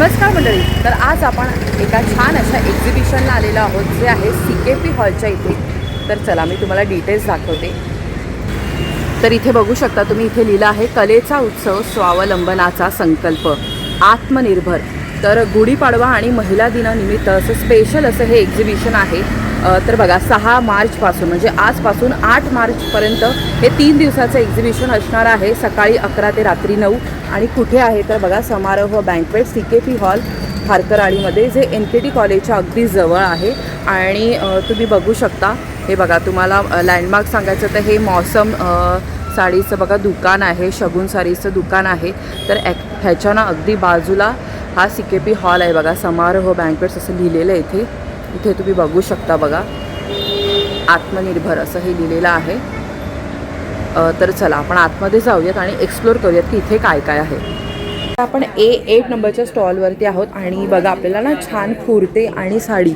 नमस्कार मंडळी. तर आज आपण एका छान अशा एक्झिबिशनला आलेलो आहोत जे आहे CKP हॉलच्या इथे. तर चला मी तुम्हाला डिटेल्स दाखवते. तर इथे बघू शकता तुम्ही, इथे लिहिलं आहे कलेचा उत्सव स्वावलंबनाचा संकल्प आत्मनिर्भर. तर गुढीपाडवा आणि महिला दिनानिमित्त असं स्पेशल असं हे एक्झिबिशन आहे. तर बघा 6 मार्चपासून म्हणजे आजपासून 8 मार्चपर्यंत हे 3 दिवसाचं एक्झिबिशन असणार आहे. सकाळी 11 ते रात्री 9. आणि कुठे आहे तर बघा समारोह बँकवेट CKP हॉल खारकरआळीमध्ये, जे NKT कॉलेजच्या अगदी जवळ आहे. आणि तुम्ही बघू शकता, हे बघा तुम्हाला लँडमार्क सांगायचं तर हे मौसम साडीचं बघा दुकान आहे, शगुन साडीचं दुकान आहे. तर ह्याच्यानं अगदी बाजूला हा CKP हॉल आहे बघा, समारोह बँकवेट्स असं लिहिलेलं आहे इथे. इथे तुम्ही बघू शकता बघा, आत्मनिर्भर असं हे लिहिलेलं आहे. तर चला आपण आतमध्ये जाऊयात आणि एक्सप्लोर करूयात की इथे काय काय आहे. आपण A8 नंबरच्या स्टॉलवरती आहोत आणि बघा आपल्याला ना छान कुर्ते आणि साडी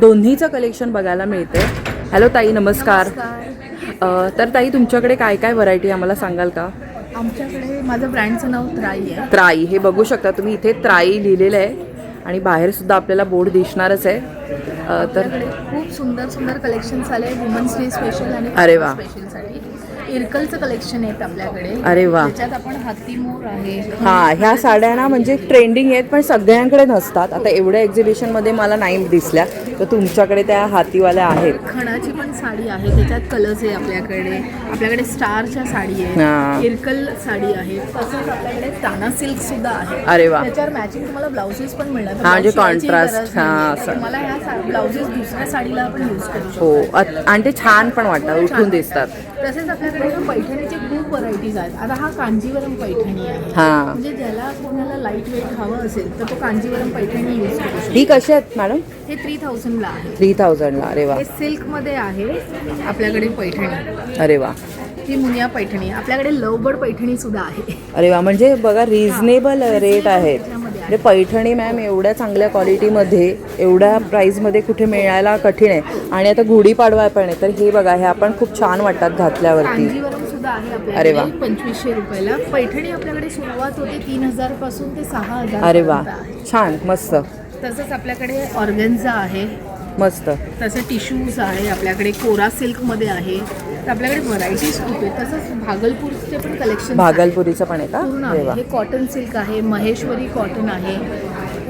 दोन्हीचं कलेक्शन बघायला मिळते. हॅलो ताई, नमस्कार. तर ताई तुमच्याकडे काय काय व्हरायटी आम्हाला सांगाल का? आमच्याकडे माझं ब्रँडचं नाव त्राई आहे. त्राई, हे बघू शकता तुम्ही इथे त्राई लिहिलेलं आहे आणि बाहेर सुद्धा आपल्याला बोर्ड दिसणारच आहे. तर खूप सुंदर सुंदर कलेक्शन्स आले वुमन्स डे स्पेशल आणि अरे वा, स्पेशलसाठी इरकलचं कलेक्शन आहेत आपल्याकडे. अरे वा, त्याच्यात आपण हाती मोर आहे. हां, ह्या साड्या ना म्हणजे ट्रेंडिंग आहेत पण सगळ्यांकडे नसतात. आता एवढ्या एक्झिबिशनमध्ये मला नाही दिसल्या, तर तुमच्याकडे त्या हातीवाल्या आहेत. खणाची पण साडी आहे, त्याच्यात कलर्स आहे आपल्याकडे स्टारच्या साडी आहे, इरकल साडी आहे. तसंच आपल्याकडे ताना सिल्क सुद्धा आहे. अरे वा, त्याच्यावर मॅचिंग तुम्हाला ब्लाउजेस पण मिळणार. हां, म्हणजे कॉन्ट्रास्ट. हां, तुम्हाला ह्या ब्लाउजेस दुसऱ्या साडीला आपण यूज करू शकतो. हो, आणि ते छान पण वाटतात, उठून दिसतात. तसेच आपल्याकडे पैठणीचे खूप व्हरायटीज आहेत. आता हा कांजीवरम पैठणी आहे. हां, म्हणजे ज्याला कोणाला लाईट वेट हवं असेल तर तो कांजीवरम पैठणी यूज करू शकतो. ही कशी आहेत मॅडम? हे 3000ला आहे. 3000ला. अरे वा, हे सिल्कमध्ये आहे आपल्याकडे पैठणी. अरे वा, ही मुनिया पैठणी. आपल्याकडे लवबर्ड पैठणी सुद्धा आहे. अरे वा, म्हणजे बघा रिझनेबल रेट आहेत. म्हणजे पैठणी मॅम एवढ्या चांगल्या क्वालिटीमध्ये एवढ्या प्राईजमध्ये कुठे मिळायला कठीण आहे. आणि आता गुढीपाडवा पण आहे, तर हे बघा, हे आपण खूप छान वाटतात घातल्यावरती. कांजीवरम सुद्धा आहे अरे वा, आपल्याकडे 2500 रुपयाला. पैठणी आपल्याकडे सुरुवात होते 3000 पासून ते 6000. अरे वा, छान, मस्त. तसंच आपल्याकडे ऑर्गन्झा आहे, मस्त. तसे टिश्यूज आहे आपल्याकडे, कोरा सिल्कमध्ये आहे. तर आपल्याकडे व्हरायटीज खूप आहे. तसंच भागलपूरचे पण कलेक्शन. भागलपुरीचं पण आहे का? पूर्ण अरे वा, आहे. हे कॉटन सिल्क आहे, महेश्वरी कॉटन आहे.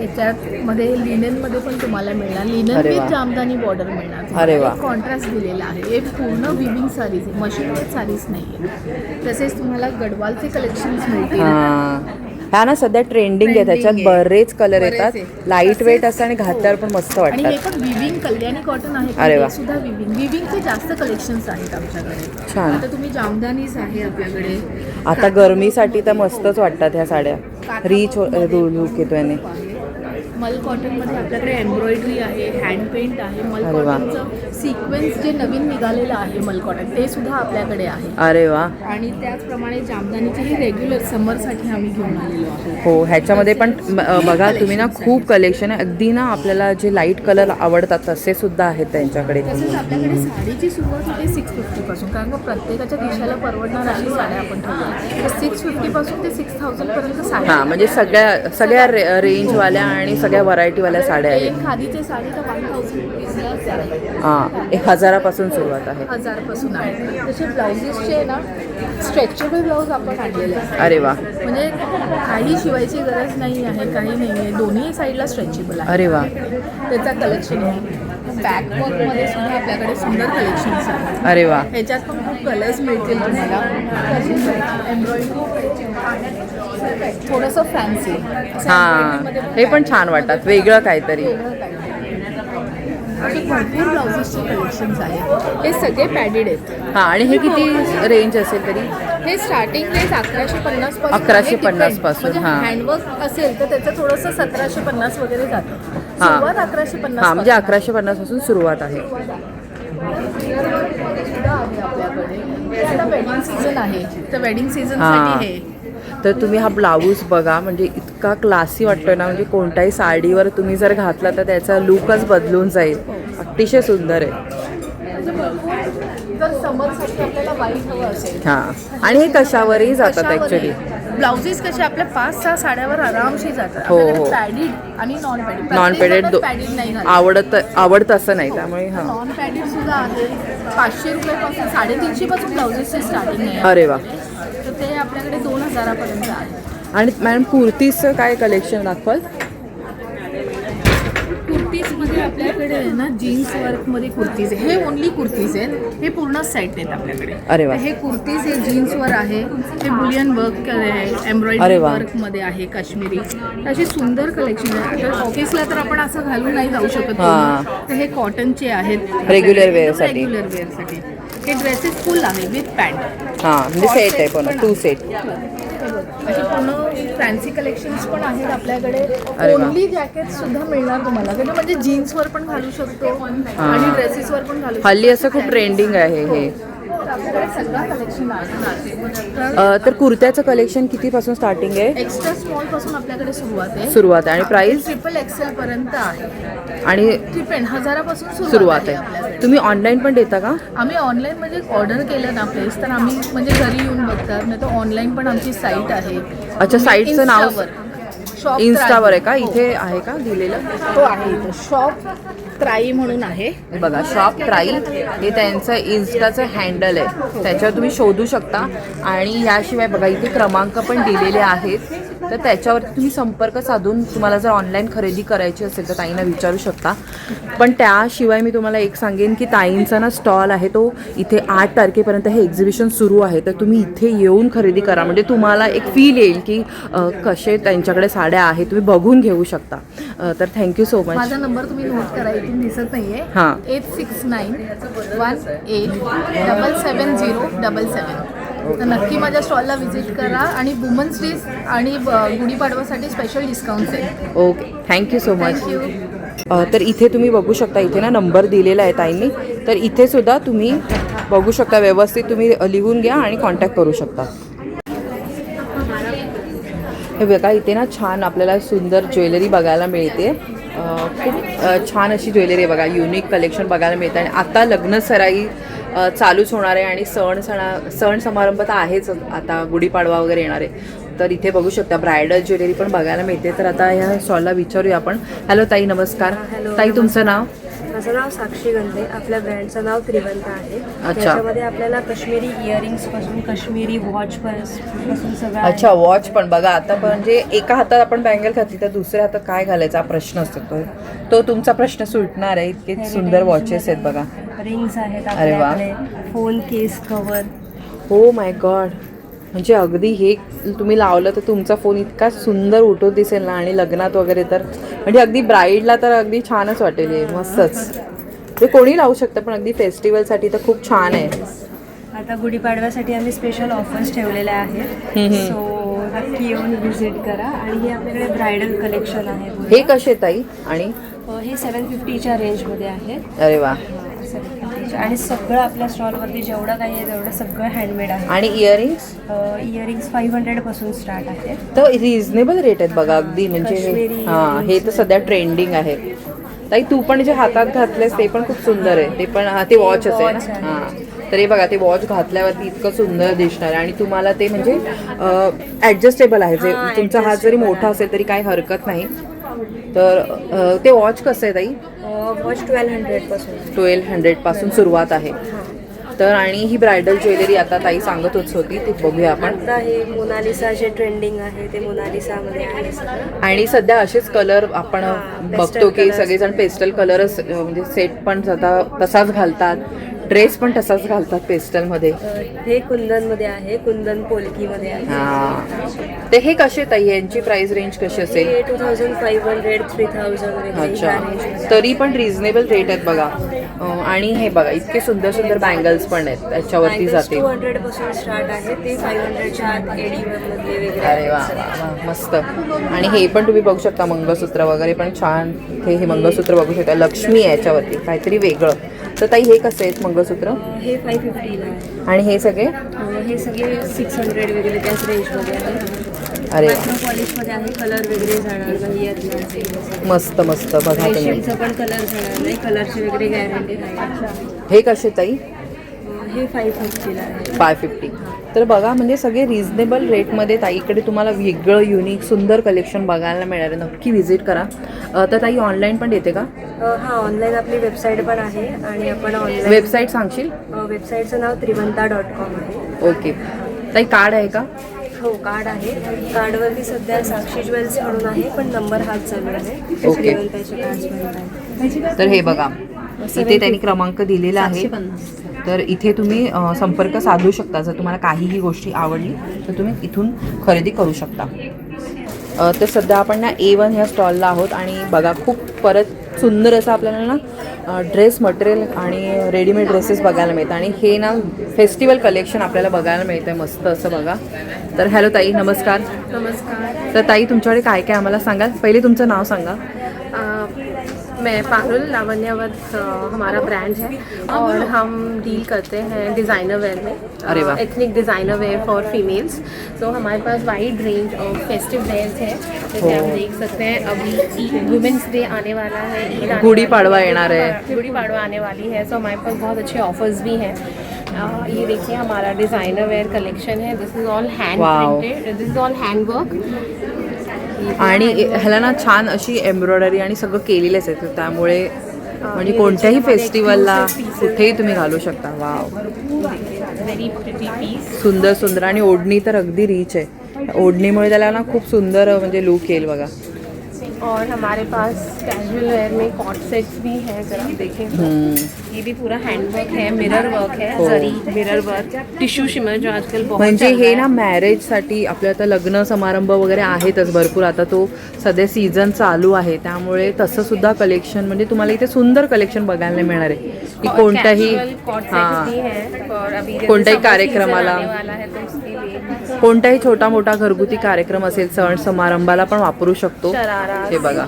याच्यामध्ये लिनेनमध्ये पण तुम्हाला मिळणार, लिनन विथ जामदानी बॉर्डर मिळणार. अरे वा, कॉन्ट्रास्ट दिलेला आहे. हे पूर्ण विविंग साडीज आहे, मशीनवर साडीज नाही आहे. तसेच तुम्हाला गडवालचे कलेक्शन्स मिळतील. ह्या ना सध्या ट्रेंडिंग आहे, त्याच्यात बरेच कलर येतात, लाईट वेट असतं आणि घातल्यावर पण मस्त आणि हे वाटतात. पण विविंग कल्याणी कॉटन आहे. अरे वा, सुद्धा विविंगचे जास्त कलेक्शन्स आहेत आमच्याकडे. छान. आता तुम्ही जामदानीज आहे आपल्याकडे. आता गरमीसाठी तर मस्तच वाटतात ह्या साड्या, रिच लुक येतो याने. मल कॉटनमध्ये आपल्याकडे एम्ब्रॉयडरी आहे, हँड पेंट आहे. मल कॉटनचं सिक्वेन्स जे नवीन निघालेलं आहे मल कॉटन, ते सुद्धा आपल्याकडे आहे. अरे वा, आणि त्याचप्रमाणे जामदानीचे हे रेग्युलर समरसाठी आम्ही घेऊन आलेलो आहोत. हो, ह्याच्यामध्ये पण बघा तुम्ही ना खूप कलेक्शन आहे. अगदी ना आपल्याला जे लाईट कलर आवडतात तसे सुद्धा आहेत त्यांच्याकडे. तसेच आपल्याकडे साडीची सुरुवात होते 650 पासून, कारण का प्रत्येकाच्या दिशेला परवडणार अशी साड्या आपण ठेवल्या. तर 650 पासून ते 6000 पर्यंत साड्या. हां, म्हणजे सगळ्या रेंजवाल्या आणि सगळ्या व्हरायटीवाल्या साड्या आहेत. खादीचे साडी तर 1000 रुपीजला आहे. हां, 1000पासून सुरुवात आहे. 1000 पासून आहे. तसे ब्लाउजेसचे ना स्ट्रेचेबल ब्लाऊज आपण आणलेले आहेत. अरे वा, म्हणजे काही शिवायची गरज नाही आहे, काही नाही आहे, दोन्ही साईडला स्ट्रेचेबल आहे. अरे वा, त्याचा कलेक्शन आहे. बॅकवर्कमध्ये सुद्धा आपल्याकडे सुंदर कलेक्शन्स आहेत. अरे वा, ह्याच्यात पण खूप कलर्स मिळतील तुम्हाला. एम्ब्रॉयडरी थोडंसं फॅन्सी. हां, हे पण छान वाटतात, वेगळं काहीतरी. असे भरपूर ब्लाउजेसचे कलेक्शन्स आहेत. हे सगळे पॅडेड आहेत. हां, आणि हे किती रेंज असेल तरी? हे स्टार्टिंग रेंज 1150 पासून. 1150 पासून. हां, हँडवर्क असेल तर त्याचं थोडंसं 1750 वगैरे जातं. सुरुवात 1150. हां, म्हणजे 1150 पासून सुरुवात आहे. आपल्याकडे आता वेडिंग सीझन आहे, तर वेडिंग सीझनसाठी हे. तर तुम्ही हा ब्लाऊज बघा, म्हणजे इतका क्लासी वाटतोय ना, म्हणजे कोणत्याही साडीवर तुम्ही जर घातला तर त्याचा लुकच बदलून जाईल. अतिशय सुंदर आहे. जर समरसाठी आपल्याला वाईट हवं असेल. हां, आणि हे कशावरही जातात ॲक्च्युली. ब्लाउजेस कसे आपल्या 5-6 साड्यावर आरामशी जातात. हो, आपल्याकडे हो. पॅडिड आणि नॉन पॅडिड. नॉन पॅडेड पॅडिड नाही घालत. आवडतं असं नाही, त्यामुळे हां. नॉन पॅडिड सुद्धा आहे. 500 रुपयापासून 350 पासून ब्लाउजेसचे स्टार्टिंग आहे. अरे वा. तर ते आपल्याकडे 2000 पर्यंत आहे. आणि मॅडम कुर्तीजचं काय कलेक्शन दाखवाल? कुर्तीजमध्ये आपल्याकडे आहे ना जीन्स वर्कमध्ये कुर्तीज आहे. हे ओनली कुर्तीज आहेत. हे पूर्ण सेट आहेत आपल्याकडे. अरे वा. तर हे कुर्तीज हे जीन्सवर आहे. हे बुलियन वर्क आहे. अरे एम्ब्रॉयडरी वा. वर्कमध्ये आहे काश्मीरी. तर अशी सुंदर कलेक्शन आहे. तर ऑफिसला तर आपण असं घालून नाही जाऊ शकत. हां. तर हे कॉटनचे आहेत. Regular wearसाठी. रेग्युलर वेअरसाठी. हे ड्रेसेस फुल आहे विथ पॅन्ट. हां, म्हणजे सेट आहे पण 2 सेट. असे पूर्ण फॅन्सी कलेक्शन्स पण आहेत आपल्याकडे. अरे वा. ओनली जॅकेट सुद्धा मिळणार तुम्हाला. त्याच्या म्हणजे जीन्सवर पण घालू शकतो आणि ड्रेसेसवर पण घालू शकतो. हल्ली असं खूप ट्रेंडिंग आहे हे. तर आपल्याकडे सगळं कलेक्शन आहे. तर कुर्त्याचं कलेक्शन कितीपासून स्टार्टिंग आहे? एक्स्ट्रा स्मॉल पासून आपल्याकडे सुरुवात आहे. आणि प्राइस? ट्रिपल एक्सेल पर्यंत आहे. आणि डिपेंड 1000 पासून सुरुवात आहे. आपल्याकडे. तुम्ही ऑनलाईन पण देता का? आम्ही ऑनलाईन म्हणजे ऑर्डर केलं ना प्लेस तर आम्ही म्हणजे घरी येऊन बघतात. नाही तर ऑनलाईन पण आमची साईट आहे. अच्छा, साईटचं नाव शॉप इन्स्टावर आहे का? इथे आहे का दिलेलं? तो आहे इथे शॉप त्राई म्हणून आहे. हे बघा, शॉप ट्राई हे त्यांचं इन्स्टाचं हँडल आहे. त्याच्यावर तुम्ही शोधू शकता. आणि याशिवाय बघा इथे क्रमांक पण दिलेले आहेत. तर त्याच्यावरती तुम्ही संपर्क साधून तुम्हाला जर ऑनलाईन खरेदी करायची असेल तर ताईंना विचारू शकता. पण त्याशिवाय मी तुम्हाला एक सांगेन की ताईंचा ना स्टॉल आहे तो इथे 8 तारखेपर्यंत हे एक्झिबिशन सुरू आहे. तर तुम्ही इथे येऊन खरेदी करा, म्हणजे तुम्हाला एक फील येईल की कसे त्यांच्याकडे साड्या आहेत, तुम्ही बघून घेऊ शकता. तर थँक्यू सो मच. माझा नंबर तुम्ही नोट करा, इथून दिसत नाहीये. हां. 8691870777. तर नक्की माझ्या स्टॉलला व्हिजिट करा. आणि वुमन्स डे आणि गुढीपाडवासाठी स्पेशल डिस्काउंट्स आहेत. Okay, thank you so much. Thank you. तर इथे तुम्ही बघू शकता, इथे ना नंबर दिलेला आहे ताईंनी. तर इथे सुद्धा तुम्ही बघू शकता, व्यवस्थित तुम्ही लिहून घ्या आणि कॉन्टॅक्ट करू शकता. हे बघा, इथे ना छान आपल्याला सुंदर ज्वेलरी बघायला मिळते. खूप छान अशी ज्वेलरी आहे बघा, युनिक कलेक्शन बघायला मिळतं. आणि आता लग्न सराई चालूच होणार आहे आणि सण समारंभ तर आहेच, आता गुढीपाडवा वगैरे येणार आहे. तर इथे बघू शकता ब्रायडल ज्वेलरी पण बघायला मिळते. तर आता ह्या स्टॉलला विचारूया आपण. हॅलो ताई, नमस्कार. हॅलो, ताई, तुमचं नाव? माझं नाव साक्षी गंधे. आपल्या ब्रँडचं नाव त्रिवंत आहे. अच्छा. त्याच्यामध्ये आपल्याला काश्मीरी इयरिंग्स पासून काश्मीरी वॉच पासून सगळं आहे. अच्छा, वॉच पण बघा. आता म्हणजे एका हातात आपण बँगल घातली तर दुसऱ्या हातात काय घालायचा प्रश्न असतो, तो तुमचा प्रश्न सुटणार आहे. इतके सुंदर वॉचेस आहेत बघा. रिंग्स आहेत अरे वा. आपल्याकडे, फोन केस कव्हर. हो माय गॉड, म्हणजे अगदी हे तुम्ही लावलं तर तुमचा फोन इतका सुंदर उठून दिसेल ना. आणि लग्नात वगैरे तर म्हणजे अगदी ब्राईडला तर अगदी छानच वाटेल हे. मस्तच. ते कोणी लावू शकतं, पण अगदी फेस्टिवलसाठी तर खूप छान आहे. आता गुढीपाडव्यासाठी आम्ही स्पेशल ऑफर्स ठेवलेल्या आहेत. सो नक्की येऊन व्हिजिट करा. आणि हे आपल्याकडे ब्रायडल कलेक्शन आहे. हे कसे ताई? आणि हे 750च्या रेंजमध्ये आहे. अरे वा. 750. आणि सगळं आपल्या स्टॉलवरती जेवढं काही आहे तेवढं सगळं हँडमेड आहे. आणि इयरिंग्स? इयरिंग्स 500 पासून स्टार्ट आहे. तर रिझनेबल रेट आहेत बघा अगदी. म्हणजे काश्मीरी हां, हे तर सध्या ट्रेंडिंग आहे. ताई, तू पण जे हातात घातलेस ते पण खूप सुंदर आहे. ते पण ते वॉचच आहे ना? हां. तर हे बघा, ते वॉच घातल्यावरती इतकं सुंदर दिसणार आहे. आणि तुम्हाला ते म्हणजे ॲडजस्टेबल आहे. जे तुमचा हात जरी मोठा असेल तरी काही हरकत नाही. तर ते वॉच कसं आहे ताई? वॉच 1200 पासून. 1200 पासून सुरुवात आहे. तर आणि ही ब्रायडल ज्वेलरी आता ताई सांगतच होती, ती बघूया आपण. आता हे मोनालिसा जे ट्रेंडिंग आहे ते मोनालिसामध्ये आहे सगळं. आणि सध्या असेच कलर आपण बघतो की सगळेजण पेस्टल कलरच म्हणजे सेट पण स्वतः तसाच घालतात, ड्रेस पण तसाच घालतात पेस्टलमध्ये. हे कुंदनमध्ये आहे, कुंदन पोलकीमध्ये आहे. हां. ते हे कसे ताई, यांची प्राइस रेंज कशी असेल? हे 2500, 3000 अच्छा, तरी पण रिझनेबल रेट आहेत बघा. आणि हे बघा, इतके सुंदर सुंदर बँगल्स पण आहेत, त्याच्यावरती जाते. 200 पासून स्टार्ट आहे. ते 500च्या आत एडीमध्ये वगैरे. अरे वा वा, मस्त. आणि हे पण तुम्ही बघू शकता, मंगळसूत्र वगैरे पण छान. हे मंगळसूत्र बघू शकता, लक्ष्मी आहे याच्यावरती, काहीतरी वेगळं. तर ताई, हे कसे आहेत मंगळसूत्र? हे 550ला आहे. आणि हे सगळे? हे सगळे 600 वगैरे त्याच रेंजमध्ये आहे. अरे पॉलिशमध्ये आहे. कलर वगैरे जाणार नाही यात. मस्त मस्त. बघा तुम्ही, रेशनचा पण कलर जाणार नाही, कलरची वगैरे गॅरंटी आहे. हे कसे ताई? हे 550ला आहे. 550. तर बघा म्हणजे सगळे रिजनेबल रेटमध्ये ताईकडे तुम्हाला वेगळं युनिक सुंदर कलेक्शन बघायला मिळणार आहे. नक्की व्हिजिट करा. तर ताई ऑनलाईन पण देते का? हां, ऑनलाईन आपली वेबसाईट पण आहे आणि आपण ऑनलाईन वेबसाईट सांगशील? वेबसाईटचं नाव त्रिवंता.com आहे. ओके. ताई कार्ड आहे का? हो, कार्ड आहे. कार्डवरती सध्या साक्षी ज्वेल्स म्हणून आहे, पण नंबर हाच चालू आहे. ओके. त्रिवंताचे कार्ड्स म्हणत आहे. तर हे बघा इथे त्यांनी क्रमांक दिलेला आहे. तर इथे तुम्ही संपर्क साधू शकता. जर तुम्हाला काहीही गोष्टी आवडली तर तुम्ही इथून खरेदी करू शकता. तर सध्या आपण ना A1 ह्या स्टॉलला आहोत आणि बघा खूप परत सुंदर असं आपल्याला ना ड्रेस मटेरियल आणि रेडीमेड ड्रेसेस बघायला मिळतं आणि हे ना फेस्टिवल कलेक्शन आपल्याला बघायला मिळतं आहे मस्त असं बघा. तर हॅलो ताई, नमस्कार. नमस्कार. तर ताई तुमच्याकडे काय काय आम्हाला सांगाल? पहिले तुमचं नाव सांगा. मैं पारुल लावण्यावत हमारा ब्रांड है और हम डील करते हैं डिज़ाइनर वेयर में. अरे वाह. Ethnic designer wear for females. तो हमारे पास wide range of festive wears है. जैसे आप देख सकते हैं अभी वुमेंस डे आने वाला है, ईद आने गुड़ी वाली पाड़वा येणार है. गुड़ी पाड़वा आने वाली है. सो हमारे पास बहुत अच्छे ऑफर्स भी हैं. ये देखिए हमारा डिज़ाइनर वेयर कलेक्शन है. This is all hand Wow. Printed. This is all hand work. आणि ह्याला ना छान अशी एम्ब्रॉयडरी आणि सगळं केलेलंच आहे. तर त्यामुळे म्हणजे कोणत्याही फेस्टिवलला कुठेही तुम्ही घालू शकता. Wow, very pretty piece. सुंदर सुंदर. आणि ओढणी तर अगदी रिच आहे. ओढणीमुळे त्याला ना खूप सुंदर म्हणजे लुक येईल बघा. और हमारे पास कैजुअल वेयर में कॉट सेट्स भी हैं. जरा देखें, ये भी पूरा हैंडवर्क है, मिरर वर्क है, हो. जरी मिरर वर्क, टिश्यू शिमर जो आजकल बहुत म्हणजे चल हे रहा ना मॅरेजसाठी आपल्या आता लग्न समारंभ वगैरे आहेतच भरपूर. आता तो सध्या सीझन चालू आहे त्यामुळे तसं सुद्धा कलेक्शन म्हणजे तुम्हाला इथे सुंदर कलेक्शन बघायला मिळणार आहे की कोणत्याही कोणत्याही कार्यक्रमाला, कोणताही छोटा मोठा घरगुती कार्यक्रम असेल, सण समारंभाला पण वापरू शकतो. हे बघा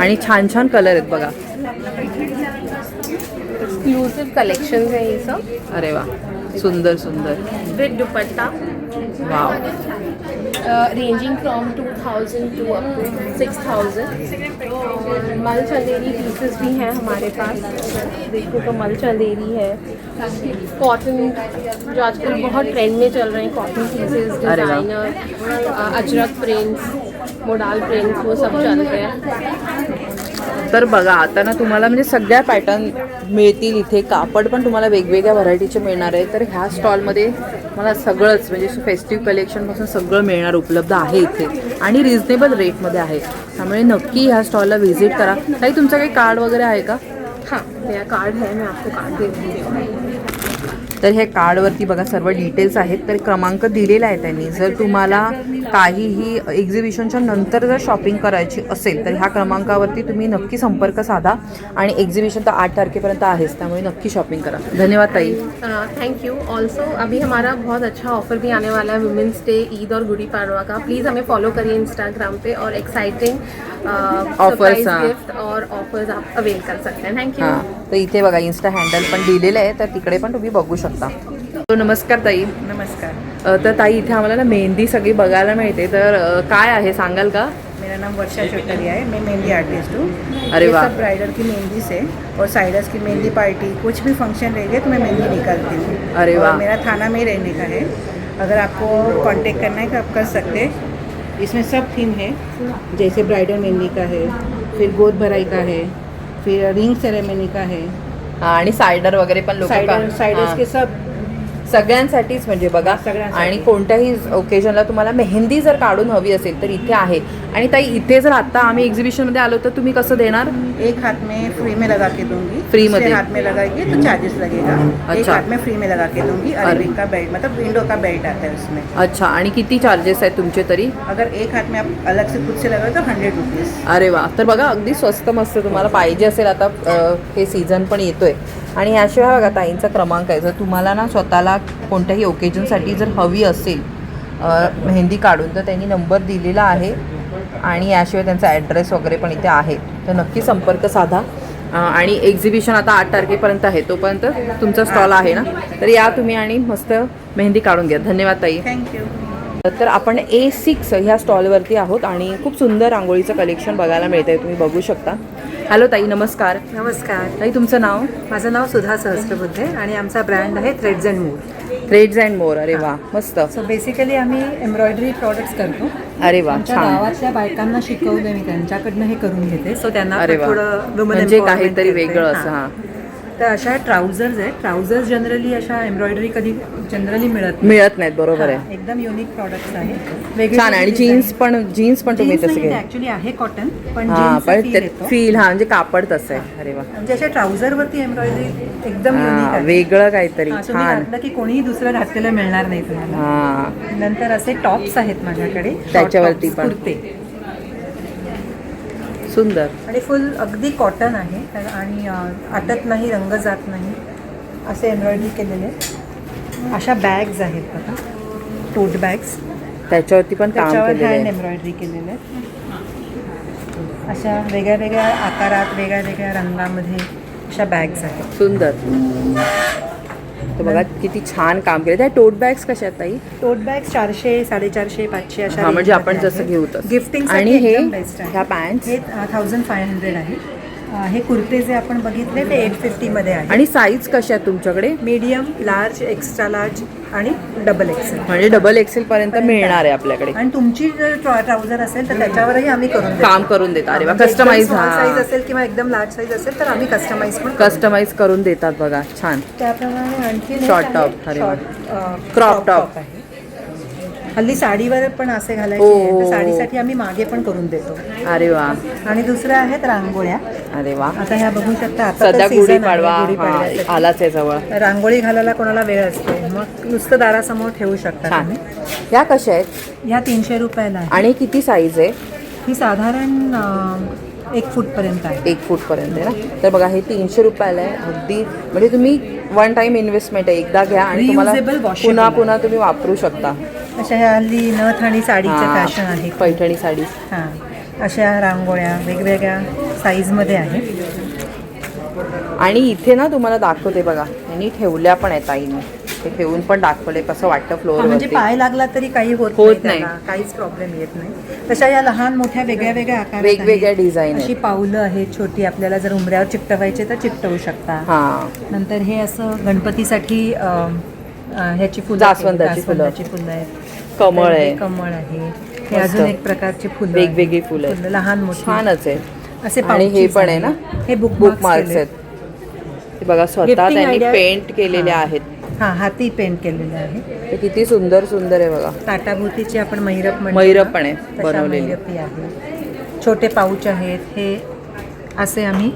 आणि छान छान कलर आहेत बघा. एक्सक्लूसिव कलेक्शन है ये सब. अरे वा, सुंदर सुंदर. With dupatta. Wow. Ranging from 2000 to up to 6000. और मल चंदेरी पीसेस भी हैं हमारे पास. देखो तो मल चंदेरी है. कॉटन जो आजकल बहुत ट्रेंड में चल रहे हैं, कॉटन पीसेस, अरे वाह. Designer, Ajrak prints, modal prints, वो सब चल रहे हैं. तर बघा आता ना तुम्हाला म्हणजे सगळ्या पॅटर्न मिळतील इथे. कापड पण तुम्हाला वेगवेगळ्या व्हरायटीचे मिळणार आहे. तर ह्या स्टॉलमध्ये मला सगळंच म्हणजे फेस्टिव्ह कलेक्शनपासून सगळं मिळणार उपलब्ध आहे इथे आणि रिजनेबल रेटमध्ये आहे. त्यामुळे नक्की ह्या स्टॉलला व्हिजिट करा. ताई तुमचं काही कार्ड वगैरे आहे का? हाँ, मेरा कार्ड है, मैं आपको कार्ड दे दूँगी. तर हे कार्डवरती बघा सर्व डिटेल्स आहेत. तर क्रमांक दिलेला आहे त्यांनी. जर तुम्हाला काहीही एक्झिबिशनच्या नंतर जर शॉपिंग करायची असेल तर ह्या क्रमांकावरती तुम्ही नक्की संपर्क साधा. आणि एक्झिबिशन तर 8 तारखेपर्यंत आहेच त्यामुळे नक्की शॉपिंग करा. धन्यवाद ताई. Thank you. ऑल्सो अभी हमारा बहुत अच्छा ऑफर भी आने वाला है वुमेंस डे, ईद और गुड़ी पाड़वा का. प्लीज़ हमें फॉलो करिए इंस्टाग्राम पे और एक्साइटिंग Offers, हाँ. गिफ्ट और ऑफर्स आप अवेल कर सकते हैं. Thank you. हां, तर इथे बघा इन्स्टा हँडल पण दिलेलं आहे तर तिकडे पण तुम्ही बघू शकता. नमस्कार ताई. नमस्कार. तर ताई इथे आम्हाला ना मेहंदी सगळी बघायला मिळते. तर काय आहे सांगाल का? मेरा नाम वर्षा चौटलिया है. मैं मेहंदी आर्टिस्ट हूँ. अरे ये वाह. सब ब्राइडल की मेहंदी से और साइडर्स की मेहंदी पार्टी कुछ भी फंक्शन रहेगा तो मैं मेहंदी निकालती हूँ. अरे और वाह. मेरा थाना में ही रहने का है. अगर आपको कांटेक्ट करना है तो आप कर सकते हैं. इसमें सब थीम है, जैसे ब्राइडल मेहंदी का है, फिर गोद भराई का है, फिर रिंग सेरेमनी का है, हां, आणि सायडर वगैरे पण लोक साइडर्स के सब सगळ्यांसाठीच म्हणजे बघा. सगळ्यांसाठी. आणि कोणत्याही ओकेजनला तुम्हाला मेहंदी जर काढून हवी असेल तर इथे आहे. आणि ताई इथे जर आता आम्ही एक्झिबिशनमध्ये आलो तर तुम्ही कसं देणार? एक हाथ में फ्री में लगा के दूंगी. फ्री में दूसरे दे. हाथ में लगाएंगे तो चार्जेस लगेगा. एक अच्छा. हाथ में फ्री में लगा के दूंगी. अरे. अरेबिक का बेल्ट मतलब विंडो का बेल्ट आता है उसमें. अच्छा, आणि किती चार्जेस आहेत तुमचे तरी? अगर एक हाथ में आप अलग से खुद से लगाओ तो 100 रुपीज़. अरे वा. तर बघा अगदी स्वस्त मस्त तुम्हाला पाहिजे असेल आता हे सीझन पण येतोय. आणि याशिवाय बघा ताईंचा क्रमांक आहे. जर तुम्हाला ना स्वतःला कोणत्याही ओकेजनसाठी जर हवी असेल मेहंदी काढून तर त्यांनी नंबर दिलेला आहे. आणि याशिवाय त्यांचा ॲड्रेस वगैरे पण इथे आहे. तर नक्की संपर्क साधा. आणि एक्झिबिशन आता 8 तारखेपर्यंत आहे तोपर्यंत तुमचा स्टॉल आहे ना, तर या तुम्ही आणि मस्त मेहंदी काढून घ्या. धन्यवाद ताई. थँक्यू. तर आपण A6 ह्या स्टॉलवरती आहोत आणि खूप सुंदर रांगोळीचं कलेक्शन बघायला मिळतं आहे. तुम्ही बघू शकता. हॅलो ताई, नमस्कार. नमस्कार. ताई तुमचं नाव? माझं नाव सुधा सहस्त्रबुद्धे आणि आमचा ब्रँड आहे threads and mood. Threads and more. अरे वा मस्त. सो बेसिकली आम्ही एम्ब्रॉयडरी प्रॉडक्ट्स करतो. अरे वा आमच्या छान. गावातल्या बायकांना शिकवले मी, त्यांच्याकडनं हे करून घेते. सो त्यांना अरे पण वा थोडं women म्हणजे empowerment काहीतरी करते. वेगळं असं. हां. हां तर अशा ट्राउझर्स आहेत. ट्राउझर्स जनरली अशा एम्ब्रॉयडरी कधी जनरली मिळत मिळत नाहीत. बरोबर आहे. हां, एकदम युनिक प्रॉडक्ट्स आहेत. छान. आणि जीन्स पण तुम्ही तसे घे. ऍक्च्युली आहे कॉटन पण हां jeans चा पण feel ते येतो. फील हा म्हणजे कापड तसं आहे. अरे वा म्हणजे अशा ट्राउझर वरती एम्ब्रॉयडरी एकदम युनिक हां आहे. वेगळं काहीतरी हां, तुम्ही छान. घातलं की कोणीही दुसरं घातलेलं मिळणार नाही तुम्हाला. हां नंतर असे टॉप्स आहेत माझ्याकडे. Short त्याच्यावरती tops, पण. कुर्ते सुंदर. आणि फुल अगदी कॉटन आहे आणि आटत नाही, रंग जात नाही, असे एम्ब्रॉयडरी केलेले. अशा बॅग्स आहेत बघा, टोट बॅग्स. त्याच्यावरती पण काम त्याच्यावर केलेलं हँड आहे. एम्ब्रॉयडरी केलेले आहेत. अशा वेगळ्या वेगळ्या आकारात, वेगळ्या वेगळ्या रंगामध्ये अशा बॅग्स आहेत. सुंदर. तर बघा किती छान काम केलं. त्या टोट बॅग्स कशा आहेत ताई? टोट बॅग्स 400, 450, 500 अशा हा म्हणजे आपण range जसं मध्ये घेऊ आहेत. तसं. गिफ्टिंग आणि हे बेस्ट आहे. ह्या पॅन्ट्स हे 1500 आहे. हे कुर्ते जे आपण बघितले ते 850 मध्ये आहे. आणि साईज कशा आहेत तुमच्याकडे? मीडियम, लार्ज, एक्स्ट्रा लार्ज आणि डबल एक्सेल. म्हणजे डबल एक्सेल पर्यंत मिळणार आहे आपल्याकडे. आणि तुमची जर ट्राउझर असेल तर त्याच्यावरही आम्ही करून देतो. काम करून देतात. अरे वा म्हणजे एकदम कस्टमाइज. small size हा असेल किंवा एकदम लार्ज साईज असेल तर आम्ही कस्टमाइज पण करू. कस्टमाइज करून देतात बघा. छान. त्याप्रमाणे आणखी Short top. अरे वा. Crop top. आहे. हल्ली साडीवर पण असे हो, घालायचे हो, आहे, तर हो. साडीसाठी आम्ही मागे पण करून देतो. अरे वा. आणि दुसऱ्या आहेत रांगोळ्या. अरे वा. आता ह्या बघू शकता, आता तर सध्या season आहे गुढीपाडवा गुढीपाडव्यासाठी. हा आलाच आहे जवळ. रांगोळी घालायला कोणाला वेळ असतो, मग नुसतं दारासमोर ठेवू शकता छान. तुम्ही. ह्या कशा आहेत ह्या 300 रुपयाला आहे. आणि किती साईज आहे? ही साधारण 1 फूटपर्यंत आहे. 1 फूट पर्यंत आहे ना. तर बघा हे 300 रुपयाला आहे. अगदी म्हणजे तुम्ही वन टाइम इन्व्हेस्टमेंट आहे. एकदा घ्या आणि तुम्हाला Reusable, washable पुन्हा आहे. पुन्हा तुम्ही वापरू शकता. अशा ह्या हल्ली नथ आणि साडीचं हां, फॅशन आहे. पैठणी साडी. हां, अशा रांगोळ्या वेगवेगळ्या साईजमध्ये आहेत. आणि इथे ना तुम्हाला दाखवते बघा, यांनी ठेवल्या पण आहेत ताईंनी. ते ठेवून पण दाखवले कसं वाटतं म्हणजे फ्लोअरवरती. पाय लागला तरी काही होत नाही. त्याला, काहीच प्रॉब्लेम येत नाही. तशा या लहान मोठ्या वेगळ्या वेगळ्या आकारात वेगवेगळ्या आहेत. डिझाईन अशी आहेत. पाऊलं आहेत छोटी, आपल्याला जर उंबऱ्यावर चिकटवायचे तर चिकटवू शकता. हां नंतर हे असं गणपतीसाठी ह्याची फुलं, जास्वंदाची फुलं. फुलं आहेत. कमळ तर हे आहे. कमळ आहे. हे मस्त. अजून एक प्रकारचे फुलं आहेत. वेगवेगळी फुलं आहेत. लहान मोठी छानच आहे. असे आणि हे pouches पण आहे ना, हे बुक बुकमार्क्स मार्क्स आहेत. ते बघा स्वतः Gifting त्यांनी idea- पेंट केलेले हां. आहेत. हां, हाती पेंट केलेले आहे. ते किती सुंदर सुंदर आहे बघा. ताटाभोवतीचे आपण मैरप म्हणतो मैरप ना, पण आहे तशा बनवलेली. मैरपी आहे. छोटे पाऊच आहेत. हे असे आम्ही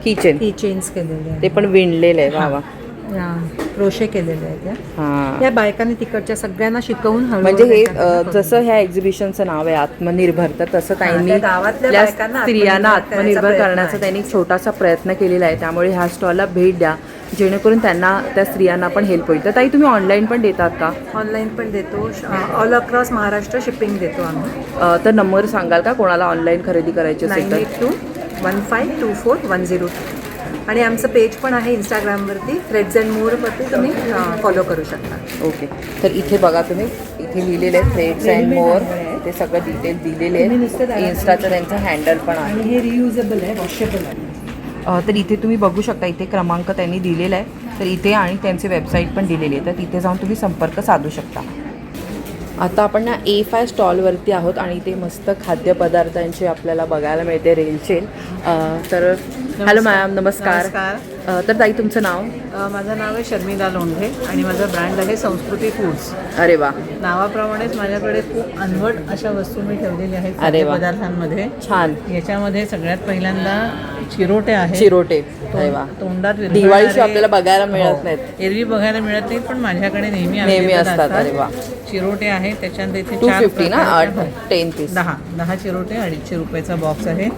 किचन की चेन्स केलेले आहेत. ते पण विणलेलं आहे. वा वा. क्रोशे केलेले आहेत. हां या बायकांनी तिकडच्या सगळ्यांना शिकवून हळूहळू म्हणजे हे त्यांच्याकडनं करून जसं ह्या एक्झिबिशनचं नाव आहे आत्मनिर्भर, तर तसं ताईंनी त्या गावातल्या आपल्या बायकांना स्त्रियांना आत्मनिर्भर आत्मनिर्भर करण्याचा करण्याचा प्रयत्न त्यांनी एक छोटासा प्रयत्न केलेला आहे. त्यामुळे ह्या स्टॉलला भेट द्या जेणेकरून त्यांना त्या स्त्रियांना पण हेल्प होईल. तर ताई तुम्ही ऑनलाईन पण देतात का? ऑनलाईन पण देतो. ऑल अक्रॉस महाराष्ट्र शिपिंग देतो आम्ही. तर नंबर सांगाल का कोणाला ऑनलाईन खरेदी करायची असेल तर? 9821524102. आणि आमचं पेज पण आहे इंस्टाग्रामवरती, थ्रेड्स अँड मोरवरती तुम्ही फॉलो करू शकता. ओके. तर इथे बघा तुम्ही, इथे लिहिलेले आहेत थ्रेड्स अँड मोर. ते सगळं डिटेल दिलेले आहेत. इन्स्टाचं त्यांचं हँडल पण आहे. आणि हे रियुजेबल आहे, वॉशेबल आहे. तर इथे तुम्ही बघू शकता, इथे क्रमांक त्यांनी दिलेला आहे. तर इथे आणि त्यांचे वेबसाईट पण दिलेली आहे, तर तिथे जाऊन तुम्ही संपर्क साधू शकता. आता आपण ना A5 स्टॉलवरती आहोत आणि इथे मस्त खाद्यपदार्थांची आपल्याला बघायला मिळते रेलचेल. तर हॅलो मॅम, नमस्कार. तर ताई तुमचं नाव? माझं नाव आहे शर्मिला लोंढे आणि माझं ब्रँड आहे संस्कृती फूड्स. अरे वा. नावाप्रमाणेच माझ्याकडे खूप अनवट अशा वस्तू मी ठेवलेल्या आहेत अरे वा. पदार्थांमध्ये. छान. याच्यामध्ये सगळ्यात पहिल्यांदा चिरोटे आहेत. चिरोटे. अरे वा. तोंडात दिवाळीशी आपल्याला बघायला मिळत नाहीत. एरवी बघायला मिळत नाहीत, पण माझ्याकडे नेहमी नेहमी available असतात. अरे वा. चिरोटे आहेत. त्याच्यानंतर इथे 250 ना? 10 पीस. 10 चिरोटे 250 रुपयाचा बॉक्स आहे.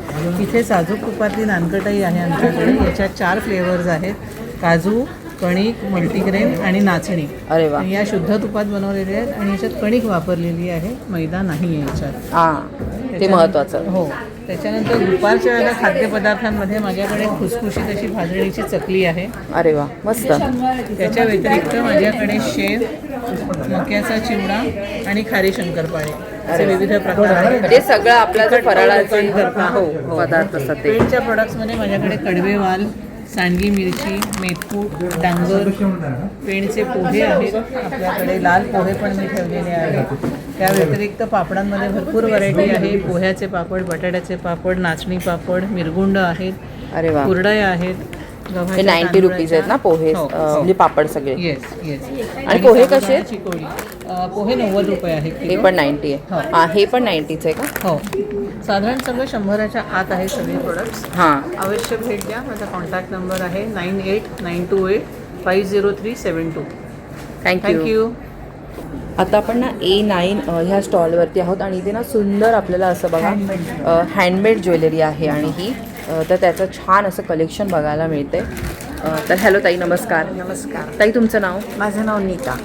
इथे साजूक तुपातली नानकटाई आहे आमच्याकडे. याच्यात 4 फ्लेवर्स आहेत: काजू, कणिक, मल्टीग्रेन आणि नाचणी. अरे वा. या शुद्ध तुपात बनवलेले आहेत आणि याच्यात कणिक वापरलेली आहे, मैदा नाही आहे याच्यात. हां, ते महत्त्वाचं. हो. त्याच्यानंतर दुपारच्या वेळेला खाद्यपदार्थांमध्ये माझ्याकडे खुसखुशीत अशी भाजणीची चकली आहे. अरे वा, मस्त. त्याच्या व्यतिरिक्त माझ्याकडे शेव, मक्याचा चिवडा आणि खारी शंकरपाळे असे विविध प्रकार आहेत. ते सगळं आपल्याला फराळाचे हो, पदार्थ असतात ते. पेंटच्या प्रोडक्ट्समध्ये माझ्याकडे कडवे वाल, सांडगी मिरची, मेथकूट, डांगर, पेंडचे पोहे आहेत आपल्याकडे. लाल पोहे पण मी ठेवलेले आहेत. त्या व्यतिरिक्त पापडांमध्ये भरपूर व्हरायटी आहे. पोह्याचे पापड, बटाट्याचे पापड, नाचणी पापड, मिरगुंड आहेत, अरे वा, कुरडया आहेत. हे 90 रुपीज आहेत ना पोहे, हो, हो. म्हणजे पापड सगळे. Yes yes. आणि पोहे कसे आहेत? चिकोडी पोहे 90 रुपये आहेत हे किलो. पण 90 आहे. हो. हा, हे पण 90च आहे का? हो, साधारण सगळं 100च्या आत आहे सगळे प्रोडक्ट्स. हां, अवश्य भेट द्या. माझा कॉन्टॅक्ट नंबर आहे 9892850372. थँक्यू. थँक्यू. आता आपण ना A9 ह्या स्टॉलवरती आहोत आणि इथे ना सुंदर आपल्याला असं बघा हँडमेड ज्वेलरी आहे आणि ही तर त्याचं छान असं कलेक्शन बघायला मिळते. तर हॅलो ताई, नमस्कार. नमस्कार. ताई, तुमचं नाव माझं नाव नीता.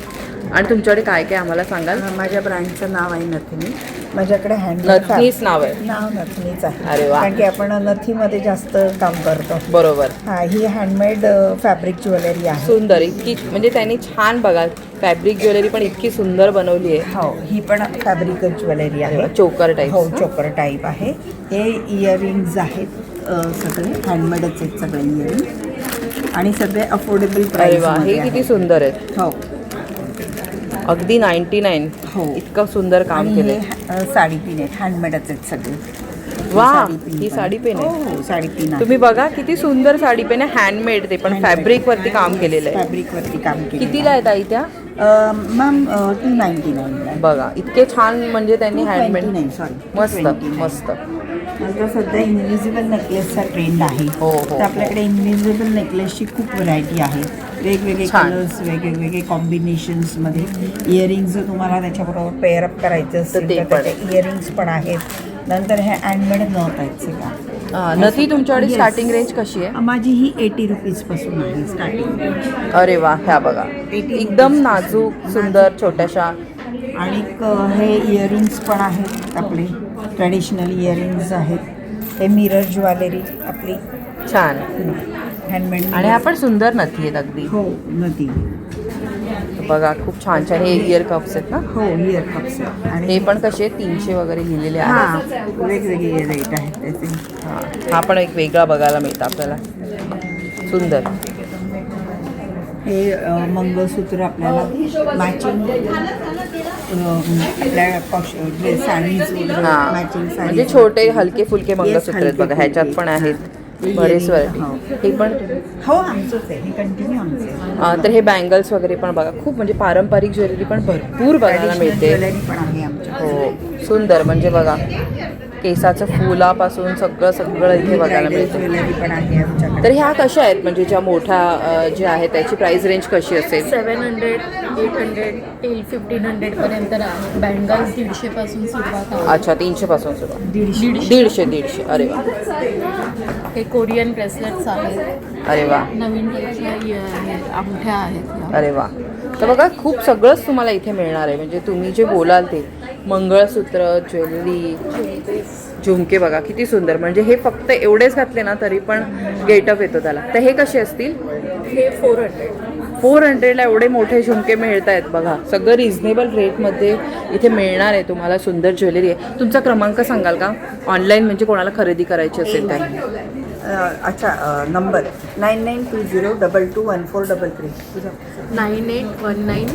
आणि तुमच्याकडे काय काय आम्हाला सांगाल? माझ्या ब्रँडचं नाव आहे नथनी. माझ्याकडे नथनीच नाव आहे. नाव नथनीच आहे. अरे वा. कारण की आपण नथीमध्ये जास्त काम करतो. बरोबर. हा, ही हँडमेड फॅब्रिक ज्वेलरी आहे. सुंदर, इतकी म्हणजे त्यांनी छान बघा फॅब्रिक ज्वेलरी पण इतकी सुंदर बनवली आहे. हो, ही पण फॅब्रिक ज्वेलरी आहे. चोकर टाईप. हो, चोकर टाईप आहे. हे इयरिंग्ज आहेत सगळे हँडमेडच आहेत सगळे इयरिंग आणि सगळे अफोर्डेबल अरे प्राइस. वा, हे किती सुंदर आहेत. हो अगदी 99. हो. इतकं सुंदर काम आणि केलंय. हे साडीपिन आहेत, हँडमेडच आहेत सगळे. वा, साडीपिन ही पण. साडीपिन आहे. हो हो, साडीपिन आहे. तुम्ही बघा किती सुंदर साडी पेन आहे. हँडमेड, ते पण फॅब्रिक वरती काम केलेलं आहे. फॅब्रिकवरती काम केलं. कितीला आहे ताई त्या? मॅम 299. बघा इतके छान, म्हणजे त्यांनी हँडमेड. 229, सॉरी. मस्त 229. मस्त. आता सध्या इन्व्हिजिबल नेकलेसचा ट्रेंड आहे. हो, हो, तर आपल्याकडे इन्व्हिजिबल नेकलेसची खूप व्हरायटी आहे. वेगवेगळे छान. कलर्स, वेगवेगळे कॉम्बिनेशन्समध्ये इयरिंग्ज जर तुम्हाला त्याच्याबरोबर पेअरअप करायचं असेल ते तर पण. त्याचे इयरिंग्स पण आहेत. नंतर हे हँडमेड नथ आहेत सगळ्या. नथी तुमच्याकडे Yes. स्टार्टिंग रेंज कशी आहे? माझी ही 80 रुपीजपासून आहे स्टार्टिंग. अरे वा, ह्या बघा एकदम नाजूक सुंदर छोट्याशा. आणि हे इयरिंग्स पण आहेत आपले ट्रॅडिशनल इयरिंग्स आहेत. हे मिरर ज्वेलरी आपली छान. हँडमेड. आणि ह्या पण सुंदर नथी आहेत अगदी. हो, नदी. बघा खूप छान छान. हे इयर कप्स आहेत ना? हो, इयर कप्स आणि हे पण कसे 300 वगैरे लिहिलेले आहेत. हां, वेगवेगळे रेट आहेत त्याचे. हा पण एक वेगळा बघायला मिळतं आपल्याला. सुंदर. हे मंगळसूत्र आपल्याला मॅचिंग आपल्या साडीज हा, मॅचिंग साडी म्हणजे छोटे हलके फुलके मंगळसूत्र आहेत बघा. ह्याच्यात पण आहेत बरेच हो. व्हरायटी. हे पण हो, आमचंच आहे हे, कंटिन्यू आमचं आहे. तर हे बँगल्स वगैरे पण बघा. खूप म्हणजे पारंपरिक ज्वेलरी पण भरपूर बघायला मिळते. ज्वेलरी पण आहे आमच्या. हो, सुंदर. म्हणजे बघा केसाचं फुलापासून सगळं सगळं इथे बघायला मिळतं. ज्वेलरी पण आहे आमच्याकडे. तर ह्या कशा आहेत, म्हणजे ज्या मोठ्या ज्या आहेत त्याची प्राइस रेंज कशी असेल? 700, 800 टिल 1500 पर्यंत आहे. बँगल्स 150 पासून सुरुवात आहे. अच्छा, 300 पासून सुरू. 150. अरे वा, हे कोरियन ब्रेसलेट्स आहेत. अरे वा, नवीन अंगठ्या आहेत ह्या. अरे वा. तर बघा खूप सगळंच तुम्हाला इथे मिळणार आहे. म्हणजे तुम्ही जे बोलाल ते मंगळसूत्र, ज्वेलरी, झुमके बघा किती सुंदर. म्हणजे हे फक्त एवढेच घातले ना तरी पण गेटअप येतो त्याला. तर हे कसे असतील? हे 400. 400ला एवढे मोठे झुमके मिळत आहेत बघा. सगळं रिझनेबल रेटमध्ये इथे मिळणार आहे तुम्हाला. सुंदर ज्वेलरी आहे. तुमचा क्रमांक सांगाल का ऑनलाईन, म्हणजे कोणाला खरेदी करायची असेल तर? अच्छा, number 9920221433. 9819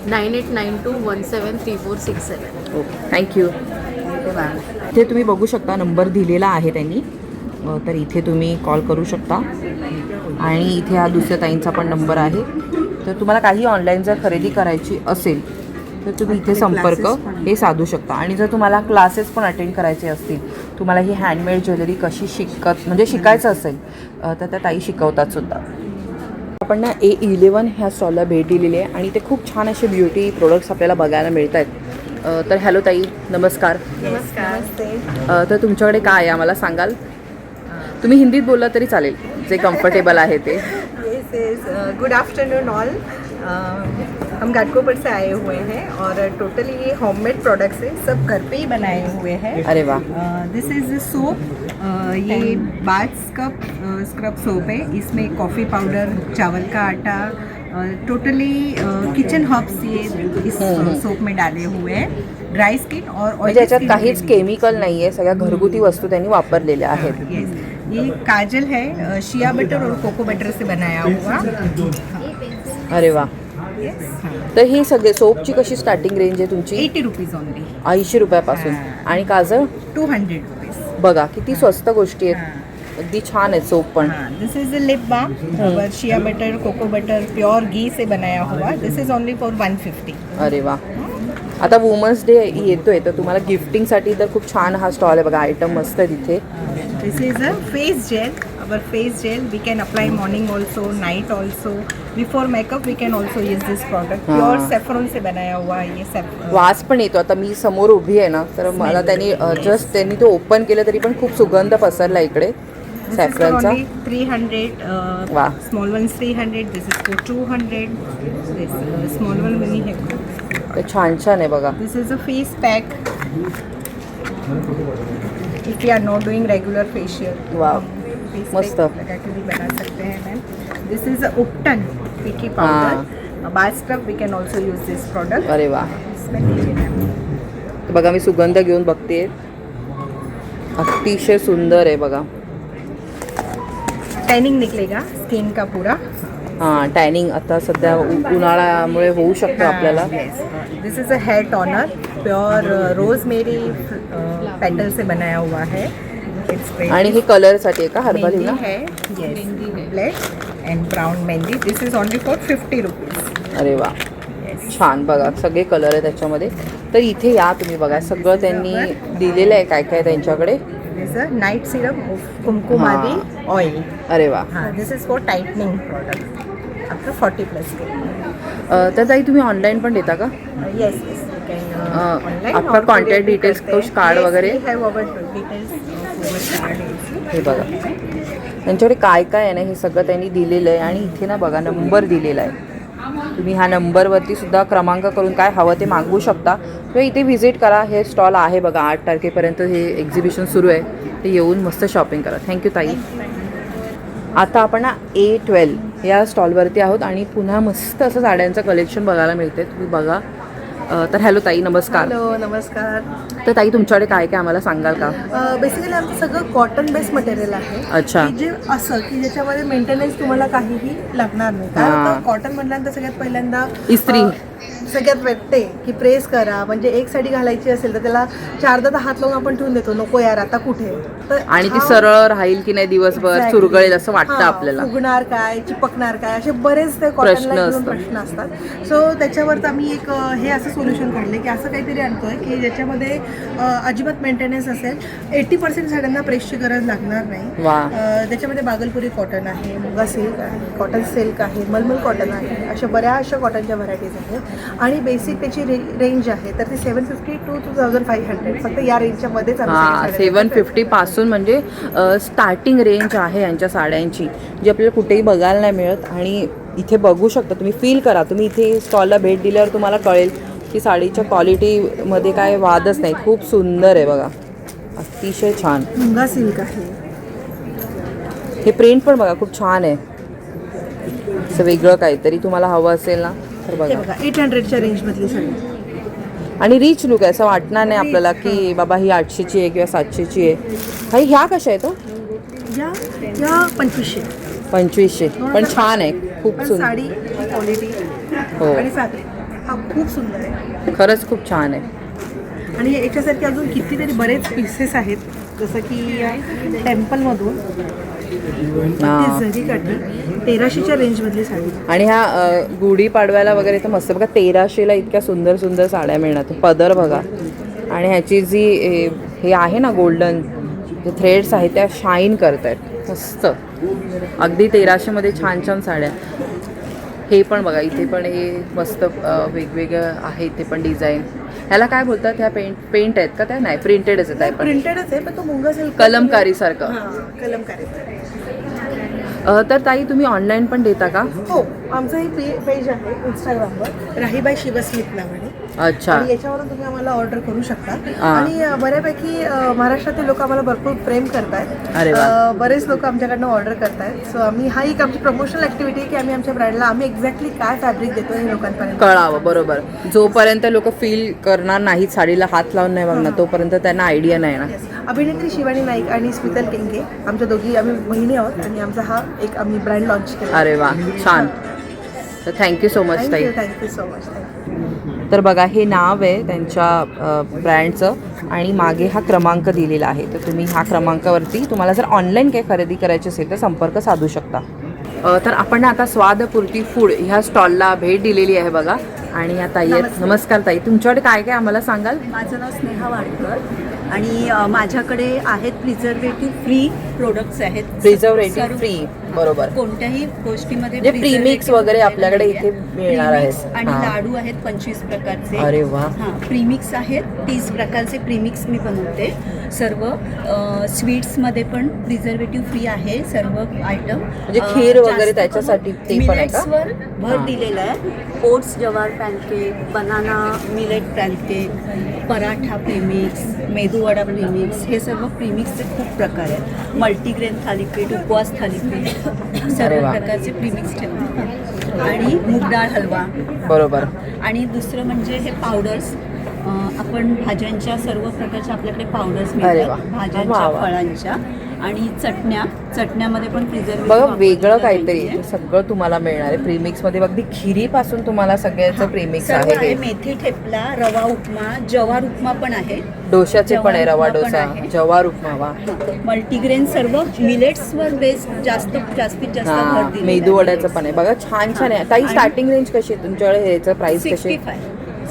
9892173467. Okay, thank you. Thank you ma'am. इथे तुम्ही बघू शकता नंबर दिलेला आहे त्यांनी. तर इथे तुम्ही कॉल करू शकता. आणि इथे हा दुसऱ्या ताईंचा पण नंबर आहे. तर तुम्हाला काही ऑनलाईन जर खरेदी करायची असेल तर तुम्ही इथे संपर्क हे साधू शकता. आणि जर तुम्हाला क्लासेस पण अटेंड करायचे असतील, तुम्हाला ही हँडमेड ज्वेलरी कशी म्हणजे शिकायचं असेल तर त्या ताई शिकवतात सुद्धा. आपण ना A11 ह्या स्टॉलला भेट दिलेली आहे आणि ते खूप छान असे ब्युटी प्रोडक्ट्स आपल्याला बघायला मिळत आहेत. तर हॅलो ताई, नमस्कार. नमस्कार. तर तुमच्याकडे काय आहे आम्हाला सांगाल? तुम्ही हिंदीत बोलला तरी चालेल, जे कम्फर्टेबल आहे ते. Good afternoon all. हम घाटकोपर से आए हुए हैं और टोटली ये होममेड प्रोडक्ट्स हैं, सब घर पे ही बनाए हुए हैं. अरे वाह. दिस इज़ सोप. ये बाथ स्क्रब सोप है. इसमें कॉफ़ी पाउडर, चावल का आटा, टोटली किचन हर्ब्स ये इस सोप में डाले हुए हैं. ड्राई स्किन और म्हणजे याच्यात काहीच केमिकल नाही आहे. सगळ्या घरगुती वस्तू त्यांनी वापरलेल्या आहेत. येस. ये काजल है, शिया बटर और कोको बटर से बनाया हुआ। अरे वा. तर ही सगळे सोपची कशी स्टार्टिंग रेंज आहे तुमची? 80 रुपीज ओनली. 80 रुपयापासून. आणि काजळ 200 रुपीज. बघा किती स्वस्त गोष्टी आहेत. अगदी छान आहे सोप पण. This is a lip balm, shea butter cocoa butter pure घी से बनाया हुआ. This is only for 150. अरे वा. आता वुमन्स डे येतोय तर तुम्हाला गिफ्टिंगसाठी तर खूप छान हा स्टॉल आहे बघा. आयटम मस्त आहे तिथे. This is a face gel. Our face gel we can apply morning also, night also. Before makeup we can also use this product. Pure saffron से बनाया हुआ है ये saffron. वास पण येतो. आता मी समोर उभी आहे ना तर मला त्यांनी जस्ट त्यांनी तो ओपन केलं तरी पण खूप सुगंध पसरला इकडे सॅफ्रॉनचा. 300 वाह. small ones 300. This is for 200. This small one mini है. ते छान छान आहे बघा. This is a face pack. If you are not doing regular facial. Wow. face मस्त. pack लगा के भी बना सकते हैं मैम. दिस इज उपटन पिकी powder. Bath scrub we can also use this product. अरे वा. इसमें लीजिए मैम. तर बघा मी सुगंध घेऊन बघते. अतिशय सुंदर आहे बघा. टैनिंग निकलेगा स्किन का पूरा. हां टॅनिंग आता सध्या उन्हाळ्यामुळे होऊ शकतं आपल्याला. This is a hair toner pure rosemary petal से बनाया हुआ है. आणि हे कलरसाठी आहे का हर्बल मेहंदी ना? है. Yes black end brown mehndi. This is only for 50 rupees. अरे वा. छान बघा सगळे कलर आहे त्याच्यामध्ये. तर इथे या तुम्ही बघा सगळं त्यांनी दिलेलं आहे काय काय त्यांच्याकडे. This a night serum of kumkumadi oil. अरे वा. हाँ, this is for tightening product up to 40+ के. तर ताई तुम्ही ऑनलाईन पण देता का? Yes yes you can online. आपका कॉन्टॅक्ट डिटेल्स कुछ कार्ड वगैरे? हे बघा त्यांच्याकडे काय काय आहे ना हे सगळं त्यांनी दिलेलं आहे. आणि इथे ना बघा नंबर दिलेला आहे. तुम्ही ह्या नंबरवरती सुद्धा क्रमांक करून काय हवं ते मागवू शकता किंवा इथे व्हिजिट करा. हे स्टॉल आहे बघा 8 तारखेपर्यंत हे एक्झिबिशन सुरू आहे. ते येऊन मस्त शॉपिंग करा. थँक्यू ताई. आता आपण ना A12 या स्टॉलवरती आहोत आणि पुन्हा मस्त असं साड्यांचं कलेक्शन बघायला मिळते. तुम्ही बघा. तर हॅलो ताई नमस्कार. हॅलो नमस्कार. तर ताई तुमच्याकडे काय काय आम्हाला सांगाल का? बेसिकली आमचं सगळं कॉटन बेस्ड मटेरियल आहे. अच्छा. की जे असं की ज्याच्यामध्ये मेंटेनन्स तुम्हाला काहीही लागणार नाही. हां. कारण कॉटन म्हटल्यानंतर सगळ्यात पहिल्यांदा इस्त्री. सगळ्यात वाटते की प्रेस करा. म्हणजे एक साडी घालायची असेल तर त्याला 4दा हात लावून आपण ठेवून देतो. नको यार आता कुठे. तर आणि ती सरळ राहील की नाही दिवसभर Exactly. चुरगळेल असं वाटतं हां, आपल्याला. फुगणार काय चिपकणार काय असे बरेच ते प्रश्न कॉटनला घेऊन असतात. प्रश्न असतात. सो त्याच्यावर आम्ही एक हे असं सोल्युशन काढले की असं काहीतरी आणतोय की ज्याच्यामध्ये अजिबात मेंटेनन्स असेल. 80% साड्यांना प्रेसची गरज लागणार नाही. वा. त्याच्यामध्ये बागलपुरी कॉटन आहे, मुगा सिल्क आहे, कॉटन सिल्क आहे, मलमल कॉटन आहे. अशा बऱ्याचशा कॉटनच्या व्हरायटीज आहेत. आणि बेसिक त्याची रेंज आहे तर ती 750 to 2500 फक्त या रेंजच्या मध्येच हां 750 पासून म्हणजे स्टार्टिंग रेंज आहे यांच्या साड्यांची जी आपल्याला कुठेही बघायला नाही मिळत. आणि इथे बघू शकता तुम्ही फील करा. तुम्ही इथे स्टॉलला भेट दिल्यावर तुम्हाला कळेल की साडीच्या क्वालिटीमध्ये काय वादच नाही. खूप सुंदर आहे बघा. अतिशय छान. मुगा सिल्क आहे. हे प्रिंट पण बघा खूप छान आहे. असं वेगळं काहीतरी तुम्हाला हवं असेल ना तर हे बघा. बघा 800च्या रेंजमधली साडी. आणि रिच लुक आहे. असं वाटणार नाही आपल्याला की बाबा ही 800ची आहे किंवा 700ची आहे. काही ह्या कशा आहेत हो? या 2500. 2500 पण छान आहे. खूप पण सुंदर. साडी क्वालिटी हो आणि फॅब्रिक हा खूप सुंदर आहे. खरंच खूप छान आहे. आणि याच्यासारखे अजून कितीतरी बरेच पीसेस आहेत जसं की टेम्पलमधून हां. जरी काठी 1300च्या रेंजमधली साडी. आणि ह्या गुढी पाडव्याला वगैरे तर मस्त बघा 1300ला इतक्या सुंदर सुंदर साड्या मिळणार. पदर बघा. आणि ह्याची जी हे आहे ना गोल्डन जे थ्रेड्स आहेत त्या शाईन करत आहेत मस्त. अगदी 1300मध्ये छान छान साड्या. हे पण बघा इथे पण हे मस्त वेगवेगळं आहे. इथे पण डिझाईन. ह्याला काय बोलतात? ह्या पेंट आहेत का? त्या नाही प्रिंटेडच आहेत आहे पण प्रिंटेडच आहे पण तो मुंगा सिल्क कलमकारी सारखं. कलमकारी. तर ताई तुम्ही ऑनलाईन पण देता का? हो आमचं हे पेज आहे इंस्टाग्रामवर राहीबाई शिवस्मित नावाने. अच्छा. आणि याच्यावरून तुम्ही आम्हाला ऑर्डर करू शकता. हां. आणि बऱ्यापैकी महाराष्ट्रातील लोक आम्हाला भरपूर प्रेम अरे वा. करतायत. बरेच लोक आमच्याकडनं ऑर्डर करतायत. सो आम्ही हा एक आमची प्रमोशनल ॲक्टिव्हिटी आहे की आम्ही आमच्या ब्राईडला आम्ही एक्झॅक्टली काय फॅब्रिक देतो हे लोकांपर्यंत कळावं. बरोबर. जोपर्यंत लोक फील करणार नाहीत साडीला हात लावून नाही बघणार तोपर्यंत त्यांना आयडिया नाही ना. अभिनेत्री शिवानी नाईक आणि स्मितल केंगे आमच्या दोघी आम्ही बहिणी आहोत आणि आमचा हा एक आम्ही ब्रँड लॉन्च केला. अरे वा, छान. तर थँक्यू सो मच ताई. Thank you so much. तर बघा, हे नाव आहे त्यांच्या ब्रँडचं आणि मागे हा क्रमांक दिलेला आहे. तर तुम्ही ह्या क्रमांकावरती तुम्हाला जर ऑनलाईन काही खरेदी करायची असेल तर संपर्क साधू शकता. तर आपण आता स्वादपूर्ती फूड ह्या स्टॉलला भेट दिलेली आहे बघा. आणि या ताई आहेत. नमस्कार ताई, तुमच्याकडे काय काय आम्हाला सांगाल? माझं नाव स्नेहा वाडकर आणि माझ्याकडे आहेत प्रिझर्वेटिव्ह फ्री प्रोडक्ट्स आहेत. प्रिझर्वेटिव्ह फ्री, बरोबर. कोणत्याही गोष्टीमध्ये म्हणजे प्रीमिक्स वगैरे आपल्याकडे इथे मिळणार आहेत. आणि लाडू आहेत 25 प्रकारचे. अरे वा. हां, प्रीमिक्स आहेत 30 प्रकारचे प्रीमिक्स मी बनवते. सर्व स्वीट्समध्ये पण प्रिझर्वेटिव्ह फ्री आहे सर्व आयटम. म्हणजे खीर वगैरे त्याच्यासाठी ते पण आहे का? मिलेट्सवर भर दिलेला आहे. ओट्स जवार pancake, banana millet pancake, paratha premix, medu vada premix, हे सर्व प्रीमिक्सचे खूप प्रकार आहेत. मल्टीग्रेन थालीपीठ, उपवास थालीपीठ, सर्व प्रकारचे प्रीमिक्स ठेवतात. आणि मूग डाळ हलवा, बरोबर. आणि दुसरं म्हणजे हे पावडर्स. आपण भाज्यांच्या सर्व प्रकारच्या आपल्याकडे पावडर्स अरे वा. मिळतात, भाज्यांच्या, फळांच्या. आणि चटण्यामध्ये पण प्रिझर्वेटिव्ह बघा, वेगळं काहीतरी हे सगळं तुम्हाला मिळणार आहे प्रीमिक्समध्ये. अगदी खिरीपासून तुम्हाला सगळ्याचं प्रीमिक्स आहे. हे मेथी ठेपला, रवा उपमा, जवार उपमा पण आहे. डोशाचे पण आहे, रवा जवार उपमा डोसा, पण आहे. जवार उपमा. वा. मल्टीग्रेन सर्व मिलेट्सवर बेस जास्तीत जास्त हा, भर दिलेला मेदू आहे. वड्याचं पण आहे बघा, छान छान आहे. ताई, स्टार्टिंग रेंज कशी आहे तुमच्याकडे? ह्याचं प्राइस कशी?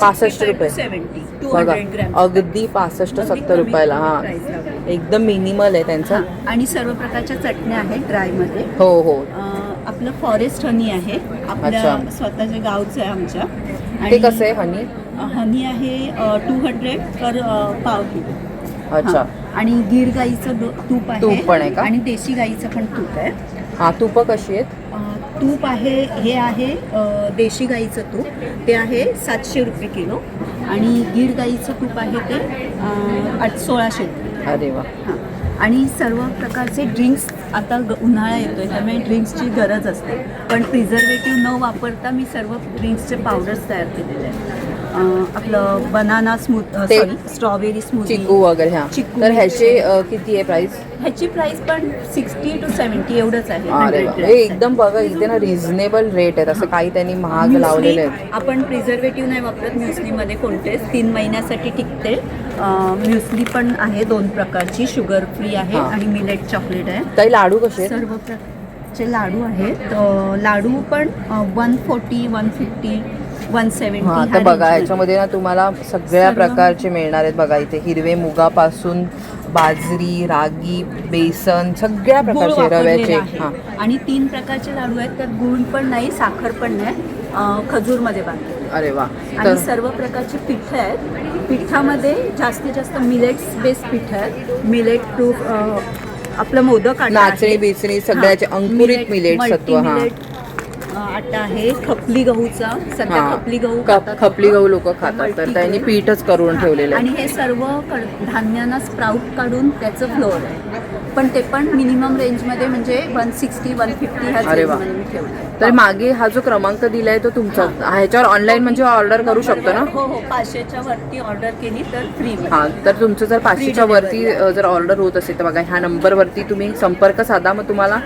65 रुपये. 70, बघा, 200 ग्रॅम. अगदी 65-70 रुपयाला. हा, एकदम मिनिमल आहे त्यांचं. आणि सर्व प्रकारच्या चटण्या आहेत ड्रायमध्ये. हो हो. आपलं फॉरेस्ट हनी आहे, आपल्या अच्छा. स्वतःच्या गावचं आहे आमच्या. ते कसं आहे हनी? हनी आहे 200 पर पाव किलो. अच्छा. हां. आणि गीर गाईचं तूप आहे. तूप पण आहे का? आणि देशी गाईचं पण तूप आहे. हा, तुपं कशी आहेत? तूप आहे, हे आहे देशी गाईचं तूप, ते आहे 700 रुपये किलो. आणि गीर गाईचं तूप आहे ते 1600 रुपये. अरे वा. हां. आणि सर्व प्रकारचे ड्रिंक्स, आता उन्हाळा येतोय त्यामुळे ड्रिंक्सची गरज असते, पण प्रिझर्वेटिव्ह न वापरता मी सर्व ड्रिंक्सचे पावडर्स तयार केलेले आहेत. आपलं बनाना स्ट्रॉबेरी स्मूथी, चिकू वगैरे. हा, चिकू. तर ह्याचे किती आहे प्राइस? ह्याची प्राइस पण 60 to 70 एवढंच आहे. अरे वा. 100 हे एकदम बघा, इथे ना रिझनेबल रेट आहेत. असं काही त्यांनी महाग लावलेले आहेत. आपण प्रिझर्वेटिव्ह नाही वापरत म्युस्लीमध्ये कोणतेच. 3 महिन्यासाठी टिकते. म्युस्ली पण आहे 2 प्रकारची, शुगर फ्री आहे आणि मिलेट चॉकलेट आहे. काही लाडू कसे आहेत? सर्व प्रकारचे लाडू आहेत. लाडू पण 140, 150, 170. हा, तर बघा, ह्याच्यामध्ये ना तुम्हाला सगळ्या प्रकारचे मिळणार आहेत. बघा, इथे हिरवे मुगापासून बाजरी, रागी, बेसन, सगळ्या प्रकारचे रव्याचे. हा, आणि 3 प्रकारचे लाडू आहेत. त्यात गुळ पण नाही, साखर पण नाही, खजूरमध्ये बांधले. अरे वा. आणि सर्व प्रकारची पिठं आहेत. पिठामध्ये जास्तीत जास्त मिलेट्स बेस्ड पिठं आहेत. मिलेट प्रूफ आपलं मोदक आटा आहे. नाचणी बिचणी सगळ्याचे अंकुरित मिलेट सत्व. हा, आटा आहे खपली गहूचा. सध्या खपली गहू खातात. खपली गहू लोक खातात, तर त्यांनी पीठच करून ठेवलेलं आहे. आणि हे सर्व धान्यांना स्प्राउट काढून त्याचं फ्लोअर आहे. पण ते पण मिनिमम रेंजमध्ये, म्हणजे 160, 150 ह्या अरे वा. रेंजमध्ये मी ठेवलं. तर मागे हा जो क्रमांक दिलाय तो तुमचा, ह्याच्यावर ऑनलाईन म्हणजे ऑर्डर करू शकतो ना? हो हो, 500च्या वरती ऑर्डर केली तर फ्री. हां, तर तुमचं जर 500च्या वरती जर ऑर्डर होत असेल तर बघा, ह्या नंबरवरती तुम्ही संपर्क साधा. मग तुम्हाला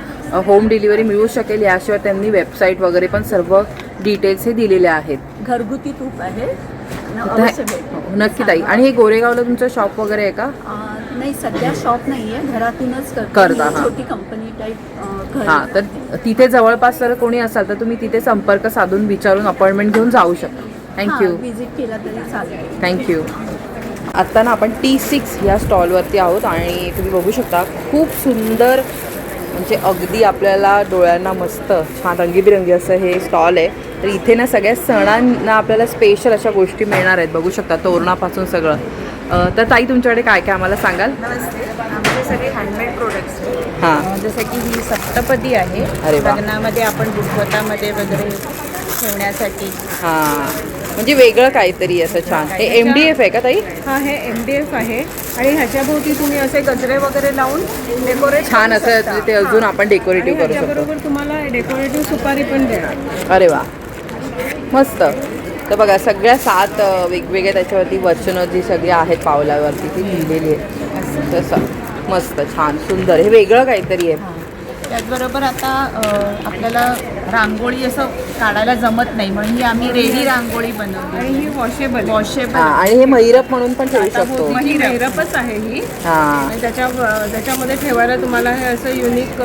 होम डिलिव्हरी मिळू शकेल. याशिवाय त्यांनी वेबसाईट वगैरे पण सर्व डिटेल्स हे दिलेले आहेत. घरगुती तूप आहे. नक्की ताई. आणि हे गोरेगावला तुमचं शॉप वगैरे आहे का? नाही, सध्या शॉप नाही आहे, घरातूनच करता. छोटी कंपनी टाईप. हां, तर तिथे जवळपास जर कोणी असाल तर तुम्ही तिथे संपर्क साधून विचारून अपॉइंटमेंट घेऊन जाऊ शकता. थँक्यू. विजिट केला तरी चालेल. थँक्यू. आत्ता ना आपण T6 या स्टॉलवरती आहोत आणि तुम्ही बघू शकता खूप सुंदर, म्हणजे अगदी आपल्याला डोळ्यांना मस्त छान रंगीबिरंगी असं हे स्टॉल आहे. तर इथे ना सगळ्या सणांना आपल्याला स्पेशल अशा गोष्टी मिळणार आहेत. बघू शकता, तोरणापासून सगळं. तर ताई, तुमच्याकडे काय काय आम्हाला सांगाल? नमस्ते. आमचे सगळे हँडमेड प्रोडक्ट्स आहेत. हां, जसं की ही सप्तपदी आहे. अरे वा. लग्नामध्ये आपण रुखवतामध्ये वगैरे ठेवण्यासाठी. हां, म्हणजे वेगळं काहीतरी असं छान. हे MDF आहे का ताई? हा, हे MDF आहे आणि ह्याच्याभोवती तुम्ही असे गजरे वगैरे लावून डेकोरेट छान असं ते अजून आपण डेकोरेटिव्ह करू शकतो. बरोबर तुम्हाला डेकोरेटिव्ह सुपारी पण देणार. अरे वा, मस्त. तर बघा, सगळ्या 7 वेगवेगळ्या त्याच्यावरती वचनं जी सगळी आहेत पावलावरती ती लिहिलेली आहेत. तसं मस्त छान सुंदर, हे वेगळं काहीतरी आहे. त्याचबरोबर आता आपल्याला रांगोळी असं काढायला जमत नाही म्हणून ही आम्ही रेडी रांगोळी बनवली आणि ही वॉशेबल हा, वॉशेबल. आणि हे महिरप म्हणून पण ठेवू शकतो. ही मैरपच आहे ही. हा आणि त्याच्यामध्ये ठेवायला तुम्हाला हे असं युनिक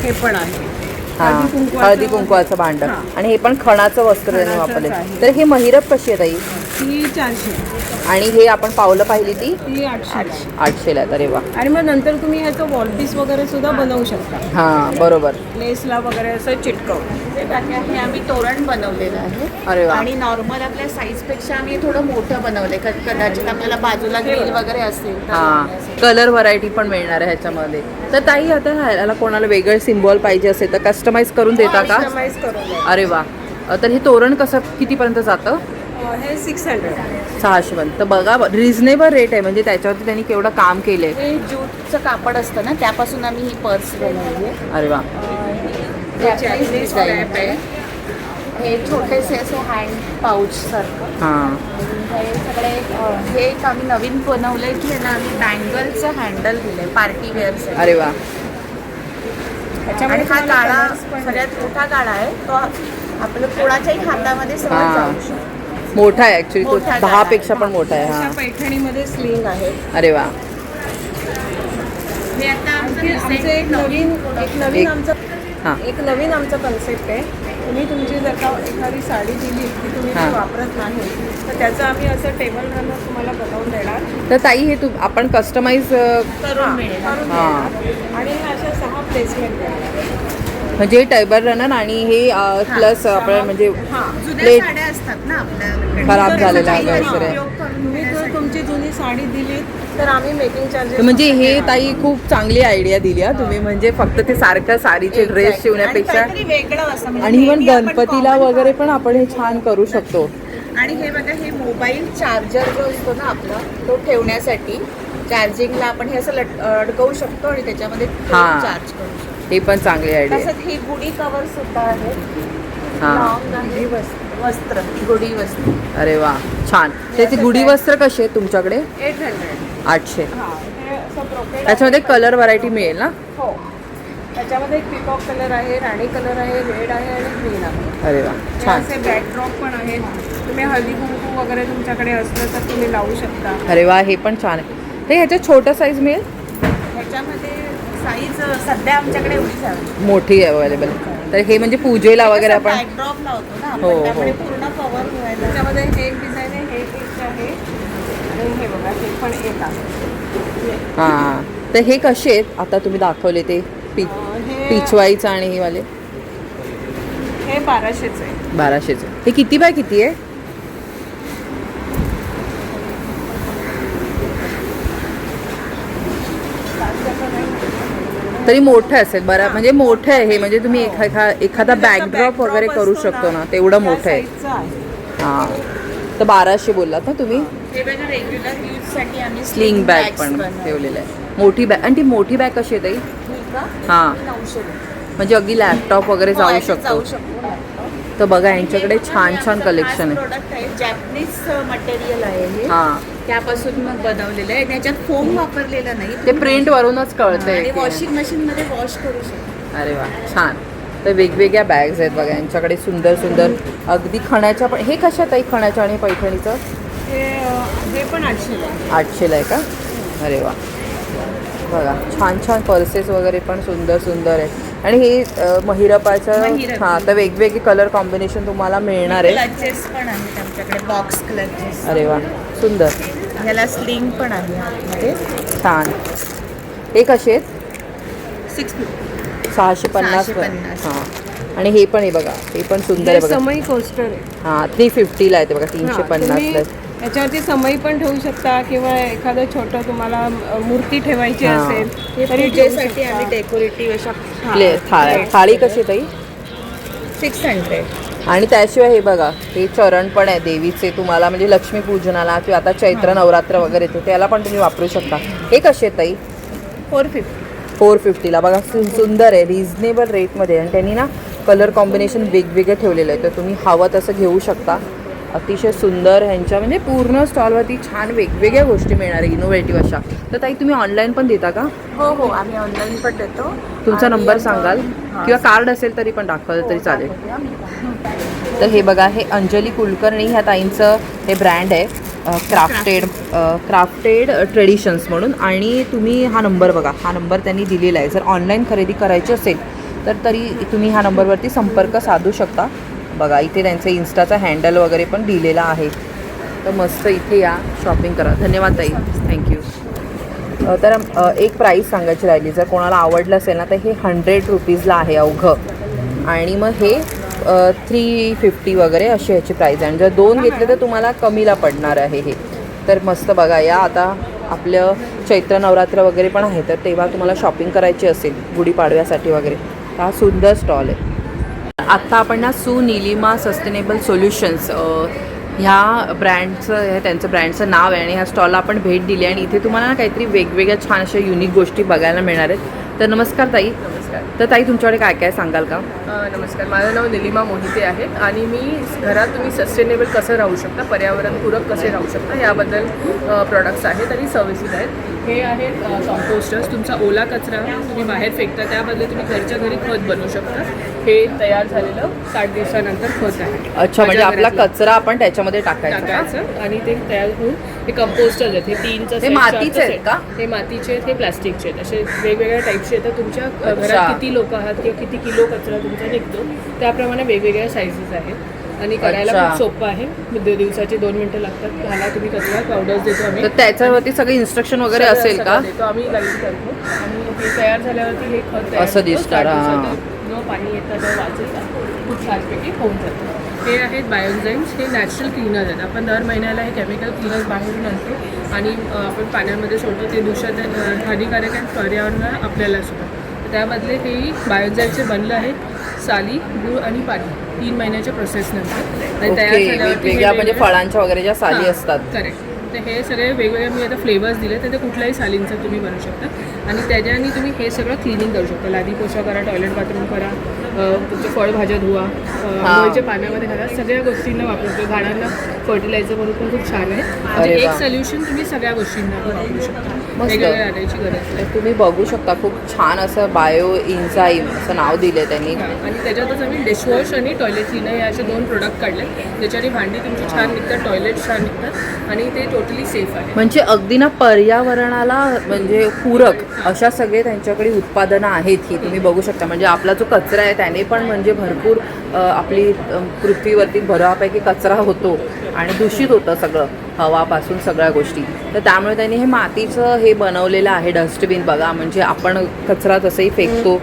हे पण आहे. हा हळदी कुंकवाचं भांड, आणि हे पण खणाचं वस्त्र त्यांनी वापरले. आहे. तर हे महिरप कशी आहे ताई? ही 400, आणि हे आपण पावलं पाहिली ती ही 800. 800 ला. अरे वा. आणि मग नंतर तुम्ही ह्याचं वॉल पीस वगैरे सुद्धा बनवू शकता, हा बरोबर. लेसला वगैरे असं चिटकवून. हे बाकी हे आम्ही तोरण बनवलेलं आहे. अरे वा. आणि नॉर्मल आपल्या साईजपेक्षा आम्ही थोडं मोठं बनवलंय. कदाचित आपल्याला बाजूला ग्रिल वगैरे असेल तर हा कलर व्हरायटी पण मिळणार आहे ह्याच्यामध्ये. तर ताई आता ह्याला कोणाला वेगळं सिम्बॉल पाहिजे असेल तर कस्टमाइज करून देता का? कस्टमाइज करून द्या. अरे वा. तर हे तोरण कसं कितीपर्यंत जातं? हे 600. 600 पर्यंत. तर बघा रिझनेबल रेट आहे, म्हणजे त्याच्यावरती त्यांनी केवढं काम केलंय. हे ज्यूटचं कापड असतं ना त्यापासून आम्ही ही पर्स बनवली आहे. अरे वा. Japanese strap आहे. हे छोटेसे असे हँड पाऊच सारखं. हा हे सगळे हे एक आम्ही नवीन बनवलंय की ना आम्ही बँगलचं हँडल दिलंय पार्टी वेअरचं. अरे वा. आणि हा गाळा सगळ्यात मोठा गाळा आहे तो आपलं कोणाच्याही हातामध्ये सहज हा. जाऊ शकतो. मोठा आहे ऍक्च्युली, तो मोठा 10 पेक्षा पण मोठा आहे. अशा हा पैठणीमध्ये स्लिंग आहे. अरे वा. हे आता आमचं आमचं एक नवीन एक- आमचं हा. एक नवीन आमचा कन्सेप्ट आहे. तुम्ही तुमची जर का एखादी साडी दिली की तुम्ही हा. ती वापरत नाही तर त्याचं आम्ही असं टेबल रनर तुम्हाला बनवून देणार. तर ताई हे आपण कस्टमाइज करून मिळेल. करून हा. देणार. आणि हे अशा 6 प्लेसमेंट आहे. म्हणजे टेबल रनर आणि हे प्लस आपण म्हणजे जुन्या प्लेट साड्या असतात ना आपल्या खराब झालेल्या त्याचा वगैरे. उपयोग करून तुम्ही जर तुमची जुनी साडी दिली तर आम्ही मेकिंग चार्जेस म्हणजे हे ताई खूप चांगली आयडिया दिली हा तुम्ही. म्हणजे फक्त ते सारखं साडीचे ड्रेस शिवण्यापेक्षा काहीतरी वेगळं असं म्हणजे आणि इव्हन नेहमी आपण गणपतीला common वगैरे पण आपण हे छान करू शकतो. आणि हे बघा हे मोबाईल चार्जर जो असतो ना आपला तो ठेवण्यासाठी चार्जिंगला आपण हे असं अडकवू शकतो आणि त्याच्यामध्ये हा. चार्ज करू शकतो. हे पण चांगली आयडिया. तसंच ही गुढी कवर सुद्धा आहे. हा. लॉंग आहे वस्त्र गुढी वस्त्र. अरे वा छान. त्याची गुढी वस्त्र कशी आहे तुमच्याकडे? 800. 800. हा हे असं ब्रोकेड त्याच्यामध्ये कलर व्हरायटी मिळेल ना? हो. त्याच्यामध्ये एक पिकॉक कलर आहे, राणी कलर आहे, रेड आहे आणि ग्रीन आहे. अरे वा हे छान. असे बॅकड्रॉप पण आहेत. तुम्ही हळदी कुंकू वगैरे तुमच्याकडे असलं तर तुम्ही लावू शकता. अरे वा हे पण छान आहे. ते ह्याच्यात छोटं साईज मिळेल? ह्याच्यामध्ये साईज सध्या आमच्याकडे एवढीच आहे. मोठी अवेलेबल. तर हे म्हणजे पूजेला वगैरे आपण बॅकड्रॉप लावतो ना हो, हो. आपण त्यामुळे पूर्ण कव्हर व्हायला. त्याच्यामध्ये हे एक डिझाईन आहे, हे एक आहे आणि हे बघा हे पण एक आहे. हां. तर हे कसे आहेत आता तुम्ही दाखवले ते हे पिचवाईचं आणि हे वाले? हे 1200च आहे. 1200चे. हे किती बाय किती आहे? तरी मोठं असेल बरं, म्हणजे मोठं आहे हे. म्हणजे तुम्ही एखादा बॅकड्रॉप वगैरे करू शकतो ना, तेवढं मोठं आहे. साईजचं आहे. हां. तर 1200 बोललात ना तुम्ही? हे बघा रेग्युलर यूजसाठी आम्ही स्लिंग बॅग पण ठेवलेलं आहे. मोठी बॅग. आणि ती मोठी बॅग कशी आहे ताई? हां. 900 म्हणजे अगदी लॅपटॉप वगैरे जाऊ शकतो. जाऊ शकतो. तर बघा यांच्याकडे छान छान कलेक्शन आहे. प्रोडक्ट आहे जॅपनीज मटेरियल आहे हे. हां. त्यापासून मग बनवलेलं आहे. त्याच्यात फोम वापरलेला नाही. ते प्रिंट वरूनच कळतंय आणि की- वॉशिंग मशीन मध्ये वॉश करू शकतो. अरे वा छान. तर वेगवेगळ्या बॅग्स आहेत बघा यांच्याकडे, सुंदर सुंदर. अगदी खणाच्या पण. हे कशात आहे खणाच्या आणि पैठणीचं? हे पण 800 आहे. 800ला आहे का? अरे वा बघा छान छान पर्सेस वगैरे पण सुंदर सुंदर आहे. आणि हे महिरपाचं. महिरपी. हां. तर वेगवेगळे कलर कॉम्बिनेशन तुम्हाला मिळणार आहे. क्लचेस पण आहेत आमच्याकडे बॉक्स क्लचेस. अरे वा सुंदर. ह्याला स्लिंग पण आहे आतमध्ये. छान. हे कसे आहेत? 650. 650. 650. हां. आणि हे पण आहे बघा, हे पण सुंदर आहे हे बघा. समई कोस्टर आहे. हां 350ला आहे ते बघा. हां, 350ला तुम्ही आहे. याच्यावरती समई पण ठेवू शकता किंवा एखादं छोटं तुम्हाला मूर्ती ठेवायची हां. असेल हे तरी ठेवू पूजेसाठी शकता. आम्ही डेकोरेटिव्ह अशा थाळी कशी आहे ताई? 600. आणि त्याशिवाय हे बघा, हे चरण पण आहे देवीचे तुम्हाला, म्हणजे लक्ष्मीपूजनाला किंवा आता चैत्र नवरात्र वगैरे येते त्याला पण तुम्ही वापरू शकता. हे कसे आहेत ताई? 450. 450ला बघा. सुंदर आहे, रिझनेबल रेटमध्ये. आणि त्यांनी ना कलर कॉम्बिनेशन वेगवेगळे ठेवलेलं आहे, तर तुम्ही हवं तसं घेऊ शकता. अतिशय सुंदर ह्यांच्या म्हणजे पूर्ण स्टॉलवरती छान वेगवेगळ्या गोष्टी मिळणार आहे इनोव्हेटिव्ह अशा. तर ताई तुम्ही ऑनलाईन पण देता का? हो आम्ही ऑनलाईन पण देतो. तुमचा नंबर सांगाल किंवा कार्ड असेल तरी पण दाखवलं तरी चालेल. तर हे बघा, हे अंजली कुलकर्णी ह्या ताईंचं हे ब्रँड आहे क्राफ्टेड ट्रेडिशन्स म्हणून. आणि तुम्ही हा नंबर बघा, हा नंबर त्यांनी दिलेला आहे. जर ऑनलाईन खरेदी करायची असेल तर तरी तुम्ही ह्या नंबरवरती संपर्क साधू शकता. बघा इथे त्यांचं इन्स्टाचा हँडल वगैरे पण दिलेला आहे. तर मस्त इथे या, शॉपिंग करा. धन्यवाद ताई, थँक्यू. तर एक प्राईस सांगायची राहिली, जर कोणाला आवडलं असेल ना तर हे 100 रुपीजला आहे अवघं. आणि मग हे 350 वगैरे अशी ह्याची प्राईज आहे. आणि जर 2 घेतले तर तुम्हाला कमीला पडणार आहे हे. तर मस्त बघा या, आता आपलं चैत्र नवरात्र वगैरे पण आहे, तर तेव्हा तुम्हाला शॉपिंग करायची असेल गुढीपाडव्यासाठी वगैरे, तर हा सुंदर स्टॉल आहे. आत्ता आपण ना सुनीलिमा सस्टेनेबल सोल्युशन्स ह्या ब्रँडचं, त्यांचं ब्रँडचं नाव आहे. आणि ह्या स्टॉलला आपण भेट दिली आणि इथे तुम्हाला ना काहीतरी वेगवेगळ्या छान अशा युनिक गोष्टी बघायला मिळणार आहेत. तर नमस्कार ताई. नमस्कार. तर ताई तुमच्याकडे काय काय सांगाल का? नमस्कार, माझं नाव निलिमा मोहिते आहे आणि मी घरात तुम्ही सस्टेनेबल कसं राहू शकता, पर्यावरणपूरक कसे राहू शकता याबद्दल प्रोडक्ट्स आहेत आणि सर्व्हिसेस आहेत. हे आहेत कॉम्पोस्टर्स. तुमचा ओला कचरा तुम्ही बाहेर फेकता, त्याबद्दल तुम्ही घरच्या घरी खत बनवू शकता. हे तयार झालेलं 60 दिवसानंतर खत आहे. अच्छा, म्हणजे आपला कचरा आपण त्याच्यामध्ये टाकायचं आणि ते तयार होऊन हे कंपोस्टर्स आहेत. हे 3चं हे मातीचे आहेत का? हे मातीचे आहेत, हे प्लास्टिकचे आहेत. असे वेगवेगळ्या टाईपचे आहेत. तुमच्या घरात किती लोक आहात किंवा किती किलो कचरा तुमचा निघतो त्याप्रमाणे वेगवेगळ्या साईजेस आहेत आणि करायला खूप सोपं आहे. दिवसाचे 2 मिनिटं लागतात. घाला तुम्ही कचरा, पावडर्स देतो आम्ही. तर त्याच्यावरती सगळे इन्स्ट्रक्शन वगैरे असेल का? देतो आम्ही, गाईड करतो. आणि हे तयार झाल्यावरती हे खत तयार असं दिसतं. न पाणी येतं न वाचता खूप छानपैकी होऊन जातं. हे आहेत बायोझाईम्स. हे नॅचरल क्लीनर आहेत. आपण दर महिन्याला हे केमिकल क्लीनर्स बाहेरून आणतो आणि आपण पाण्यामध्ये सोडतो. ते दूषित हानिकारक आणि पर्यावरणाला आपल्याला सुद्धा. त्यामधले हे बायोझाईमचे बनलं आहे साली, गूळ आणि पाणी 3 महिन्याच्या प्रोसेसनंतर. आणि तयार वेगवेगळ्या म्हणजे फळांच्या वगैरे ज्या साली असतात. करेक्ट. तर हे सगळे वेगवेगळे मी आता फ्लेवर्स दिले, तर ते कुठल्याही सालींचं तुम्ही बनवू शकता. आणि त्याच्याने तुम्ही हे सगळं क्लिनिंग करू शकता. लादी पोछा करा, टॉयलेट बाथरूम करा, तुमच्या फळभाज्या धुवा, आंघोळीच्या पाण्यामध्ये घाला, सगळ्या गोष्टींना वापरतो. झाडांना फर्टिलायझर म्हणून पण खूप छान आहे. म्हणजे एक सोल्युशन तुम्ही सगळ्या गोष्टींना पण वापरू शकता. वेगवेगळ्या आणायची गरज नाही. तुम्ही बघू शकता खूप छान असं बायो इन्झाईम असं नाव दिलं त्यांनी. आणि त्याच्यातच आम्ही डिशवॉश आणि टॉयलेट क्लीनर हे असे 2 प्रोडक्ट काढले, ज्याच्याने भांडी तुमची छान निघतात, टॉयलेट छान निघतात आणि ते टोटली सेफ आहे. म्हणजे अगदी ना पर्यावरणाला म्हणजे पूरक अशा सगळे त्यांच्याकडे उत्पादनं आहेत ही तुम्ही बघू शकता. म्हणजे आपला जो कचरा आहे त्याने पण म्हणजे भरपूर आपली पृथ्वीवरती बऱ्यापैकी कचरा होतो आणि दूषित होतं सगळं, हवापासून सगळ्या गोष्टी. तर त्यामुळे त्यांनी हे मातीचं हे बनवलेलं आहे डस्टबिन. बघा म्हणजे आपण कचरा तसंही फेकतो,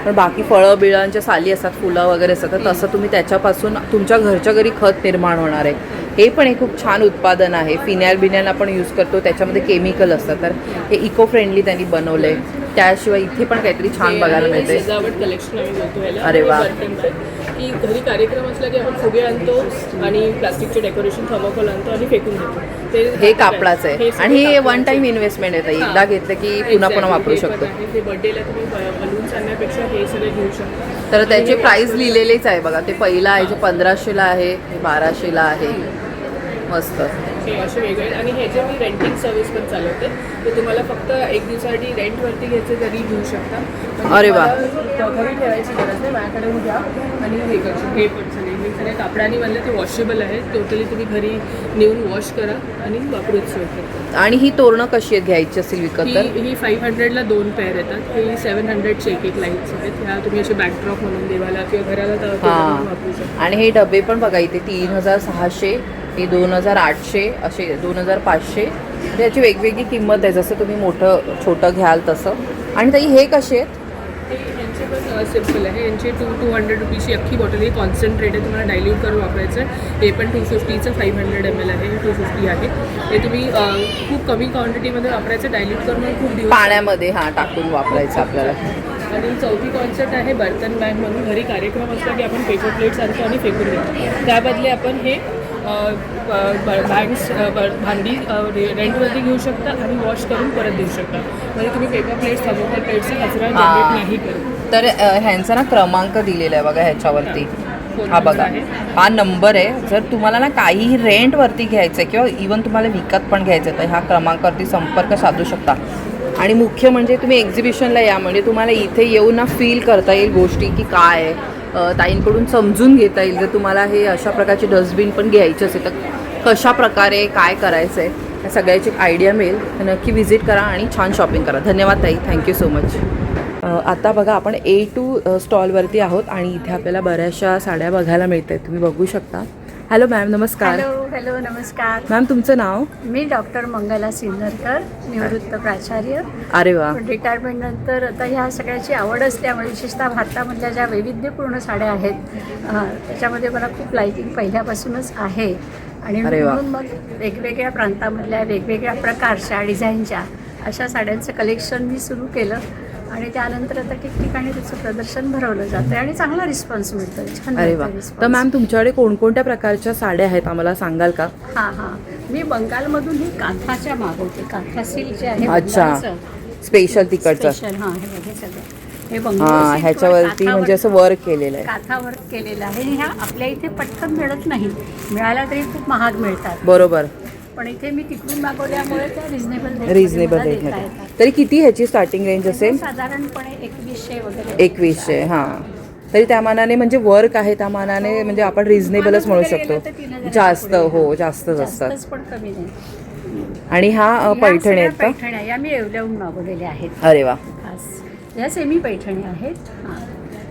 पण बाकी फळं बिळांच्या साली असतात, फुलं वगैरे असतात, तर तसं तुम्ही त्याच्यापासून तुमच्या घरच्या घरी खत निर्माण होणार आहे. हे पण एक खूप छान उत्पादन आहे. फिनॅल बिनॅल आपण यूज करतो त्याच्यामध्ये केमिकल असतात, तर हे इको फ्रेंडली त्यांनी बनवलं आहे. त्याशिवाय इथे पण काहीतरी छान बघायला मिळते. सजावट कलेक्शन आम्ही बोलतो ह्याला. अरे वा. की घरी कार्यक्रम असला की आपण फुगे आणतो आणि प्लास्टिकचे डेकोरेशन थर्मोकॉल आणतो आणि फेकून देतो. हे कापडाचं आहे आणि हे 1 टाइम इन्व्हेस्टमेंट आहे. एकदा घेतलं की पुन्हा पुन्हा वापरू शकतो. हे बर्थडेला तुम्ही बलून्स आणण्यापेक्षा हे सगळे घेऊ शकता. तर त्याचे प्राइस लिहिलेलेच आहे बघा. ते पहिला आहे जे 1500ला आहे, हे 1200ला आहे. मस्त. हे असे वेगळे. आणि ह्याचे मी रेंटिंग सर्व्हिस पण चालवते. तर तुम्हाला फक्त 1 दिवसासाठी रेंटवरती घ्यायचे तरी घेऊ शकता. अरे वा. घरी ठेवायची गरज नाही, माझ्याकडे घ्या आणि हे करू. हे पण सगळे कापडाने बनले, ते वॉशेबल आहेत. टोटली तुम्ही घरी नेऊन वॉश करा आणि वापरूच शकता. आणि ही तोरणं कशी आहेत घ्यायची असेल विकत तर? ही 500ला 2 पेअर येतात. हे 700चे एक लाईट्स आहेत. ह्या तुम्ही असे बॅकड्रॉप म्हणून देवाला किंवा घराला वापरू शकता. आणि हे डबे पण बघा इथे 3600, हे 2800, असे 2500. त्याची वेगवेगळी किंमत आहे, जसं तुम्ही मोठं छोटं घ्याल तसं. आणि ताई हे कसे आहेत? यांचे पण सिम्पल आहे. यांचे 200 रुपीची अख्खी बॉटल. ही कॉन्सन्ट्रेट आहे, तुम्हाला डायल्यूट करून वापरायचं आहे. हे पण 250चं 500 ml आहे. हे 250 आहे. हे तुम्ही खूप कमी क्वांटिटीमध्ये वापरायचं, डायल्यूट करून खूप दिवस पाण्यामध्ये टाकून वापरायचं आपल्याला. आणि चौथी कॉन्सेप्ट आहे बर्तन बँक म्हणून. घरी कार्यक्रम असला की आपण पेपर प्लेट्स आणतो आणि फेकून देतो. त्याबदले आपण हे बँक्स भांडी रेंटवरती घेऊ शकता आणि वॉश करून परत देऊ शकता. म्हणजे तुम्ही पेपर प्लेट्स, थर्मोकॉल प्लेट्सचा कचरा जनरेट नाही करत. तर ह्यांचा ना क्रमांक दिलेला आहे बघा ह्याच्यावरती. फोन हा नंबर बघा, आहे. हा नंबर आहे. जर तुम्हाला ना काहीही रेंटवरती घ्यायचं आहे किंवा इवन तुम्हाला विकत पण घ्यायचं आहे तर ह्या क्रमांकावरती संपर्क साधू शकता. आणि मुख्य म्हणजे तुम्ही एक्झिबिशनला या, म्हणजे तुम्हाला इथे येऊन ना फील करता येईल गोष्टी की काय आहे, ताईंकडून समजून घेता येईल. जर तुम्हाला हे अशा प्रकारचे डस्टबिन पण घ्यायचे असेल तर कशा प्रकारे काय करायचं आहे या सगळ्याची एक आयडिया मिळेल. तर नक्की व्हिजिट करा आणि छान शॉपिंग करा. धन्यवाद ताई, थँक्यू सो मच. आता बघा आपण A2 स्टॉलवरती आहोत आणि इथे आपल्याला बऱ्याचशा साड्या बघायला मिळत आहेत. तुम्ही बघू शकता. हॅलो मॅम, नमस्कार. हॅलो नमस्कार. मॅम तुमचं नाव? मी डॉक्टर मंगला सिन्नरकर, निवृत्त प्राचार्य. अरे वा. रिटायरमेंट नंतर आता ह्या सगळ्याची आवड असल्यामुळे विशेषतः भारतामधल्या ज्या वैविध्यपूर्ण साड्या आहेत त्याच्यामध्ये मला खूप लायकिंग पहिल्यापासूनच आहे. आणि अरे वा. म्हणून मग वेगवेगळ्या प्रांतामधल्या वेगवेगळ्या प्रकारच्या डिझाईनच्या अशा साड्यांचं कलेक्शन मी सुरू केलं आणि त्यानंतर आता ठिकठिकाणी त्याचं प्रदर्शन भरवलं जातं आणि चांगला रिस्पॉन्स मिळतो. छान अरे वा. तर मॅम तुमच्याकडे कोणकोणत्या प्रकारच्या साड्या आहेत आम्हाला सांगाल का? हां मी बंगालमधून ही कांथाच्या मागवते. कांथा सिल्क जे आहे अच्छा, बंगालचं, स्पेशल तिकडचं. स्पेशल. हे बघा सगळं हे हां, बंगाल ह्याच्यावरती म्हणजे असं वर्क केलेलं आहे. काथा वर्क केलेलं आहे. ह्या आपल्या इथे पटकन मिळत नाही, मिळायला तरी खूप महाग मिळतात. बरोबर. पण इथे मी तिकडून मागवल्यामुळे त्या रिझनेबल रेटमध्ये. तरी किती ह्याची स्टार्टिंग रेंज असेल? साधारणपणे 2100 वगैरे. 2100. हां, तरी त्या मानाने म्हणजे वर्क आहे त्या मानाने म्हणजे आपण रिझनेबलच म्हणू शकतो. जास्त हो, जास्तच असतात. जास्तच पण कमी नाही. आणि हा पैठणी आहेत का? पैठण्या या मी येवल्याहून मागवलेल्या आहेत. अरे वा. या सेमी पैठणी आहेत.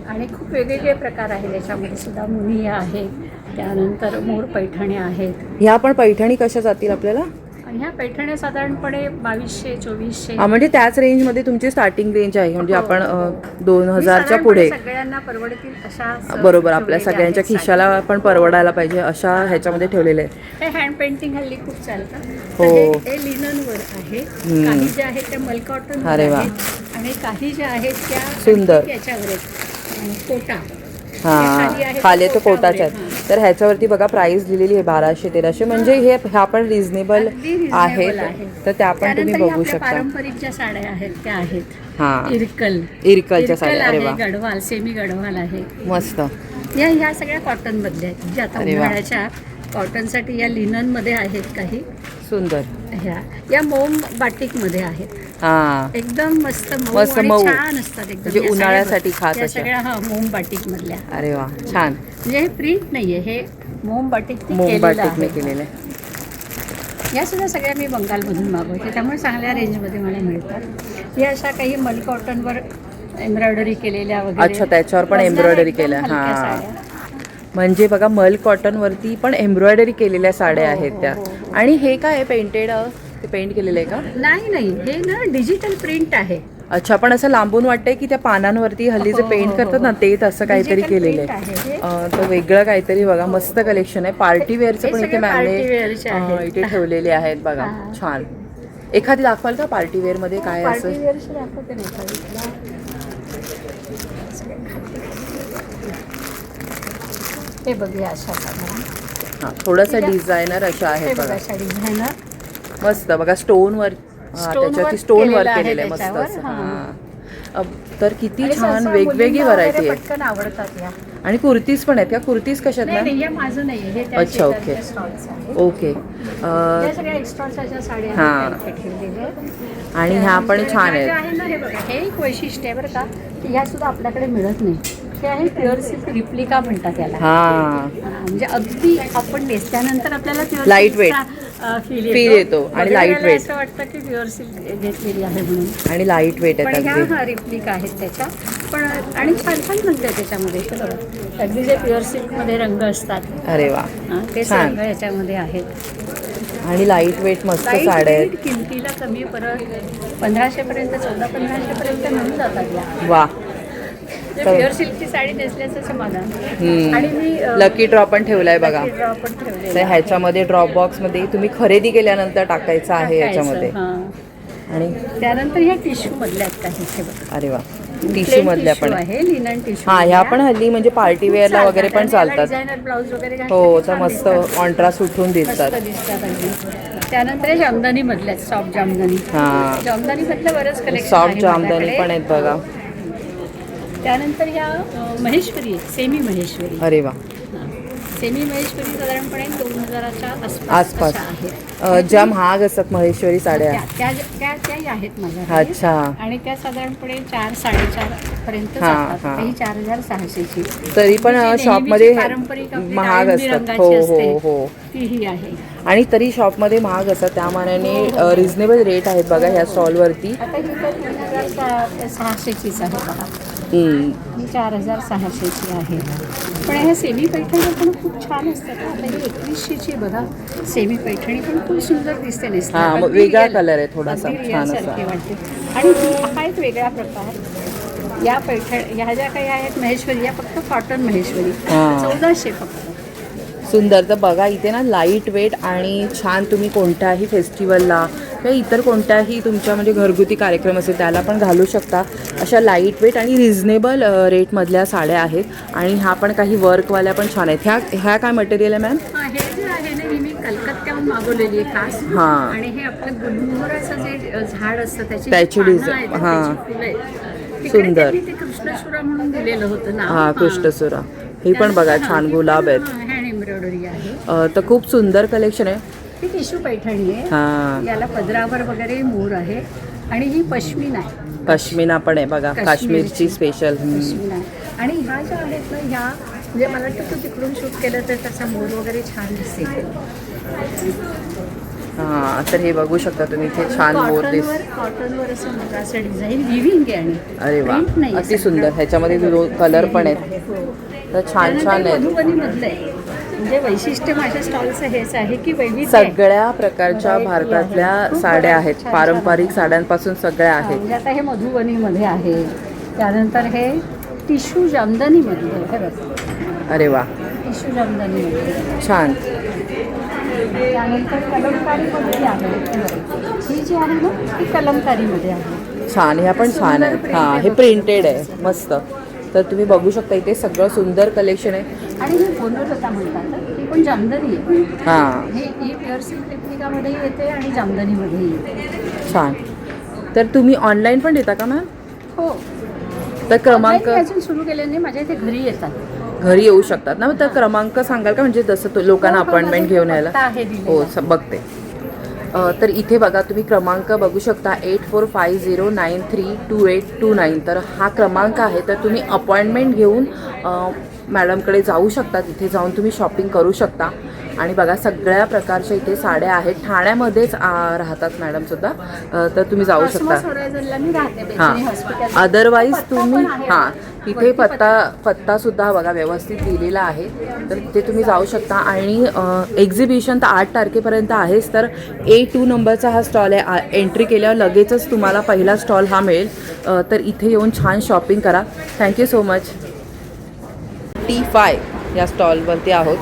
आणि खूप वेगवेगळे प्रकार आहेत याच्यामध्ये सुद्धा. मुनिया आहेत, त्यानंतर मोर पैठण्या आहेत. ह्या पण पैठणी कशा जातील आपल्याला? आणि ह्या पैठण्या साधारणपणे 2200-2400. म्हणजे त्याच रेंजमध्ये तुमची स्टार्टिंग रेंज आहे म्हणजे आपण 2000च्या मी पुढे. सगळ्यांना परवडतील अशा बरोबर, आपल्या सगळ्यांच्या खिशाला पण परवडायला पाहिजे अशा ह्याच्यामध्ये ठेवलेले आहेत. हे हँड पेंटिंग हल्ली खूप चालतं. हो. हे लिननवर आहे. काही ज्या आहेत त्या मल कॉटन अरे वा. आणि काही ज्या आहेत त्या सुंदर. याच्यावर आहेत, कोटा. हां, खाली तो कोटाच्या आहेत. तर ह्याच्यावरती बघा प्राइस लिहिलेली आहे 1200-1300. म्हणजे ह्या पण रिझनेबल आहेत. तर त्या पण तुम्ही बघू शकता. पारंपरिक ज्या साड्या आहेत त्या आहेत. हां, इरकलच्या साड्या. अरे वा, गढवाल, सेमी गढवाल आहे. मस्त. ह्या सगळ्या कॉटन मधल्या आहेत. म्हणजे आता उन्हाळ्याच्या कॉटनसाठी या लिनन मध्ये आहेत काही सुंदर. या मोम बाटिक मध्ये आहेत. हां, एकदम मस्त मस्त आणि मऊ. छान असतात एकदम. म्हणजे या उन्हाळ्यासाठी सगळ्या खास अशा. सगळ्या मोम बाटिक मधल्या. अरे वा, छान. म्हणजे हे प्रिंट नाहीये, हे मोम बाटिक मोमबाटिकने केलेलं आहे. या सुद्धा सगळ्या मी बंगालमधून मागवते, त्यामुळे चांगल्या रेंजमध्ये मला मिळतात. या अशा काही मल कॉटनवर एम्ब्रॉयडरी केलेल्या वगैरे. अच्छा, त्याच्यावर पण वजनाला एम्ब्रॉयडरी एकदम केलं. हलक्या हां, साड्या. म्हणजे बघा मल कॉटनवरती पण एम्ब्रॉयडरी केलेल्या साड्या आहेत त्या. आणि हे काय आहे, पेंटेड ते पेंट केलेलं आहे का? नाही, हे ना डिजिटल प्रिंट आहे. अच्छा, पण असं लांबून वाटतंय की त्या पानांवरती हल्ली जे पेंट करतात ना ते तसं काहीतरी केलेलं आहे. तर वेगळं काहीतरी बघा, मस्त कलेक्शन आहे. पार्टी वेअरचं पण इथे मॅमने इथे ठेवलेले आहेत बघा. छान. एखादी दाखवाल का पार्टी वेअर मध्ये काय असं? हे बघूया अशा हां, थोडंसं डिझायनर अशा आहेत बघा. डिझायनर मस्त बघा, स्टोनवर त्याच्यावरती स्टोन वर्क केलेलं आहे मस्त असं. हां, तर किती छान वेगवेगळी व्हरायटी आहे. पटकन आवडतात या. आणि कुर्तीज पण आहेत. त्या कुर्तीज कशा आहेत नाही, ना? हे माझं नाही, हे त्या अच्छा, ओके. शेजारच्या स्टॉल्स आहेत. ओके. या सगळ्या एक्स्ट्राच्या साड्या हां. आहेत त्या ठेवलेल्या आहेत. आणि ह्या पण छान ह्या ज्या आहेत. आहे ना, हे बघा, हे एक वैशिष्ट्य आहे बरं का, की ह्या सुद्धा आपल्याकडे मिळत नाही. हे आहे प्युअर सिल्क रिप्लिका म्हणतात याला. हां, म्हणजे अगदी आपण नेसल्यानंतर आपल्याला प्युअर Light weight. फील येतो आणि लाईट वेट. असं वाटतं की प्युअर सिल्क घेतलेली आहे म्हणून. आणि लाईट वेट पण आहेत अगदी. ह्या रिप्लिका आहेत त्याच्या. पण आणि छान छान रंग आहे त्याच्यामध्ये. हे बघा, अगदी जे प्युअर सिल्कमध्ये रंग असतात अरे वा, ते छान. रंग याच्यामध्ये आहेत. आणि लाईट वेट मस्त Light साड्या आहेत. weight, किमतीला कमी, परत 1500 पर्यंत 1400-1500 पर्यंत मिळून जातात या. वा. प्युअर सिल्कची साडी नेसल्याचं समाधान. आणि मी लकी ड्रॉ पण ठेवलाय बघा. ड्रॉप पण ठेवलेला तर ह्याच्यामध्ये ड्रॉप बॉक्स मध्ये तुम्ही खरेदी केल्यानंतर टाकायचं आहे टाकायचं, याच्यामध्ये. हां. आणि त्यानंतर ह्या टिश्यू मधल्या आहेत काही. हे बघा, अरे वा, टिश्यू मधल्या पण आहे. आहे, लिनन टिश्यू. हा, ह्या पण हल्ली म्हणजे पार्टी वेअरला वगैरे पण चालतात. डिझायनर ब्लाऊज वगैरे हो, तर मस्त कॉन्ट्रास्ट उठून दिसतात. त्यानंतर हे जामदानी मधल्या सॉफ्ट जामदानी. हा, जामदानी मधलं बरंच कलेक्शन सॉफ्ट जामदानी पण आहेत बघा. त्यानंतर ह्या महेश्वरी आहेत, सेमी महेश्वरी. अरे वा, सेमी महेश्वरी साधारणपणे 2000च्या आसपास. अशा आहेत. ज्या महाग असतात महेश्वरी साड्या. त्याही आहेत माझ्याकडे. अच्छा. आणि त्या साधारणपणे 4-4.5 पर्यंत हां, जातात. हां. काही 4600ची. तरी पण जी शॉपमध्ये नेहमीची पारंपरिक आपली महाग डाळिंबी असतात. रंगाची हो हो असते, हो. तीही आहे. आणि तरी शॉपमध्ये महाग असतात त्या मानाने रिझनेबल रेट आहेत बघा ह्या स्टॉलवरती. आता ही तर 3600चीच आहे बघा. हम्म. ही 4600ची आहे. पण ह्या सेमी पैठणी पण खूप छान असतात. आता ही 2100ची बघा. सेमी पैठणी पण खूप सुंदर दिसते नेसली. हां, मग अगदी वेगळा real, कलर आहे थोडासा, अगदी छान real असा. सारखी वाटते. आणि हा एक वेगळा प्रकार. या पैठण ह्या ज्या काही आहेत महेश्वरी, या फक्त कॉटन महेश्वरी. हां. 1400 फक्त. सुंदर. तर बघा इथे ना लाईट वेट आणि छान, तुम्ही कोणत्याही फेस्टिवलला किंवा इतर कोणत्याही तुमच्या म्हणजे घरगुती कार्यक्रम असेल त्याला पण घालू शकता अशा लाईट वेट आणि रिझनेबल रेटमधल्या साड्या आहेत. आणि ह्या पण काही वर्कवाल्या पण छान आहेत. ह्या काय मटेरियल आहे मॅम? हे जे आहे ना, ही मी कलकत्त्याहून मागवलेली आहे खास. हां. आणि हे आपलं गुलमोहराचं जे झाड असतं त्याची त्याची पानं डिझाईन. आहेत, हां. त्याची फुलं आहेत. तिकडे सुंदर. त्यांनी ते कृष्णचूडा म्हणून दिलेलं होतं ना. हां, कृष्णचुरा. ही पण बघा छान गुलाब आहेत. हँड एम्ब्रॉयडरी आहे. तर खूप सुंदर कलेक्शन आहे. ही टिश्यू पैठणी आहे. हां, याला पदरावर वगैरे मोर आहे. आणि ही पश्मीना आहे. पश्मिना पण आहे बघा, काश्मीरची स्पेशल. पश्मीना आहे. आणि ह्या ज्या आहेत ना, ह्या म्हणजे मला वाटतं तू तिकडून शूट केलं तर त्याचा मोर वगैरे छान दिसेल. हां, तर हे बघू शकता तुम्ही, इथे छान मोर दिस. कॉटनवर असं मोठं असं डिझाईन विविंग आहे. आणि अरे वा, print नाही, अति असं सुंदर. ह्याच्यामध्ये कलर पण आहेत. हो. तर छान छान आहेत. मधुबनीमधलं आहे. म्हणजे वैशिष्ट्य माझ्या स्टॉलचं हेच आहे की वैविध्य आहे. सगळ्या प्रकारच्या भारतातल्या साड्या आहेत. पारंपरिक साड्यांपासून सगळ्या आहेत. म्हणजे आता हे मधुबनीमध्ये आहे. त्यानंतर हे टिश्यू जामदानीमध्ये आहे. हे बघा, अरे वा, टिश्यू जामदानीमध्ये. छान. त्यानंतर कलमकारीमध्ये आहे. ही जी आहे ना, ती कलमकारीमध्ये आहे. छान. ह्या पण छान आहेत. हां, हे प्रिंटेड आहे मस्त. तर तुम्ही बघू शकता इथे सगळं सुंदर कलेक्शन आहे. आणि ही बोनलता म्हणतात. ही पण जामदानी आहे. हां, ही प्युअर सिल्क टेक्निकामध्येही येते आणि जामदानीमध्येही येते. छान. तर तुम्ही ऑनलाईन पण देता का मॅम? हो. तर क्रमांक Online मी अजून सुरू केले नाही. माझ्या इथे घरी येतात. घरी येऊ शकतात ना. तर क्रमांक सांगाल का, म्हणजे जसं लोकांना हो, अपॉइंटमेंट माझा घेऊन पत्ता यायला? आहे दिलेला. हो, बघते. तर इथे बघा तुम्ही क्रमांक बघू शकता 8450932829. तर हा क्रमांक आहे. तर तुम्ही अपॉइंटमेंट घेऊन मॅडमकडे जाऊ शकता. तिथे जाऊन तुम्ही शॉपिंग करू शकता. आणि बघा सगळ्या प्रकारच्या इथे साड्या आहेत. ठाण्यामध्येच राहतात मॅडमसुद्धा. तर तुम्ही जाऊ शकता. मी राहते बेकरी हॉस्पिटल. हां, अदरवाईज पत्ता तुम्ही पण आहे. हां, तिथे पत्तासुद्धा बघा व्यवस्थित दिलेला आहे. तर तिथे तुम्ही जाऊ शकता. आणि एक्झिबिशन तर 8 तारखेपर्यंत आहेच. तर A2 नंबरचा हा स्टॉल आहे. एंट्री केल्यावर लगेचच तुम्हाला पहिला स्टॉल हा मिळेल. तर इथे येऊन छान शॉपिंग करा. Thank you so much. T5 या स्टॉलवरती आहोत.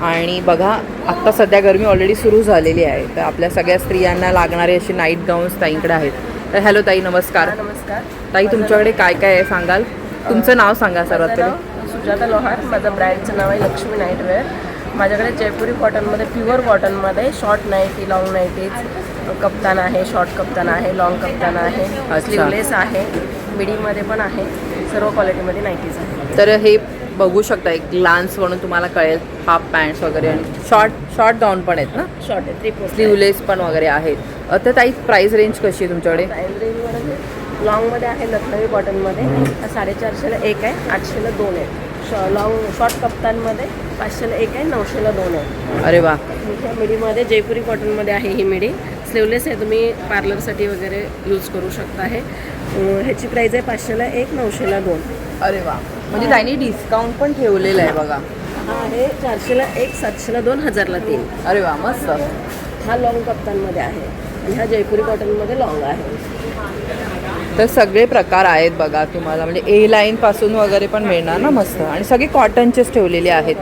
आणि बघा आत्ता सध्या गरमी ऑलरेडी सुरू झालेली आहे. तर आपल्या सगळ्या स्त्रियांना लागणारे असे नाईट गाऊन्स ताईंकडे आहेत. तर हॅलो ताई, नमस्कार. नमस्कार ताई, तुमच्याकडे काय काय आहे सांगाल? तुमचं नाव सांगा सर्वात माझं पहिले. नाव सुजाता लोहार. माझं ब्रँडचं नाव आहे लक्ष्मी नाईटवेअर. माझ्याकडे जयपुरी कॉटनमध्ये, प्युअर कॉटनमध्ये शॉर्ट नाईटी, लॉंग नाईटीज, कप्तान आहे, शॉर्ट कप्तान आहे, लॉंग कप्तान आहे, स्लीवलेस आहे, मिडीमध्ये पण आहे, सर्व क्वालिटीमध्ये नाईटीज आहे. तर हे बघू शकता, एक ग्लान्स म्हणून तुम्हाला कळेल. हाफ पॅन्ट्स वगैरे आणि शॉर्ट गाऊन पण आहेत ना, शॉर्ट आहे, 3/4 स्लीवलेस पण वगैरे आहेत. तर ताई प्राईस रेंज कशी आहे तुमच्याकडे? प्राईस रेंजमध्ये लॉंगमध्ये आहे लखनवी कॉटनमध्ये 450ला एक आहे, 800ला 2 आहे. शॉर्ट कप्तानमध्ये 500ला एक आहे, 900ला 2 आहे. अरे वा. मिडीमध्ये जयपुरी कॉटनमध्ये आहे. ही मिडी स्लीवलेस आहे, तुम्ही पार्लरसाठी वगैरे यूज करू शकता. आहे ह्याची प्राईस आहे 500ला एक, 900ला 2. अरे वा, म्हणजे त्यांनी डिस्काउंट पण ठेवलेलं आहे बघा. हा आहे 400ला एक, 700ला 2, 1000ला 3. अरे वा, मस्त. हा लॉंग कप्तानमध्ये आहे आणि हा जयपुरी कॉटनमध्ये लॉंग आहे. तर सगळे प्रकार आहेत बघा तुम्हाला, म्हणजे A लाईन पासून वगैरे पण मिळणार ना मस्त. आणि सगळे कॉटनचेच ठेवलेले आहेत.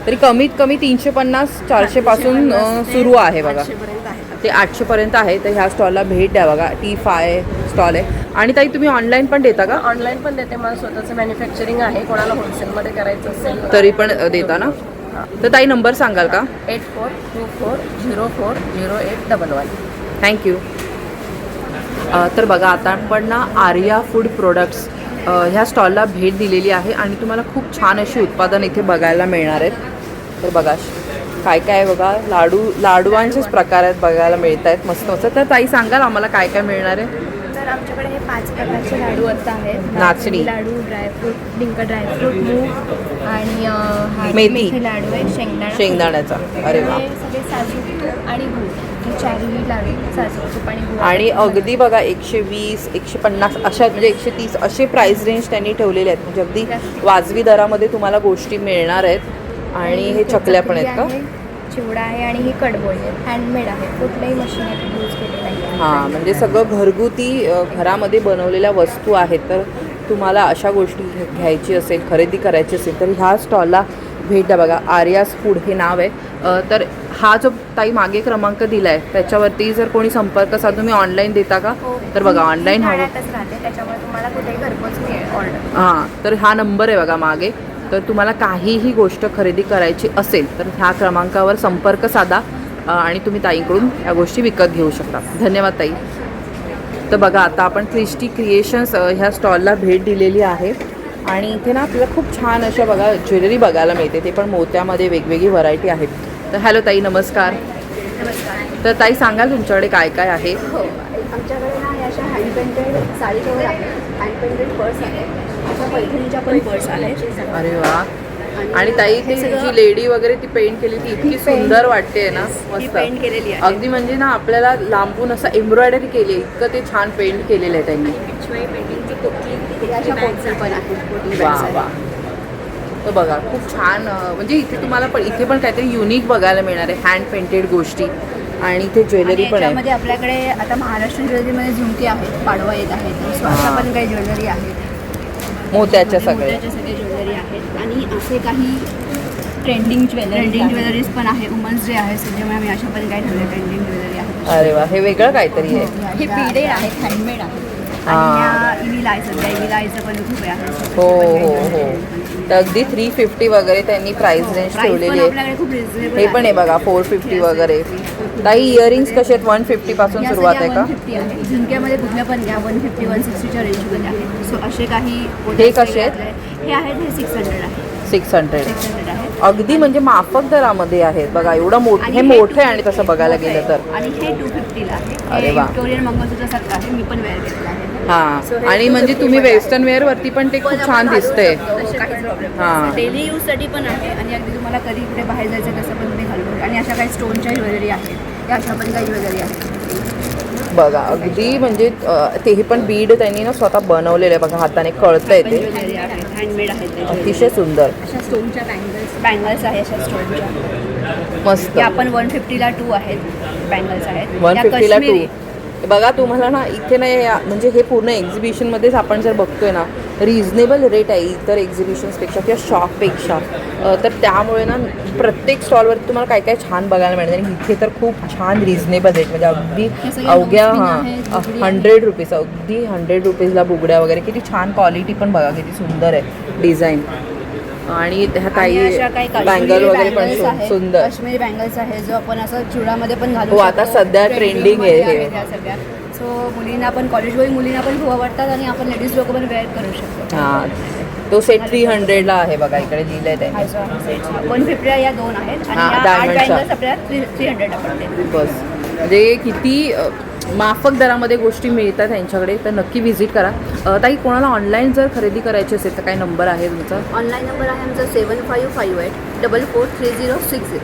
तरी कमीत कमी 350-400 पासून सुरू आहे बघा. 800पर्यंत आहे. ते 800पर्यंत आहे. तर ह्या स्टॉलला भेट द्या बघा. T5 स्टॉल आहे. आणि ताई तुम्ही ऑनलाईन पण देता का? ऑनलाईन पण देते. मला स्वतःचं मॅन्युफॅक्चरिंग आहे. कोणाला होलसेलमध्ये करायचं असेल तरी पण देता ना? तर ताई नंबर सांगाल का? 8424040811. थँक्यू. तर बघा आता आपण ना आर्या फूड प्रोडक्ट्स ह्या स्टॉलला भेट दिलेली आहे. आणि तुम्हाला खूप छान अशी उत्पादन इथे बघायला मिळणार आहेत. तर बघा काय काय आहे बघा, लाडूंचेच प्रकार आहेत बघायला मिळत आहेत मस्त मस्त. तर ताई सांगाल आम्हाला काय काय मिळणार आहे? तर आमच्याकडे हे 5 प्रकारचे लाडू आता आहेत. नाचणी लाडू, ड्रायफ्रूट, डिंक ड्रायफ्रूट, मूग आणि हा मेथी लाडू आहे, शेंगदाण्याचा. अरे वा. हे सगळे साजूक आणि गूळ, हे चारही लाडू साजूक तूप आणि गूळ. आणि अगदी बघा 120, 150 अशा म्हणजे 130 असे प्राइस रेंज त्यांनी ठेवलेले आहेत. म्हणजे अगदी वाजवी दरामध्ये तुम्हाला गोष्टी मिळणार आहेत. आणि हे चकल्या पण आहेत का? चिवडा आहे आणि ही कडबोळी आहे, हँडमेड आहे, कुठल्याही मशीनरी यूज केलेलं नाही. हां, म्हणजे सगळं घरगुती घरामध्ये बनवलेल्या वस्तू आहेत. तर तुम्हाला अशा गोष्टी घ्यायची असेल, खरेदी करायची असेल तर ह्या स्टॉलला भेट द्या. बघा आर्यास फूड हे नाव आहे. तर हा जो ताई मागे क्रमांक दिला आहे त्याच्यावरती जर कोणी संपर्क साधून तुम्ही ऑनलाईन देता का? तर बघा ऑनलाईन हवं राहते, त्याच्यामुळे तुम्हाला कुठेही घरपोच मिळेल ऑर्डर. हां, तर हा नंबर आहे बघा मागे. तर तुम्हाला काहीही गोष्ट खरेदी करायची असेल तर ह्या क्रमांकावर संपर्क साधा आणि तुम्ही ताईंकडून या गोष्टी विकत घेऊ शकता. धन्यवाद ताई. तर बघा आता आपण क्रिस्टी क्रिएशन्स ह्या स्टॉलला भेट दिलेली आहे. आणि इथे ना आपल्याला खूप छान अशा बघा ज्वेलरी बघायला मिळते, ते पण मोत्यामध्ये वेगवेगळी व्हरायटी आहेत. तर हॅलो ताई, नमस्कार. नमस्कार. तर ताई सांगाल तुमच्याकडे काय काय आहे? हो, आमच्याकडे ना हे अशा हँड पेंटेड साडी कवर आहेत, हँड पेंटेड पर्स आहे, अशा पैठणीच्या पण पर्स आहेत. अरे वा. आणि ताई ती जी लेडी वगैरे ती पेंट केली ती इतकी सुंदर वाटते ना, मस्त पेंट केलेली आहे. अगदी म्हणजे ना आपल्याला लांबून असं एम्ब्रॉयडरी केली, इतकं ते छान पेंट केलेलं आहे त्यांनी. पिशवी पेंटिंगची पोटली, अशा पोटली पण आहेत. वा वा. तर बघा खूप छान म्हणजे इथे तुम्हाला पण इथे पण काहीतरी युनिक बघायला मिळणार आहे, हँड पेंटेड गोष्टी. आणि इथे ज्वेलरी पण आहे. त्यामध्ये आपल्याकडे आता महाराष्ट्रीयन ज्वेलरीमध्ये झुमके आहेत, पाडवा येत आहेत, स्वतः पण काही ज्वेलरी आहेत, मोत्याच्या सगळे ज्वेलरी आहेत. आणि असे काही ट्रेंडिंग ज्वेलरीज पण आहे. वुमन्स डे आहे सध्यामुळे आम्ही अशा पण काही ठेवले ट्रेंडिंग ज्वेलरी आहेत. अरे वा, हे वेगळं काहीतरी आहे. हे पीडे आहेत, हँडमेड आहेत. आणि इविलायचं पण खूप आहे. हो हो हो. तर अगदी 350 वगैरे त्यांनी प्राइस रेंज ठेवलेली आहे. खूप रिझनेबल हे पण आहे बघा 450 वगैरे. ताई इयरिंग्स कसे आहेत? 150 पासून सुरुवात आहे का? 150 आहे. झुमक्यामध्ये कुठल्या पण घ्या, 150 160च्या रेंजमध्ये आहेत. सो असे काही हे कसे आहेत? हे आहेत, हे 600 आहे. 600 आहे. अगदी म्हणजे माफक दरामध्ये आहेत बघा. एवढं मोठं हे मोठं आहे आणि तसं बघायला गेलं तर. आणि हे 250ला आहे. अरे हे वा. विक्टोरियन मंगळसूत्रासारखं आहे, मी पण वेअर केलेलं आहे. हां, आणि म्हणजे तुम्ही वेस्टर्न वेअर वरती पण ते खूप छान दिसतंय. काहीच प्रॉब्लेम हां. डेली यूजसाठी पण आहे. आणि अगदी तुम्हाला कधी कुठे बाहेर जायचं तसं पण तुम्ही घालू. आणि अशा काही स्टोनच्या ज्वेलरी आहेत, त्या अशा पण काही ज्वेलरी आहेत बघा. अगदी म्हणजे ते पण बीड त्यांनी ना स्वतः बनवलेलं आहे बघा, हाताने कळतंय ते. ज्वेलरी आहेत, हँडमेड आहेत. अतिशय सुंदर अशा स्टोनच्या बँगल्स आहे, अशा स्टोनच्या. मस्त. या पण 150ला 2 आहेत बँगल्स आहेत. 150ला 2. काश्मीरी. बघा तुम्हाला ना इथे नाही म्हणजे हे पूर्ण एक्झिबिशनमध्येच आपण जर बघतोय ना रिजनेबल रेट आहे इतर एक्झिबिशन्सपेक्षा किंवा शॉपपेक्षा. तर त्यामुळे ना प्रत्येक स्टॉलवरती तुम्हाला काय काय छान बघायला मिळतं. आणि इथे तर खूप छान रिजनेबल रेट म्हणजे अगदी अवघ्या 100 रुपीज, अगदी 100 रुपीजला बुगड्या वगैरे. किती छान क्वालिटी पण बघा, किती सुंदर आहे डिझाईन. आणि ह्या काही बँगल वगैरे पण सुंदर काश्मीरी बँगल्स आहे, जो आपण असं चुडामध्ये पण घालू हो, आता सध्या ट्रेंडिंग आहे हे. सगळ्या. सो मुलींना पण, कॉलेज गोईंग मुलींना पण खूप आवडतात आणि आपण लेडीज लोक पण वेअर करू शकतो. हां, तो सेट 300ला आहे बघा, इकडे दिलंय त्यांनी. 150ला या 2 आहेत. आणि हां, या 8 डायमंडच्या. बँगल्स आपल्याला 300ला पडते. बस म्हणजे किती माफक दरामध्ये गोष्टी मिळतात त्यांच्याकडे. तर नक्की व्हिजिट करा. ताई कोणाला ऑनलाईन जर खरेदी करायची असेल तर काय नंबर आहे तुमचा? ऑनलाईन नंबर आहे आमचा 7558443060.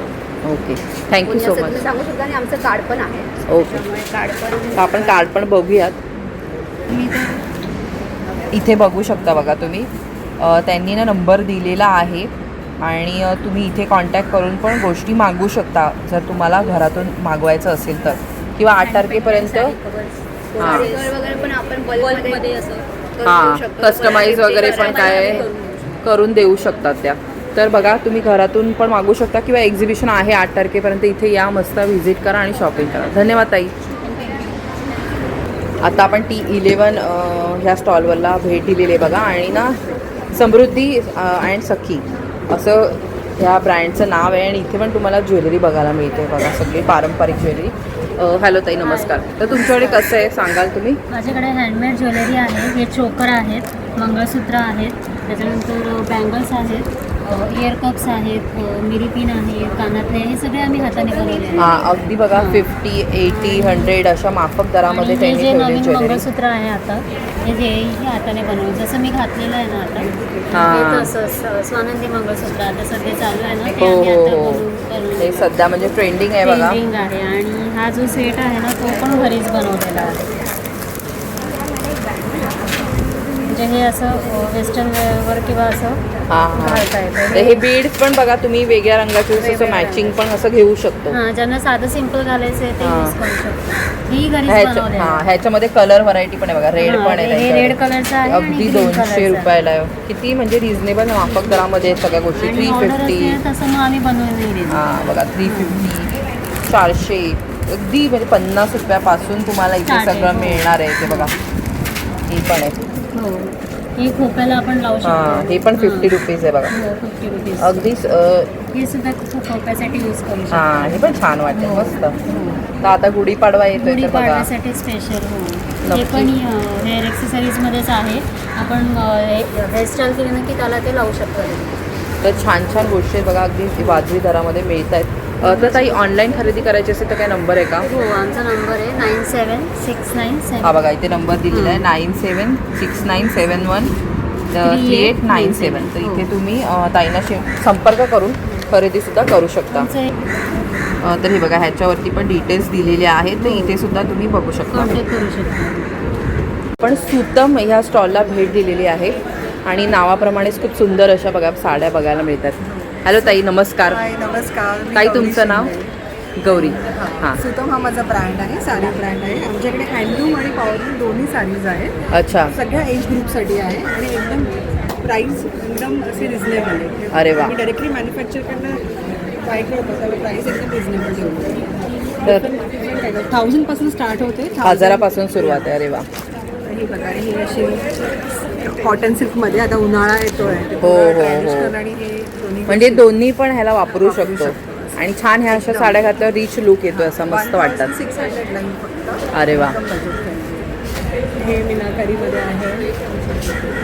Okay, thank you so much. तुम्ही सांगू शकता. आणि आमचं कार्ड पण आहे. ओके, कार्ड पण आपण कार्ड पण बघूयात. इथे बघू शकता बघा तुम्ही, त्यांनी ना नंबर दिलेला आहे. आणि तुम्ही इथे कॉन्टॅक्ट करून पण गोष्टी मागवू शकता जर तुम्हाला घरातून मागवायचं असेल तर. किंवा 8 तारखेपर्यंत वगैरे पण आपण बल्कमध्ये असं हां कस्टमाइज वगैरे पण काय करून देऊ शकतात त्या. तर बघा तुम्ही घरातून पण मागवू शकता किंवा एक्झिबिशन आहे 8 तारखेपर्यंत. इथे या, मस्त व्हिजिट करा आणि शॉपिंग करा. धन्यवाद ताई. आता आपण T11 ह्या स्टॉलवरला भेट दिलेली आहे बघा. आणि ना समृद्धी अँड सखी असं ह्या ब्रँडचं नाव आहे. आणि इथे पण तुम्हाला ज्वेलरी बघायला मिळते बघा, सगळी पारंपरिक ज्वेलरी. हॅलो ताई, नमस्कार. तर तुमच्याकडे कसं आहे सांगाल तुम्ही? माझ्याकडे हँडमेड ज्वेलरी आहे. हे चोकर आहेत, मंगळसूत्र आहेत, त्याच्यानंतर बँगल्स आहेत, इयर कप्स आहेत, मिरी पिन आहे, कानातले, हे सगळे आम्ही हाताने बनवले आहे. हां अगदी बघा 50, 80, 100 अशा माफक दरामध्ये आणि हे त्यांनी जे ठेवले नवीन ज्वेलरी. मंगळसूत्र आहे आता हे हाताने बनवलं. जसं मी घातलेलं आहे ना आता हां. हे तसं स्वानंदी मंगळसूत्र आता सध्या चालू आहे ना ते हो आम्ही हो आता हो बनवून हे सध्या म्हणजे ट्रेंडिंग आहे बघा. पेंटिंग आहे. आणि हा जो सेट आहे ना तो पण घरीच बनवलेला आहे. म्हणजे हे असं वेस्टर्न वेअरवर किंवा असं हां हां घालता येतं. तर हे बीड्स पण बघा तुम्ही वेगळ्या रंगाचे असं मॅचिंग पण असं घेऊ शकतो. हां ज्यांना साधं सिंपल घालायचं आहे ते हां. यूज करू शकतो. ही घरीच ह्याच्या बनवलेली हां आहे. ह्याच्यामध्ये कलर व्हरायटी पण आहे बघा. रेड हां, पण आहे हे त्यांच्याकडे. रेड कलरचं आहे आणि अगदी ग्रीन 200 कलरचं आहे. रुपयाला आहे. किती म्हणजे रिझनेबल माफक दरामध्ये आहेत सगळ्या गोष्टी. आणि ऑर्डर 350 असेल तसं मग आम्ही बनवून दिली. हां बघा 350, 400 अगदी म्हणजे 50 रुपयापासून तुम्हाला इथे Start आहे, सगळं हो. मिळणार आहे. इथे बघा ही पण आहे. हो हे खोप्याला आपण लावू हां शकतो. हे पण 50 रुपीज आहे बघा. हो 50 रुपीज. अगदी हे सुद्धा खोप्यासाठी यूज करू शकतो. हां हे पण छान वाटतं हो. मस्त. तर आता गुढीपाडवा येतोय तर बघा. गुढीपाडव्यासाठी स्पेशल. हो हे नक्की. पण हेअर एक्सेसरीजमध्येच आहे. आपण हेअरस्टाईल केली ना की त्याला ते लावू शकतो. तर छान छान गोष्टी आहेत बघा. अगदी वाजवी दरामध्ये मिळत आहेत. तर ताई ऑनलाईन खरेदी करायची असेल तर काय नंबर आहे का? हो आमचा नंबर आहे 9769 हा बघा इथे नंबर दिलेला आहे 9769713897. तर इथे तुम्ही ताईंना संपर्क करून खरेदीसुद्धा करू शकता. तर हे बघा ह्याच्यावरती पण डिटेल्स दिलेले आहेत. तर इथे सुद्धा तुम्ही बघू शकता. कॉन्टॅक्ट करू शकतो. पण सुतम ह्या स्टॉलला भेट दिलेली आहे आणि नावाप्रमाणेच खूप सुंदर अशा बघा साड्या बघायला मिळतात. हॅलो ताई नमस्कार. हाय नमस्कार. मी ताई गौरी तुमचं नाव? शिंदे. गौरी. हां सुतम हा माझा ब्रँड आहे, साडी ब्रँड आहे. आमच्याकडे हँडलूम आणि पॉवरलूम दोन्ही साडीज आहेत. अच्छा. सगळ्या एज ग्रुपसाठी आहे आणि एकदम प्राईस एकदम असे रिझनेबल आहे. अरे वा. मी डायरेक्टली मॅन्युफॅक्चरकडनं बाय करत होता. प्राईस एकदम रिझनेबल ठेवली. तर 1000पासून स्टार्ट होते. 1000पासून सुरुवात आहे. अरे वा. ही बघा ही अशी कॉटन सिल्कमध्ये आता उन्हाळा येतोय. हो, हो, ट्रॅडिशनल आणि हे दोन्ही म्हणजे दोन्ही पण ह्याला वापरू शकतो. आणि छान ह्या अशा साड्या घातल्यावर रिच लुक येतो असं मस्त वाटतात. 1600 ला फक्त. अरे वा. एकदम budget friendly. हे मीनाकारीमध्ये आहे.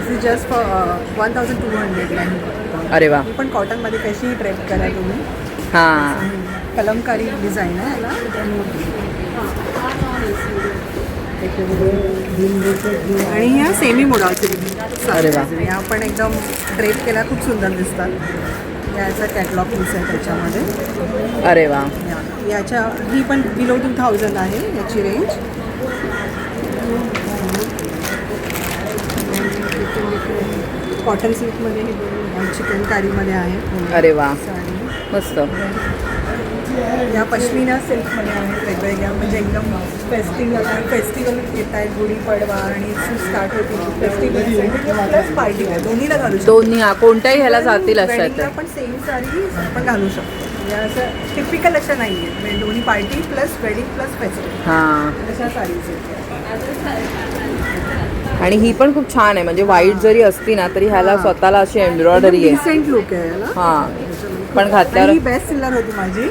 दिस जस्ट फॉर 1200 ला. अरे वा. ही पण कॉटनमध्ये कशी ड्रेप करा तुम्ही. हां कलमकारी डिझाईन आहे याला. आणि ह्या सेमी मोडाल अरे वा. या पण एकदम ड्रेप केल्या खूप सुंदर दिसतात. याचा कॅटलॉग पीस आहे त्याच्यामध्ये. अरे वा. याच्या ही पण बिलो 2000 आहे याची रेंज. कॉटन सिल्कमध्ये हे चिकनकारीमध्ये आहे. अरे वा साडी. मस्त. या पश्मिना सिल्कमध्ये आहेत वेगवेगळ्या. म्हणजे एकदम फेस्टिवल येत आहेत. गुढीपाडवा आणि स्टार्ट होतील फेस्टिवल प्लस पार्टीला दोन्हीला घालू शकतो. दोन्ही हा कोणत्याही ह्याला जातील अशा वेडिंगला आहेत. पण सेम साडी आपण घालू शकतो. या असं टिपिकल अशा नाही आहेत. म्हणजे दोन्ही party plus wedding plus festival हां अशा साडीज आहेत. आणि ही पण खूप छान आहे. म्हणजे व्हाईट जरी असती ना तरी ह्याला स्वतःला अशी एम्ब्रॉयडरी आहे. डिसेंट लुक आहे याला. हां पण आणि घातल्यावर ही बेस्ट सेलर होती माझी.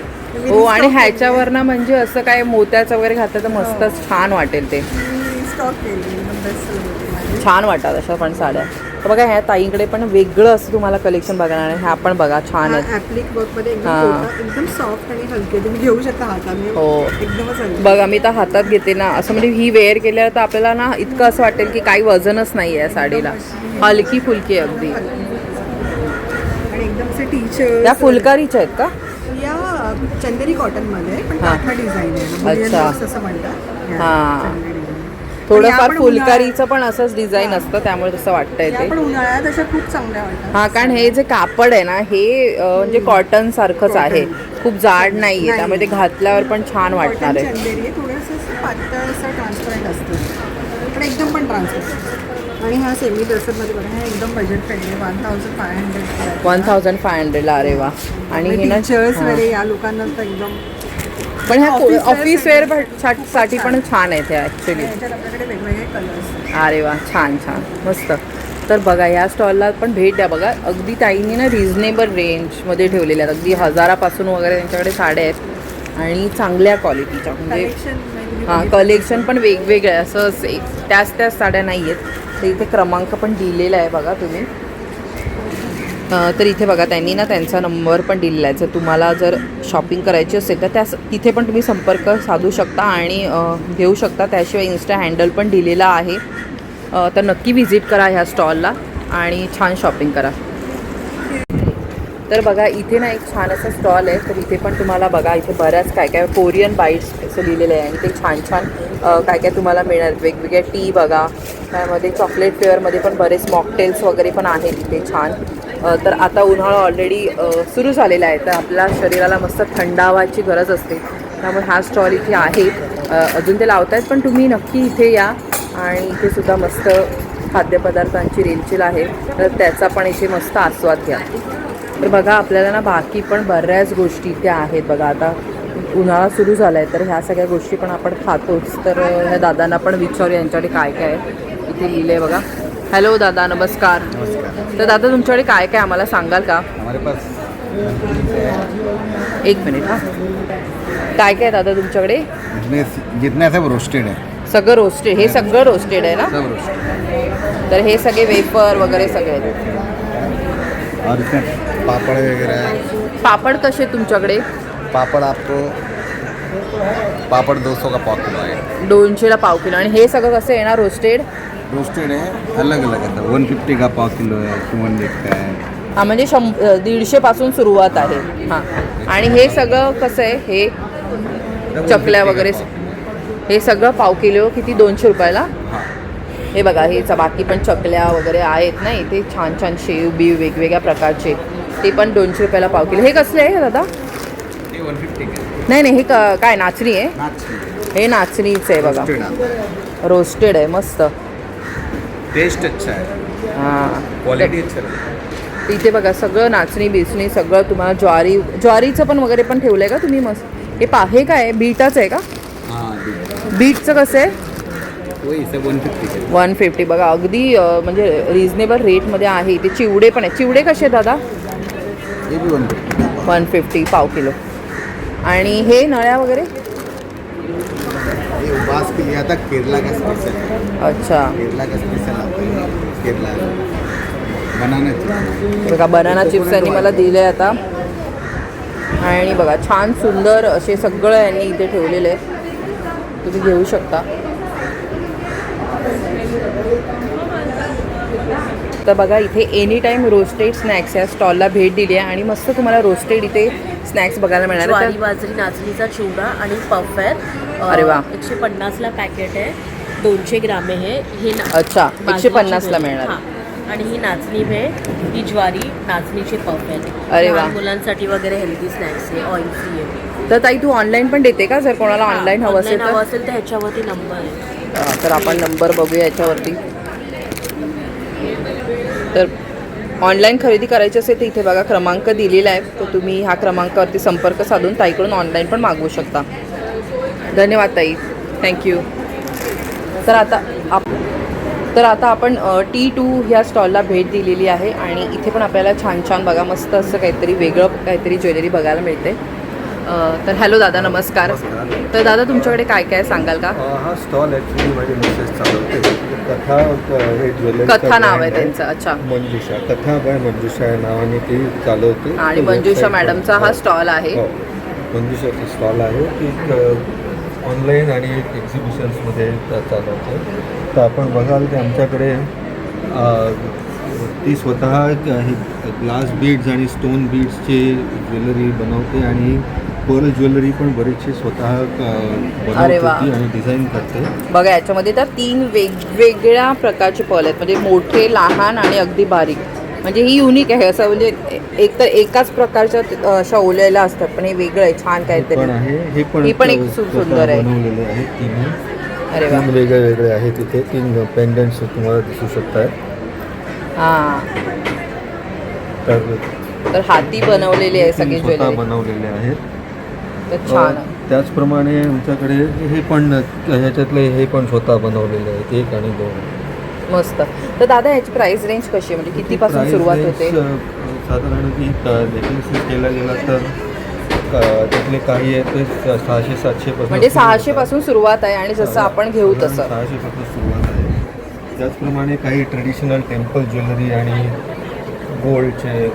हो. आणि ह्याच्यावरनं म्हणजे असं काय मोत्याचं वगैरे घातलं तर मस्तच छान वाटेल ते. स्टॉक केली एकदम बेस्ट सेलर होती माझी. छान वाटतात अशा पण साड्या. तर बघा ह्या ताईंकडे पण वेगळं असं तुम्हाला कलेक्शन बघणार आहे. ह्या पण बघा छान आहेत. ॲप्लिक वर्कमध्ये एकदम हां. कोटा, एकदम सॉफ्ट आणि हलके. तुम्ही घेऊ शकता हाताने. हो. एकदमच हलके. बघा मी तर हातात घेते ना असं म्हणजे ही वेअर केल्यावर तर आपल्याला ना इतकं असं वाटेल की काही वजनच नाही आहे साडीला. हलकी फुलकी अगदी. आणि एकदम असे टीचर. या फुलकारीच्या आहेत का? या चंदेरी कॉटनमध्ये पण हां. काठा डिझाईन आहे. अच्छा. बुलियन बॉक्स असं म्हणतात. या हां. चंदेरी design. थोडंफार पण फुलकारीचं पण असंच डिझाईन असतं त्यामुळे तसं वाटतंय या ते. पण उन्हाळ्यात अशा खूप चांगल्या वाटतात. हा कारण हे जे कापड आहे ना हे म्हणजे कॉटन सारखंच आहे. खूप जाड नाहीये नाही. त्यामुळे ते घातल्यावर पण छान वाटणार कॉटन आहे. चंदेरी आहे. थोडंसं असं पातळ असं ट्रान्सपरंट असतं पण एकदम पण ट्रान्सपरंट. आणि हा सेमी दसरमध्ये बघा हा एकदम बजेट फ्रेंडली 1500. 1500ला. अरे वा. आणि हे ना टीचर्स हां. वगैरे या लोकांना तर एकदम. पण ह्या office wear ऑफिस वेअर साठी पण छान आहेत ह्या ॲक्च्युली. याच्यात आपल्याकडे वेगवेगळे कलर्स. अरे वा छान छान मस्त. तर बघा या स्टॉलला पण भेट द्या. बघा अगदी ताईंनी ना रिझनेबल रेंजमध्ये ठेवलेल्या आहेत. अगदी 1000पासून वगैरे त्यांच्याकडे साड्या आहेत आणि चांगल्या क्वालिटीच्या. म्हणजे हां कलेक्शन पण वेगवेगळे आहे. असं त्याच साड्या नाही आहेत. तर इथे क्रमांक पण दिलेला आहे बघा तुम्ही. तर इथे बघा त्यांनी ना त्यांचा नंबर पण दिलेला आहे. जर तुम्हाला जर शॉपिंग करायची असेल तर तिथे पण तुम्ही संपर्क साधू शकता आणि घेऊ शकता. त्याशिवाय इन्स्टा हँडल पण दिलेला आहे. तर नक्की व्हिजिट करा ह्या स्टॉलला आणि छान शॉपिंग करा. तर बघा इथे ना एक छान असा स्टॉल आहे. तर इथे पण तुम्हाला बघा इथे बऱ्याच काय काय कोरियन बाईट्स असं लिहिलेलं आहे आणि ते छान छान काय काय तुम्हाला मिळणार. वेगवेगळ्या टी बघा, त्यामध्ये चॉकलेट फ्लेवरमध्ये पण बरेच मॉकटेल्स वगैरे पण आहेत इथे छान. तर आता उन्हाळा ऑलरेडी सुरू झालेला आहे, तर आपल्या शरीराला मस्त थंडावाची गरज असते. त्यामुळे हा स्टॉल इथे आहे. अजून ते लावत आहेत, पण तुम्ही नक्की इथे या आणि इथे सुद्धा मस्त खाद्यपदार्थांची रेलचेल आहे, तर त्याचा पण इथे मस्त आस्वाद घ्या. तर बघा आपल्याला ना बाकी पण बऱ्याच गोष्टी इथे आहेत. बघा आता उन्हाळा सुरू झाला आहे, तर ह्या सगळ्या गोष्टी पण आपण खातोच. तर ह्या दादांना पण विचारू यांच्याकडे काय काय आहे. इथे लिहिलं आहे बघा. हॅलो दादा, नमस्कार. तर दादा तुमच्याकडे काय काय आम्हाला सांगाल का? हमारे पास एक मिनिट हां. काय काय दादा तुमच्याकडे? जितने सब रोस्टेड है. सगळं रोस्टेड, हे सगळं रोस्टेड आहे ना? सब रोस्टेड. तर हे सगळे वेफर वगैरे सगळे आहेत. और इसमें पापड़ वगैरह है. पापड कसे तुमच्याकडे? पापड़ आपको पापड़ 200 का पाव किलो है. 200ला पाव किलो. आणि हे सगळं कसं येणार रोस्टेड? रोस्टेड है, अलग अलग है. 150 का पाव किलो है, 200 का है. हां म्हणजे 150 पासून सुरुवात आहे. हां. आणि हे सगळं कसं आहे? हे चकल्या वगैरे हे सगळं पाव किलो किती? 200 रुपयाला. हे बघा हे बाकी पण चकल्या वगैरे आहेत ना इथे, छान छान शेव बीव वेगवेगळ्या प्रकारचे, ते पण 200 रुपयाला पाव किलो. हे कसले आहे दादा? ये 150 का है. नाही नाही, हे काय नाचणी आहे? नाचनी. हे नाचणीचं आहे बघा, रोस्टेड आहे मस्त. टेस्ट अच्छा है, हां क्वालिटी अच्छा है. इथे बघा सगळं नाचणी बिचणी सगळं तुम्हाला. ज्वारीचं पण वगैरे पण ठेवलं आहे का तुम्ही? मस्त. हे काय आहे? बीटाचं आहे का? हां, बीटचं कसं आहे? वही सब 150 का. 150. बघा अगदी म्हणजे रिजनेबल रेटमध्ये आहे. इथे चिवडे पण आहे. चिवडे कसे दादा? ये भी 150. 150 पाव किलो. आणि हे नळ्या वगैरे? ये उबास के लिए आता केरला का स्पेशल है. अच्छा. केरला का स्पेशल आता है केरला बनाना चिप्स. बघा बनाना चिप्स यांनी मला दिले आता. आणि बघा छान सुंदर असे सगळं यांनी इथे ठेवलेलं आहे, तुम्ही घेऊ शकता. तर बघा इथे एनी टाईम रोस्टेड स्नॅक्स या स्टॉलला भेट दिली आहे आणि मस्त तुम्हाला रोस्टेड इथे स्नॅक्स बघायला मिळणार आहे. ज्वारी बाजरी नाचणीचा चिवडा आणि पफ आहे. अरे वा. 150ला पॅकेट आहे, 200 ग्राम आहे हे. अच्छा, 150ला मिळणार. हां. आणि ही नाचणी आहे, ही ज्वारी नाचणीचे पफ आहेत. अरे वा. मुलांसाठी वगैरे हेल्दी स्नॅक्स आहे, ऑइल फ्री आहे. तर ताई तू ऑनलाईन पण देते का? जर कोणाला ऑनलाईन हवं असेल तर ह्याच्यावरती नंबर आहे. तर आपण नंबर बघूया याच्यावरती. तर ऑनलाईन खरेदी करायची असेल तर इथे बघा क्रमांक दिलेला आहे, तर तुम्ही ह्या क्रमांकावरती संपर्क साधून ताईकडून ऑनलाईन पण मागवू शकता. धन्यवाद ताई, थँक्यू. तर आता आपण T2 ह्या स्टॉलला भेट दिलेली आहे आणि इथे पण आपल्याला छान छान बघा मस्त असं काहीतरी वेगळं काहीतरी ज्वेलरी बघायला मिळते. तर हॅलो दादा, नमस्कार. तर दादा तुमच्याकडे काय काय सांगाल का? हा स्टॉल ॲक्च्युली माझी मिसेस चालवते. कथा हे ज्वेलरी कथा नाव आहे त्यांचं. अच्छा. मंजुषा, कथा बाय मंजुषा या नावाने ती चालवते. आणि मंजुषा मॅडमचा हा स्टॉल आहे. हो, मंजुषाचा स्टॉल आहे. ती ऑनलाईन आणि एक्झिबिशन्समध्ये चालवते. तर आपण बघाल की आमच्याकडे ती स्वतः हे ग्लास बीड्स आणि स्टोन बीड्सची ज्वेलरी बनवते आणि पर्ल ज्वेलरी पण बरीचशी स्वतः बनवते आणि डिझाईन करते. बघा याच्यामध्ये तर 3 वेगवेगळ्या प्रकारचे पर्ल आहेत, म्हणजे मोठे, लहान आणि अगदी बारीक. म्हणजे ही युनिक आहे असं, म्हणजे एक तर एकाच प्रकारच्या अशा ओलेल्या असतात, पण हे वेगळं आहे, छान काहीतरी आहे. हे पण एक सुंदर आहे, बनवलेले आहे. 3 अरे वा, वेगळे वेगळे आहेत. तिथे 3 पेंडंट्स तुम्हाला दिसू शकतात. हां, तर हाती बनवलेले आहे सगळे ज्वेलरी बनवलेले आहेत. तर छान. त्याचप्रमाणे आमच्याकडे हे पण ह्याच्यातले हे पण स्वतः बनवलेले आहेत, 1 आणि 2. मस्त. तर दादा याची प्राइस रेंज कशी आहे, म्हणजे कितीपासून सुरुवात होते? साधारण की नेकलेसेस केला गेला तर त्यातले काही आहेत ते 600-700 पासून, म्हणजे 600 पासून सुरुवात आहे आणि जसं आपण घेऊ तसं 600 पासून सुरुवात आहे. त्याचप्रमाणे काही ट्रेडिशनल टेम्पल ज्वेलरी आणि गोल्डचे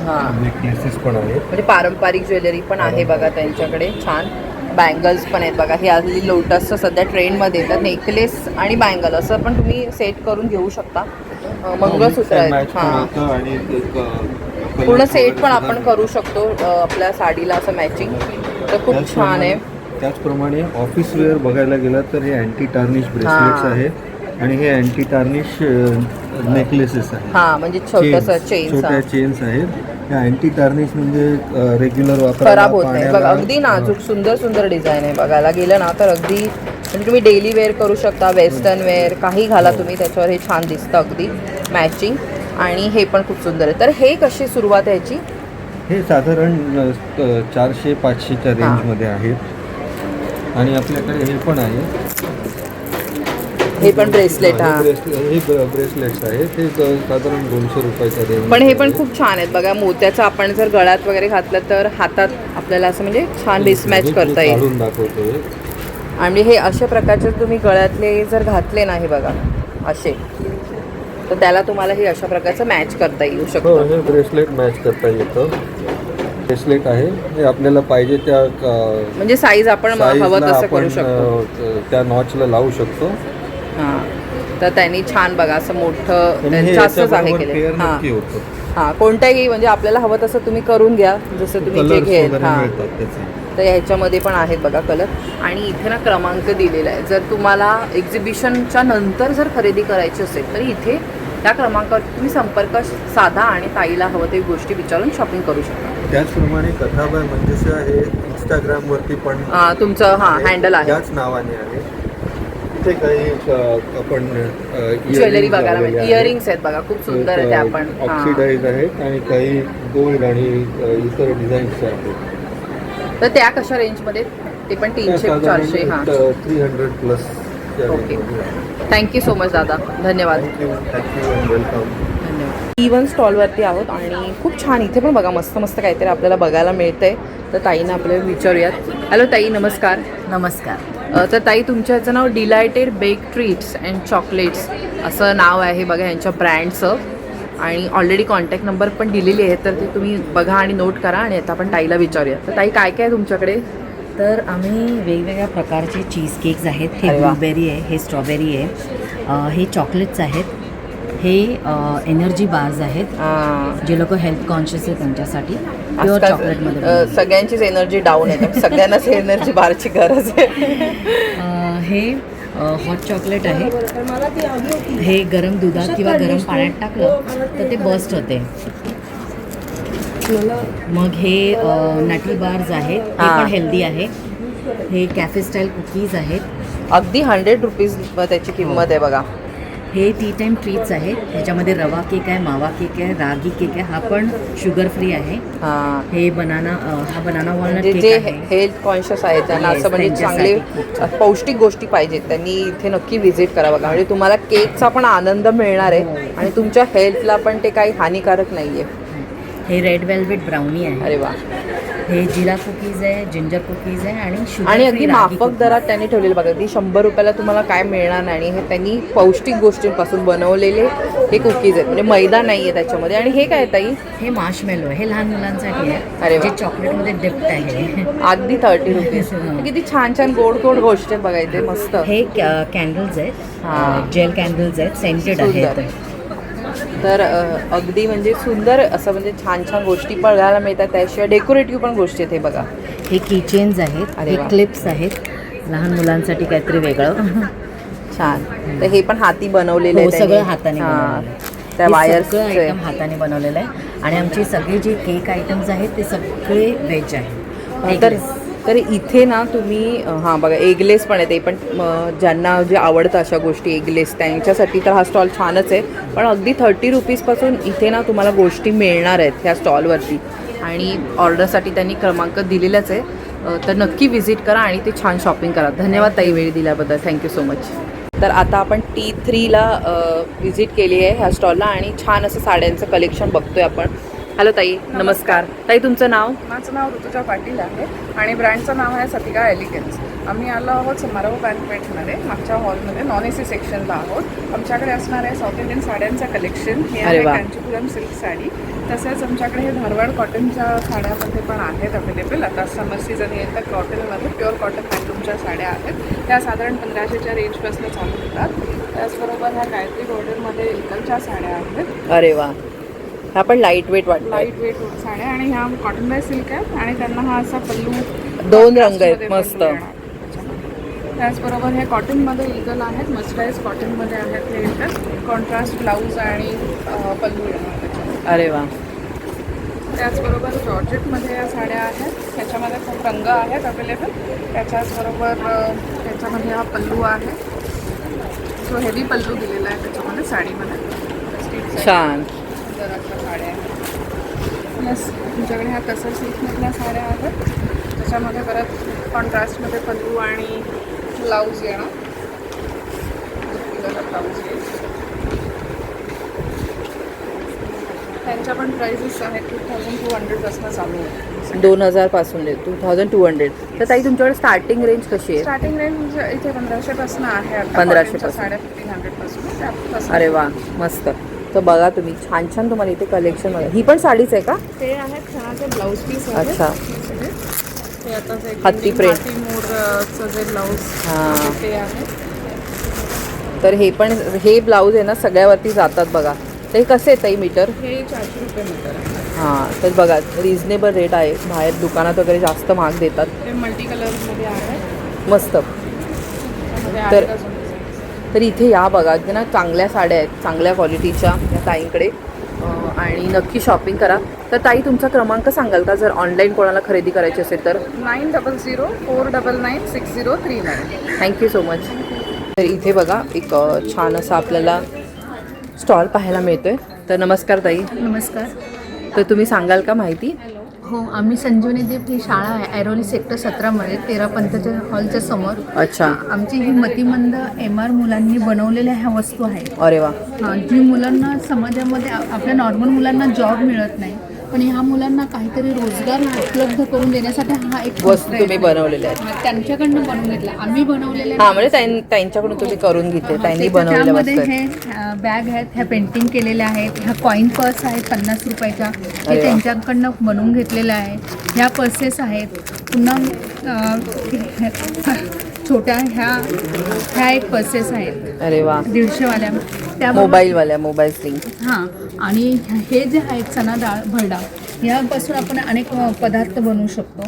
हां नेकलेसेस पण आहेत. म्हणजे पारंपरिक ज्वेलरी पण आहे बघा त्यांच्याकडे. छान बँगल्स पण आहेत बघा. हे आली लोटसचं सध्या ट्रेंडमध्ये, तर नेकलेस आणि बँगल असं पण तुम्ही सेट करून घेऊ शकता. मंगळसूत्र आहेत हां, आणि एक पूर्ण सेट पण आपण करू शकतो आपल्या साडीला असं मॅचिंग. तर खूप छान आहे. त्याचप्रमाणे ऑफिस वेअर बघायला गेलं तर हे अँटी टार्निश ब्रेसलेट्स आहे आणि हे अँटी टार्निश नेकलेसेस आहेत. हां म्हणजे छोटंसं चेन्स छोट्या चेन्स आहेत. ह्या अँटी टार्निश म्हणजे रेग्युलर वापराला खराब होत नाही बघा. अगदी नाजूक सुंदर सुंदर डिझाईन आहे. बघायला गेलं ना तर अगदी म्हणजे तुम्ही डेली वेअर करू शकता, वेस्टर्न वेअर काही घाला तुम्ही त्याच्यावर. हे छान दिसतं अगदी मॅचिंग. आणि हे पण खूप सुंदर आहे. तर हे कशी सुरुवात आहे याची? हे साधारण 400-500च्या रेंजमध्ये आहेत. आणि आपल्याकडे हे पण आहे, हे पण ब्रेसलेट. हां हे ब्रेसलेट्स आहेत. ते साधारण 200 रुपयाच्या रेंज. पण हे पण खूप छान आहेत बघा. मोत्याचं आपण जर गळ्यात वगैरे घातलं तर हातात आपल्याला असं म्हणजे छान मिसमॅच करता येईल. काढून दाखवतोय. आणि हे अशा प्रकारचे तुम्ही गळ्यातले जर घातले ना, हे बघा असे, तर त्याला तुम्हाला हे अशा प्रकारचं मॅच करता येऊ शकतं. हे ब्रेसलेट मॅच करता येतं. ब्रेसलेट आहे हे आपल्याला पाहिजे त्या म्हणजे साईज आपण हवं तसं करू शकतो. त्या नॉचला लावू शकतो. हां तर त्यांनी छान बघा असं मोठं जास्तच आहे केलं. हां हां कोणत्याही म्हणजे आपल्याला हवं तसं तुम्ही करून घ्या, जसं तुम्ही जे घ्याल. हां तर ह्याच्यामध्ये पण आहेत बघा कलर. आणि इथे ना क्रमांक दिलेला आहे. जर तुम्हाला एक्झिबिशनच्या नंतर जर खरेदी करायची असेल तर इथे त्या क्रमांकावर तुम्ही संपर्क साधा आणि ताईला हवं ते गोष्टी विचारून शॉपिंग करू शकता. त्याचप्रमाणे कथाबाई मंजुषा हे इंस्टाग्रामवरती पण तुमचं हँडल आहे, त्याच नावाने आहे. इथे काही आपण ज्वेलरी बघायला मिळते. इयरिंग्स आहेत बघा खूप सुंदर आहे. ते आपण ऑक्सिडाईज आहेत आणि काही गोल्ड आणि इतर डिझाईन्स आहेत. तर त्या कशा रेंजमध्ये? ते पण 300-400. हां 300 plus. Okay thank you so much दादा, धन्यवाद. Thank you and welcome. धन्यवाद. इवन स्टॉलवरती आहोत आणि खूप छान इथे पण बघा मस्त मस्त काहीतरी आपल्याला बघायला मिळतंय. तर ताईनं आपल्याला विचारूयात. हॅलो ताई, नमस्कार. नमस्कार. तर ताई तुमच्या ह्याचं नाव डिलायटेड बेक ट्रीट्स अँड चॉकलेट्स असं नाव आहे बघा यांच्या ब्रँडचं. आणि ऑलरेडी कॉन्टॅक्ट नंबर पण दिलेली आहे, तर ते तुम्ही बघा आणि नोट करा. आणि आता आपण ताईला विचारूया. तर ताई काय काय आहे तुमच्याकडे? तर आम्ही वेगवेगळ्या प्रकारचे चीज केक्स आहेत. हे ब्लूबेरी आहे, हे स्ट्रॉबेरी आहे, हे चॉकलेट्स आहेत, हे एनर्जी बार्स आहेत. जे लोक हेल्थ कॉन्शियस आहेत त्यांच्यासाठी प्युअर चॉकलेटमध्ये. सगळ्यांचीच एनर्जी डाऊन आहे, सगळ्यांनाच एनर्जी बारची गरज आहे. हे हॉट चॉकलेट आहे. हे गरम दुधात किंवा गरम पाण्यात टाकलं तर ते बस्ट होते. मग हे नटी बार्स आहेत, ते पण हेल्दी आहे. हे कॅफे स्टाईल कुकीज आहेत. अगदी 100 रुपीज त्याची किंमत आहे बघा. हे टी टाईम ट्रीट्स आहेत. ह्याच्यामध्ये रवा केक आहे, मावा केक आहे, रागी केक आहे. हा पण शुगर फ्री आहे. हे बनाना, हा बनाना वॉलनट केक जे आहे. हेल्थ कॉन्शियस आहे त्यांना असं म्हणजे चांगले पौष्टिक गोष्टी पाहिजेत त्यांनी इथे नक्की व्हिजिट करा बघा. म्हणजे तुम्हाला केकचा पण आनंद मिळणार आहे आणि तुमच्या हेल्थला पण ते काही हानिकारक नाही आहे. हे रेड वेल्वेट ब्राउनी आहे. अरे वा. हे जिरा कुकीज आहे, जिंजर कुकीज आहे आणि आणि अगदी माफक दरात त्यांनी ठेवलेलं बघा. अगदी 100 रुपयाला तुम्हाला काय मिळणार नाही. आणि हे त्यांनी पौष्टिक गोष्टींपासून बनवलेले हे कुकीज आहेत, म्हणजे मैदा नाही आहे त्याच्यामध्ये. आणि हे काय ताई? हे मार्शमेलो आहे. हे लहान मुलांसाठी आहे. अरे जे चॉकलेटमध्ये डिप्ट आहे. अगदी 30 रुपीज. किती छान छान गोड गोड गोष्टी बघा इथे मस्त. हे कॅन्डल्स आहेत, जेल कॅन्डल्स आहेत, सेंटेड आहेत. तर अगदी म्हणजे सुंदर असं म्हणजे छान छान गोष्टी बघायला मिळतात. त्याशिवाय डेकोरेटिव्ह पण गोष्टी आहेत. हे बघा हे किचेन्स आहेत, हे क्लिप्स आहेत लहान मुलांसाठी काहीतरी वेगळं. छान. तर हे पण हाती बनवलेलं आहे. सगळं हाताने त्या वायर्स एकदम हाताने बनवलेलं आहे. आणि आमची सगळी जी केक आयटम्स आहेत ते सगळे व्हेज आहेत. तर इथे ना तुम्ही हां बघा एगलेस पण आहे. ते पण ज्यांना जे आवडतं अशा गोष्टी एगलेस त्यांच्यासाठी तर हा स्टॉल छानच आहे. पण अगदी 30 रुपीजपासून इथे ना तुम्हाला गोष्टी मिळणार आहेत ह्या स्टॉलवरती. आणि ऑर्डरसाठी त्यांनी क्रमांक दिलेलाच आहे. तर नक्की व्हिजिट करा आणि ते छान शॉपिंग करा. धन्यवाद ताई वेळ दिल्याबद्दल. Thank you so much. तर आता आपण T3ला व्हिजिट केली आहे ह्या स्टॉलला आणि छान असं साड्यांचं कलेक्शन बघतोय आपण. हॅलो ताई, नमस्कार ताई. तुमचं नाव? माझं नाव ऋतुजा पाटील आहे आणि ब्रँडचं नाव आहे सतिका एलिगन्स. आम्ही आलो आहोत समारोह बँकवेटमध्ये, मागच्या हॉलमध्ये नॉन एसी सेक्शनला आहोत. आमच्याकडे असणार आहे साऊथ इंडियन साड्यांचं कलेक्शन. हे आहे कांचीपुरम सिल्क साडी. तसेच आमच्याकडे हे धारवाड कॉटनच्या साड्यामध्ये पण आहेत अवेलेबल. आता समर सीझन येईल तर कॉटनमध्ये प्युअर कॉटन हँडलूमच्या साड्या आहेत. त्या साधारण 1500च्या रेंजपासून चालू होतात. त्याचबरोबर ह्या गायत्री बॉर्डरमध्ये इकडच्या साड्या आहेत. अरे वा, ह्या पण लाईट वेट वाटतं. लाईट वेट साड्या आणि ह्या कॉटन बाय सिल्क आहेत आणि त्यांना हा असा पल्लू 2 रंग आहेत मस्त. त्याचबरोबर हे कॉटनमध्ये इगल आहेत, मस्टराईज कॉटनमध्ये आहेत हे इगल. कॉन्ट्रास्ट ब्लाऊज आणि पल्लू येणार त्याच्यामध्ये. अरे वा. त्याचबरोबर जॉर्जेटमध्ये या साड्या आहेत. त्याच्यामध्ये खूप रंग आहेत अवेलेबल. त्याच्याचबरोबर त्याच्यामध्ये हा पल्लू आहे, जो हेवी पल्लू दिलेला आहे त्याच्यामध्ये साडीमध्ये. छान साड्या प्लस तुमच्याकडे ह्या कसर सिल्कमधल्या साड्या आहेत. त्याच्यामध्ये परत कॉन्ट्रास्टमध्ये पल्लू आणि ब्लाऊज येणार. ब्लाऊज येईल. त्यांच्या पण प्राइसेस आहेत 2200 चालू आहे. 2000 पासून 2200. तर ताई तुमच्याकडे स्टार्टिंग रेंज कशी आहे? स्टार्टिंग रेंज इथे 1500 आहे आता. 1500 पासून. साड्या 1500 पासून. अरे वा, मस्त. तर बघा तुम्ही, छान छान तुम्हाला इथे कलेक्शन बघा. ही पण साडीच आहे का? ते आहेत छानचे ब्लाऊज पीस. अच्छा. ते आता हत्ती प्रिंट मोरचं जे ब्लाऊज ते आहे. तर हे पण हे ब्लाऊज आहे ना सगळ्यावरती जातात बघा. ते कसे आहे ताई मीटर? हे 400 रुपये मीटर आहे. हां, तर बघा रिजनेबल रेट आहे. बाहेर दुकानात वगैरे जास्त महाग देतात. ते मल्टी कलर्समध्ये आहे मस्त. तर इथे या बघा ना, चांगल्या साड्या आहेत, चांगल्या क्वालिटीच्या या ताईंकडे. आणि नक्की शॉपिंग करा. तर ताई तुमचा क्रमांक सांगाल का जर ऑनलाईन कोणाला खरेदी करायची असेल तर? 9004996039. Thank you so much. तर इथे बघा एक छान असा आपल्याला स्टॉल पाहायला मिळतोय. तर नमस्कार ताई. नमस्कार. तर तुम्ही सांगाल का माहिती? हो, आम्ही संजीवनी दीप ही शाळा आहे ऐरोली सेक्टर 17मध्ये 13 पंथच्या हॉलच्या समोर. अच्छा. आमची ही मतिमंद MR मुलांनी बनवलेल्या ह्या वस्तू आहेत. अरे वा. हां, जी मुलांना समाजामध्ये आपल्या नॉर्मल मुलांना जॉब मिळत नाही, पण ह्या मुलांना काहीतरी रोजगार उपलब्ध करून देण्यासाठी हा एक वस्तू तुम्ही बनवलेल्या आहेत. त्यांच्याकडनं बनवून घेतला, आम्ही बनवलेल्या. हां, म्हणजे त्यांच्याकडून तुम्ही करून घेतले, त्यांनी बनवलेल्या वस्तू त्यामध्ये हे बॅग आहेत, ह्या पेंटिंग केलेल्या आहेत. ह्या कॉईन पर्स आहेत 50 रुपयाच्या, हे त्यांच्याकडनं बनवून घेतलेलं आहे. ह्या पर्सेस आहेत. पुन्हा छोट्या ह्या एक पर्सेस आहेत. अरे वा. 150वाल्या त्या मोबाईल स्लिंग. हां, आणि हे जे आहेत चना डाळ भरडा, यापासून आपण अनेक पदार्थ बनवू शकतो.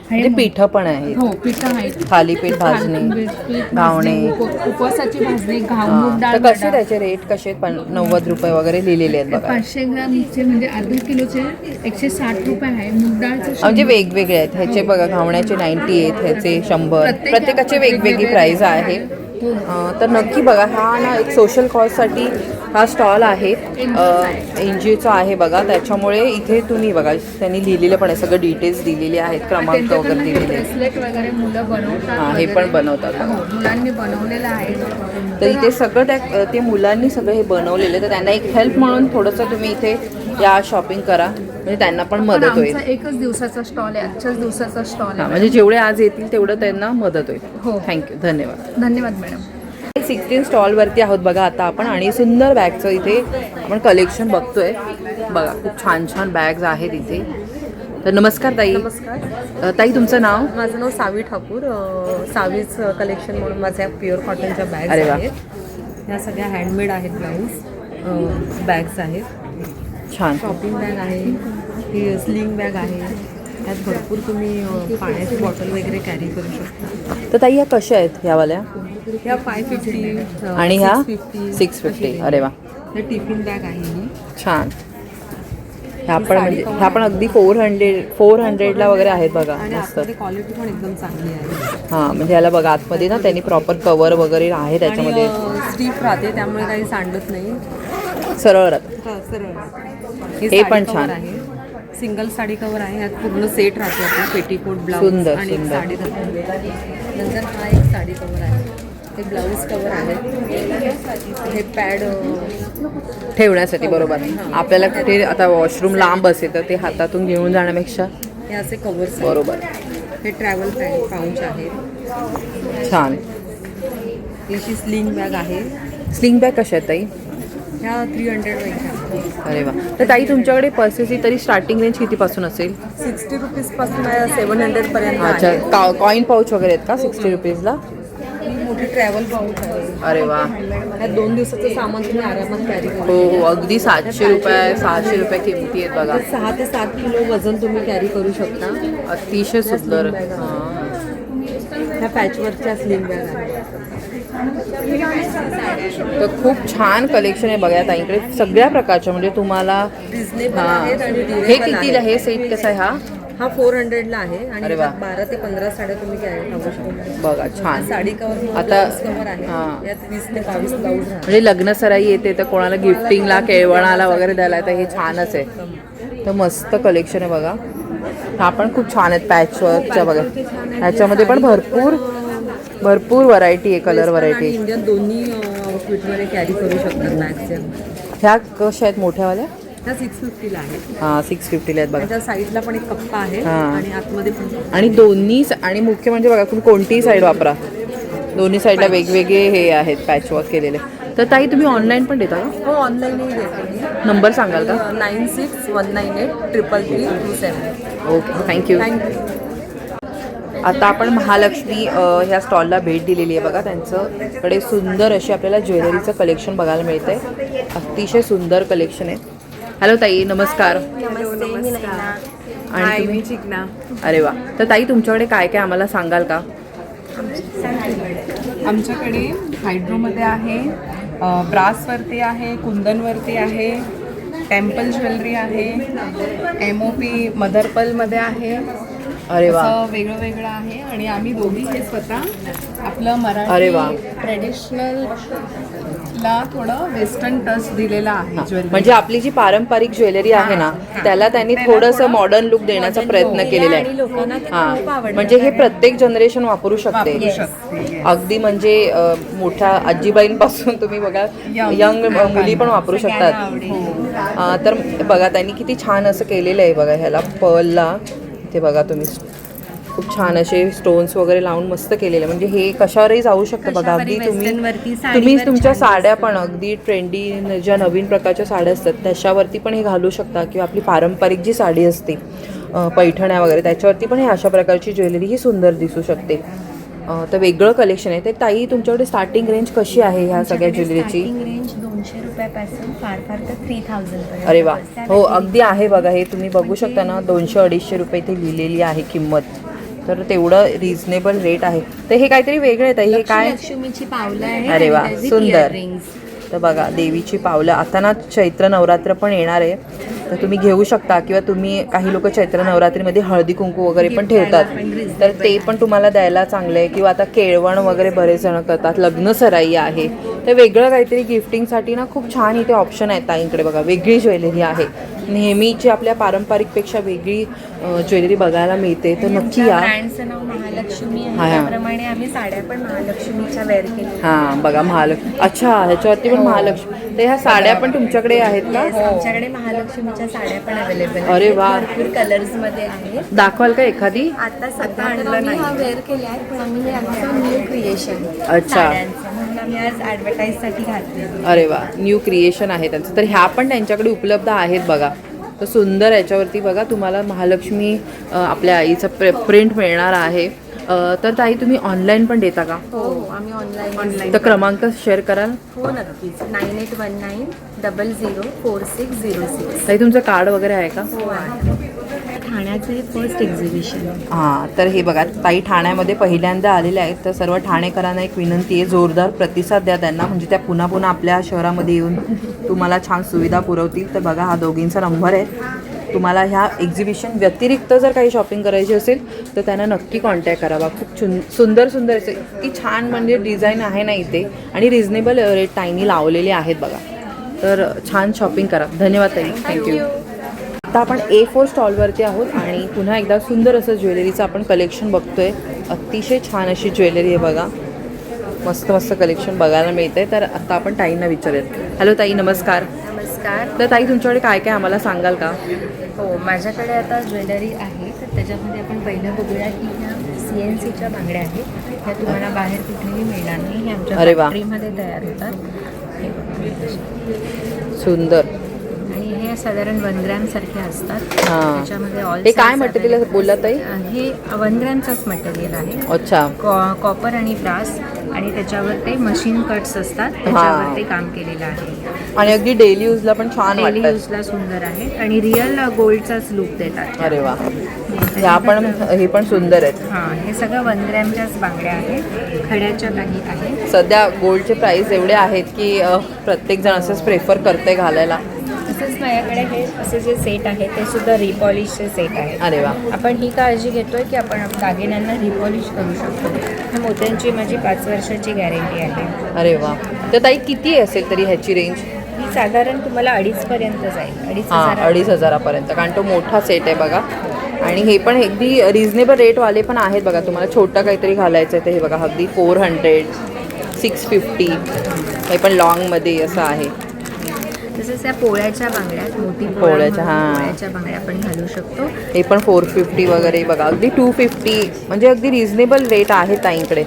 हे पिठं पण आहेत. हो, पिठं आहेत. थालीपीठ भाजणे, घावणे, उपवासाची भाजणे, मूग डाळ. कसे त्याचे रेट कसे? 90 रुपये वगैरे लिहिलेले आहेत बघा. 500 ग्रामचे म्हणजे अर्धा किलोचे 160 रुपये आहे. मूग डाळचे म्हणजे वेगवेगळे आहेत. ह्याचे बघा घावण्याचे 90 आहेत, ह्याचे 100. प्रत्येकाची वेगवेगळी प्राईज आहे. तर नक्की बघा. हा ना एक सोशल कॉजसाठी हा स्टॉल आहे, NGOचा आहे बघा. त्याच्यामुळे इथे तुम्ही बघा त्यांनी लिहिलेलं पण आहे, सगळं डिटेल्स दिलेले आहेत, क्रमांक वगैरे दिलेले आहेत. ब्रेसलेट वगैरे मुलं बनवतात. हां, हे पण बनवतात. मुलांनी बनवलेलं आहे. तर इथे सगळं ते मुलांनी सगळं हे बनवलेलं आहे. तर त्यांना एक हेल्प म्हणून थोडंसं तुम्ही इथे या शॉपिंग करा, म्हणजे त्यांना पण मदत होईल. एकच दिवसाचा स्टॉल आहे, आजच्याच दिवसाचा स्टॉल आहे. म्हणजे जेवढे आज येतील तेवढं त्यांना मदत होईल. हो, थँक्यू, धन्यवाद. धन्यवाद मॅडम. 16 स्टॉलवरती आहोत बघा आता आपण, आणि सुंदर बॅगचं इथे आपण कलेक्शन बघतोय बघा. खूप छान छान बॅग्स आहेत इथे. तर नमस्कार ताई. नमस्कार ताई, तुमचं नाव? माझं नाव सावी ठाकूर. सावीज कलेक्शन म्हणून माझ्या प्युअर कॉटनच्या बॅग्स आहेत. ह्या सगळ्या हँडमेड आहेत. ब्लाऊज बॅग्स आहेत. छान. शॉपिंग बॅग आहे, ही स्लिंग बॅग आहे. यात भरपूर तुम्ही पाण्याची बॉटल वगैरे कॅरी करू शकता. तर ताई ह्या कशा आहेत ह्यावाल्या? ह्या 550 आणि ह्या 650. अरे वा. हे टिफिन बॅग आहे ही. छान. ह्या पण म्हणजे ह्या पण अगदी 400ला वगैरे आहेत बघा. मस्त. क्वालिटी पण एकदम चांगली आहे. हां, म्हणजे ह्याला बघा आतमध्ये ना त्यांनी प्रॉपर कवर वगैरे आहे त्याच्यामध्ये. स्टीफ राहते त्यामुळे काही सांडत नाही, सरळ राहतं. सरळ. हे पण छान आहे. सिंगल साडी कवर आहे. यात पूर्ण सेट राहते आपला, पेटीकोट, ब्लाऊज आणि एक साडी राहते. नंतर हा एक साडी कवर आहे. हे ब्लाऊज कवर आहे, हे पॅड ठेवण्यासाठी. बरोबर. आपल्याला कुठे आता वॉशरूम लांब असेल तर ते हातातून घेऊन जाण्यापेक्षा हे असे कवर्स. बरोबर. हे ट्रॅव्हल पाऊच आहे. छान. याची स्लिंग बॅग आहे. स्लिंग बॅग कशा आहेत ताई? ह्या 300 पैसे. अरे वा. तर ताई तुमच्याकडे पर्सेसची तरी स्टार्टिंग रेंज कितीपासून असेल? 60 रुपीजपासून 700 पर्यंत. अच्छा. कॉईन पाऊच वगैरे आहेत का 60 रुपीजला? मोठी ट्रॅव्हल पाऊच आहे. अरे वा. ह्या 2 दिवसाचं सामान तुम्ही आरामात कॅरी करू. हो, अगदी 700 रुपये 600 रुपये किमती आहेत बघा. 6 ते 7 किलो वजन तुम्ही कॅरी करू शकता. अतिशय सुंदर. ह्या पॅचवर्कच्या स्लिंग बॅग आहे. तर खूप छान कलेक्शन आहे बघा ताईंकडे सगळ्या प्रकारच्या. म्हणजे तुम्हाला हे कितीला हे सेट कसा आहे? हा 400ला आहे आणि अरे वा. 12 ते 15 साड्या तुम्ही कॅरी करू शकता. बघा छान. साडी कवर आता कवर आहे. यात 20 ते 22 ब्लाऊज आहे. म्हणजे लग्न सराई येते तर कोणाला गिफ्टिंगला केळवणाला वगैरे द्यायला तर हे छानच आहे. तर मस्त कलेक्शन आहे बघा. हा पण खूप छान आहेत पॅचवर्कच्या बघा. ह्याच्यामध्ये पण भरपूर व्हरायटी आहे, कलर व्हरायटी. इंडियन दोन्ही आउटफिटमध्ये कॅरी करू शकतात मॅक्सिमम. ह्या कशा आहेत मोठ्यावाल्या? ह्या 650ला आहेत. हां 650ला आहेत बघा. त्या साईडला पण एक कप्पा आहे आणि आतमध्ये पण. आणि दोन्ही आणि मुख्य म्हणजे बघा तुम्ही कोणतीही साईड वापरा, दोन्ही साईडला वेगवेगळे हे आहेत पॅचवर्क केलेले. तर ताई तुम्ही ऑनलाईन पण देता का? हो, ऑनलाईनही देतो. नंबर सांगाल का? 9619833327. Okay, thank you. आता आपण महालक्ष्मी ह्या स्टॉलला भेट दिलेली आहे बघा. त्यांच्याकडे सुंदर अशी आपल्याला ज्वेलरीचं कलेक्शन बघायला मिळतं आहे. अतिशय सुंदर कलेक्शन आहे. हॅलो ताई, नमस्कार. आणि तुम्ही चिकना. अरे वा. तर ताई तुमच्याकडे काय काय आम्हाला सांगाल का? आमच्याकडे हायड्रोमध्ये आहे, ब्रासवरती आहे, कुंदनवरती आहे, टेम्पल ज्वेलरी आहे, MOP मदरपलमध्ये आहे. अरे वा. असं वेगळं वेगळं आहे. आणि आम्ही दोघी हे स्वतः आपलं अरे वा. मराठी ट्रेडिशनलला थोडं वेस्टर्न टच दिलेला आहे ज्वेलरी. म्हणजे आपली जी पारंपरिक ज्वेलरी आहे ना त्याला त्यांनी थोडंसं मॉडर्न लुक देण्याचा प्रयत्न केलेला आहे. हां, म्हणजे हे प्रत्येक जनरेशन वापरू शकते. अगदी म्हणजे मोठ्या आजीबाईंपासून तुम्ही बघा यंग मुली पण वापरू शकतात. तर बघा त्यांनी किती छान असं केलेलं आहे बघा. ह्याला पर्लला ते बघा तुम्ही खूप छान असे स्टोन्स वगैरे लावून मस्त केलेले. म्हणजे हे कशावरही जाऊ शकतं बघा. अगदी तुम्ही तुमच्या साड्या पण अगदी ट्रेंडी ज्या नवीन प्रकारच्या साड्या असतात त्याच्यावरती पण हे घालू शकता. किंवा आपली पारंपरिक जी साडी असते पैठण्या वगैरे त्याच्यावरती पण हे अशा प्रकारची ज्वेलरी ही सुंदर दिसू शकते. तर वेगळं कलेक्शन आहे. ते ताई तुमच्याकडे स्टार्टिंग रेंज कशी आहे ह्या सगळ्या ज्वेलरीची? रेंज 200 रुपयापासून फार तर 3000. अरे वा. हो, अगदी आहे बघा. हे तुम्ही बघू शकता ना 200-250 रुपये इथे लिहिलेली आहे किंमत. तर तेवढं रिझनेबल रेट आहे. तर हे काहीतरी वेगळं आहे. हे काय? लक्ष्मीची पावलं आहे. अरे वा, सुंदर. तर बघा देवीची पावलं. आता ना चैत्र नवरात्र पण येणार आहे तर तुम्ही घेऊ शकता. किंवा तुम्ही काही लोक चैत्र नवरात्रीमध्ये हळदी कुंकू वगैरे पण ठेवतात तर ते पण तुम्हाला द्यायला चांगलं आहे. किंवा आता केळवण वगैरे बरेच जण करतात, लग्न सराई आहे तर वेगळं काहीतरी गिफ्टिंगसाठी ना खूप छान इथे ऑप्शन आहेत ताईंकडे बघा. वेगळी ज्वेलरी आहे. नेहमीची आपल्या पारंपरिकपेक्षा वेगळी ज्वेलरी बघायला मिळते. तर नक्की या. ब्रँडचं नाव महालक्ष्मी आहे. त्याप्रमाणे आम्ही साड्या पण महालक्ष्मीच्या वेअर केल्या. हां बघा महालक्ष्मी. अच्छा, ह्याच्यावरती पण महालक्ष्मी. तर ह्या साड्या पण तुमच्याकडे आहेत का? आमच्याकडे महालक्ष्मीच्या साड्या पण अवेलेबल आहेत. अरे वा. भरपूर कलर्समध्ये आहेत. दाखवाल का एखादी? आता सध्या आम्ही हा वेअर केले आहेत पण आम्ही हे आमचं न्यू क्रिएशन अच्छा म्हणून आम्ही आज ॲडव्हर्टाईजसाठी घातले. अरे वा, न्यू क्रिएशन आहे त्यांचं. तर ह्या पण त्यांच्याकडे उपलब्ध आहेत बघा. तर सुंदर याच्यावरती बघा तुम्हाला महालक्ष्मी आपल्या आईचं प्रिंट मिळणार आहे. तर ताई तुम्ही ऑनलाईन पण देता का? हो, आम्ही ऑनलाईन. तर क्रमांक शेअर कराल? हो नक्कीच. 9819004606. ताई तुमचं कार्ड वगैरे आहे का? हो आहे. ठाण्याचं हे फर्स्ट एक्झिबिशन. हां, तर हे बघा ताई ठाण्यामध्ये पहिल्यांदा आलेल्या आहेत. तर सर्व ठाणेकरांना एक विनंती आहे, जोरदार प्रतिसाद द्या त्यांना. म्हणजे त्या पुन्हा पुन्हा आपल्या शहरामध्ये येऊन तुम्हाला छान सुविधा पुरवतील. तर बघा हा दोघींचा नंबर आहे. तुम्हाला ह्या एक्झिबिशन व्यतिरिक्त जर काही शॉपिंग करायची असेल तर त्यांना नक्की कॉन्टॅक्ट करावा. खूप सुंदर सुंदर असे की छान म्हणजे डिझाईन आहे ना इथे. आणि रिझनेबल रेट ताईंनी लावलेले आहेत बघा. तर छान शॉपिंग करा. धन्यवाद ताई, थँक्यू. आता आपण A4 स्टॉलवरती आहोत आणि पुन्हा एकदा सुंदर असं ज्वेलरीचं आपण कलेक्शन बघतोय. अतिशय छान अशी ज्वेलरी आहे बघा. मस्त मस्त कलेक्शन बघायला मिळते. तर आता आपण ताईंना विचारूयात. हॅलो ताई, नमस्कार. नमस्कार. तर ताई तुमच्याकडे काय काय आम्हाला सांगाल का? हो, माझ्याकडे आता ज्वेलरी आहे. तर त्याच्यामध्ये आपण पहिलं बघूया की ह्या CNCच्या बांगड्या आहेत. ह्या तुम्हाला बाहेर कुठेही मिळणार नाही. हे आमच्या अरे वा. फॅक्टरीमध्ये तयार होतात. हे बघा. सुंदर. आणि हे साधारण 1 ग्रॅम सारखे असतात. हां. त्याच्यामध्ये ऑल हे काय मटेरियल बोलला ताई? हे 1 ग्रॅमचंच मटेरियल आहे. अच्छा. कॉपर आणि ब्रास आणि त्याच्यावर ते मशीन कट्स असतात, त्याच्यावर ते काम केलेलं आहे. आणि अगदी डेली यूजला पण छान डेली वाटतात. यूजला सुंदर आहे आणि रिअल गोल्डचाच लूक देतात. अरे वा. ह्या पण हे पण सुंदर आहेत. हां, हे सगळं 1 ग्रॅमच्याच बांगड्या आहेत. खड्याच्या काही आहेत. सध्या गोल्डचे प्राइस एवढे आहेत की प्रत्येक जण असंच प्रेफर करते घालायला. तसंच माझ्याकडे हे असे जे सेट आहे ते सुद्धा रिपॉलिशचे सेट आहेत. अरे वा. आपण ही काळजी घेतोय की आपण दागिन्यांना रिपॉलिश करू शकतो. ह्या मोत्यांची माझी 5 वर्षाची गॅरंटी आहे. अरे वा. तर ताई किती असेल तरी ह्याची रेंज? ही साधारण तुम्हाला 2,500 पर्यंत जाईल. 2,500 पर्यंत, कारण तो मोठा सेट आहे बघा. आणि हे पण अगदी रिझनेबल रेटवाले पण आहेत बघा. तुम्हाला छोटं काहीतरी घालायचं आहे तर हे बघा अगदी 400, 650. हे पण लॉंगमध्ये असं आहे. तसंच त्या पोळ्याच्या बांगड्या, मोठी पोळ्याच्या, हां. पोळ्याच्या बांगड्या आपण घालू शकतो. हे पण 450 वगैरे बघा. अगदी 250, म्हणजे अगदी रिझनेबल रेट आहे ताईंकडे.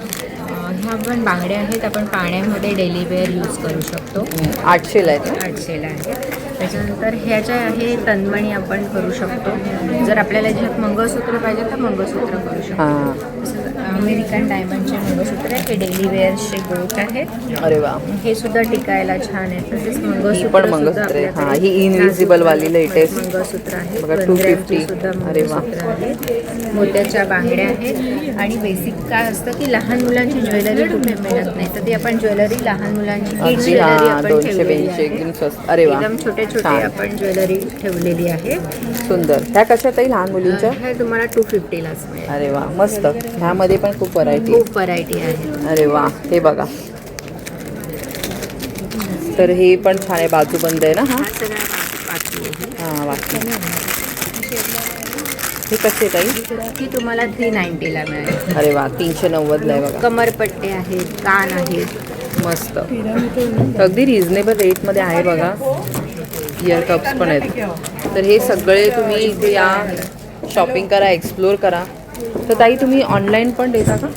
ह्या पण बांगड्या आहेत, आपण पाण्यामध्ये डेली वेअर यूज करू शकतो. 800ला आहेत. 800ला आहे. त्याच्यानंतर ह्या ज्या आहे तन्मणी आपण करू शकतो. जर आपल्याला ह्याच्यात मंगळसूत्र पाहिजे तर मंगळसूत्र करू शकतो. तसंच अमेरिकन डायमंडचे मंगळसूत्र आहे. हे डेली वेअरचे गोट आहेत. अरे वा. हे सुद्धा टिकायला छान आहे. तसेच ही मंगळसूत्र पण मंगळसूत्र आहे. हां, ही इनविजिबल वाली लेटेस्ट मंगळसूत्र आहे. बघा 250. सुद्धा अरे वा. मंगळसूत्र आहे. मोत्याच्या बांगड्या आहेत. आणि बेसिक काय असतं की लहान मुलांची ज्वेलरी कुठे मिळत नाही, तर ती आपण ज्वेलरी लहान मुलांची किड ज्वेलरी आपण ठेवलेली आहे. एकदम स्वस्त. अरे वा. एकदम छोटे छोटे आपण ज्वेलरी ठेवलेली आहे. सुंदर. ह्या कशा ताई लहान मुलींच्या? हे तुम्हाला 250लाच मिळेल. अरे वा, मस्त. ह्यामध्ये पण खूप व्हरायटी आहे. अरे वा. हे बघा. तर हे पण छान आहे. बाजूबंद आहे ना हा? हां, वाटतं. हे कसे ताई? ही तुम्हाला 390ला मिळेल. अरे वा. 390ला आहे बघा. कमरपट्टे आहेत, कान आहेत. मस्त. अगदी रिझनेबल रेटमध्ये आहे बघा. इयर कप्स पण आहेत. तर हे सगळे तुम्ही इथे या, शॉपिंग करा, एक्सप्लोर करा. तर ताई तुम्ही ऑनलाईन पण देता का?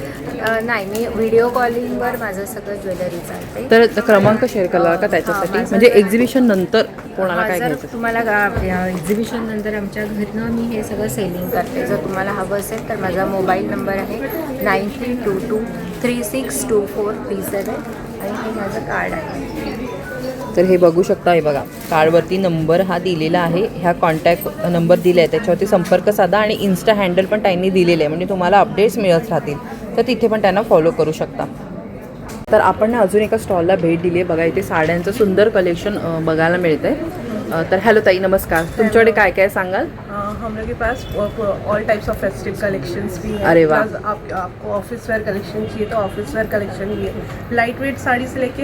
नाही, मी व्हिडिओ कॉलिंगवर माझं सगळं ज्वेलरी चालते. तर क्रमांक शेअर करा का त्याच्यासाठी? म्हणजे एक्झिबिशन नंतर कोणाला काय घ्यायचं? तुम्हाला एक्झिबिशन नंतर आमच्या घरनं मी हे सगळं सेलिंग करते. जर तुम्हाला हवं असेल तर माझा मोबाईल नंबर आहे 9322362437 आणि हे माझं कार्ड आहे. तर हे बघू शकता. हे बघा, कार्डवरती नंबर हा दिलेला आहे. ह्या कॉन्टॅक्ट नंबर दिला आहे, त्याच्यावरती संपर्क साधा. आणि इन्स्टा हँडल पण त्यांनी दिलेलं आहे, म्हणजे तुम्हाला अपडेट्स मिळत राहतील. तर तिथे पण त्यांना फॉलो करू शकता. तर आपण अजून एका स्टॉलला भेट दिली आहे बघा. इथे साड्यांचं सुंदर कलेक्शन बघायला मिळतं आहे. तर हॅलो ताई, नमस्कार. तुमच्याकडे काय काय सांगाल? हम लोग के पास all types of festive collections भी हैं. अरे वाह. आपको ऑफिस वेयर कलेक्शन चाहिए तो ऑफिस वेयर कलेक्शन भी है. लाइट वेट साड़ी से लेके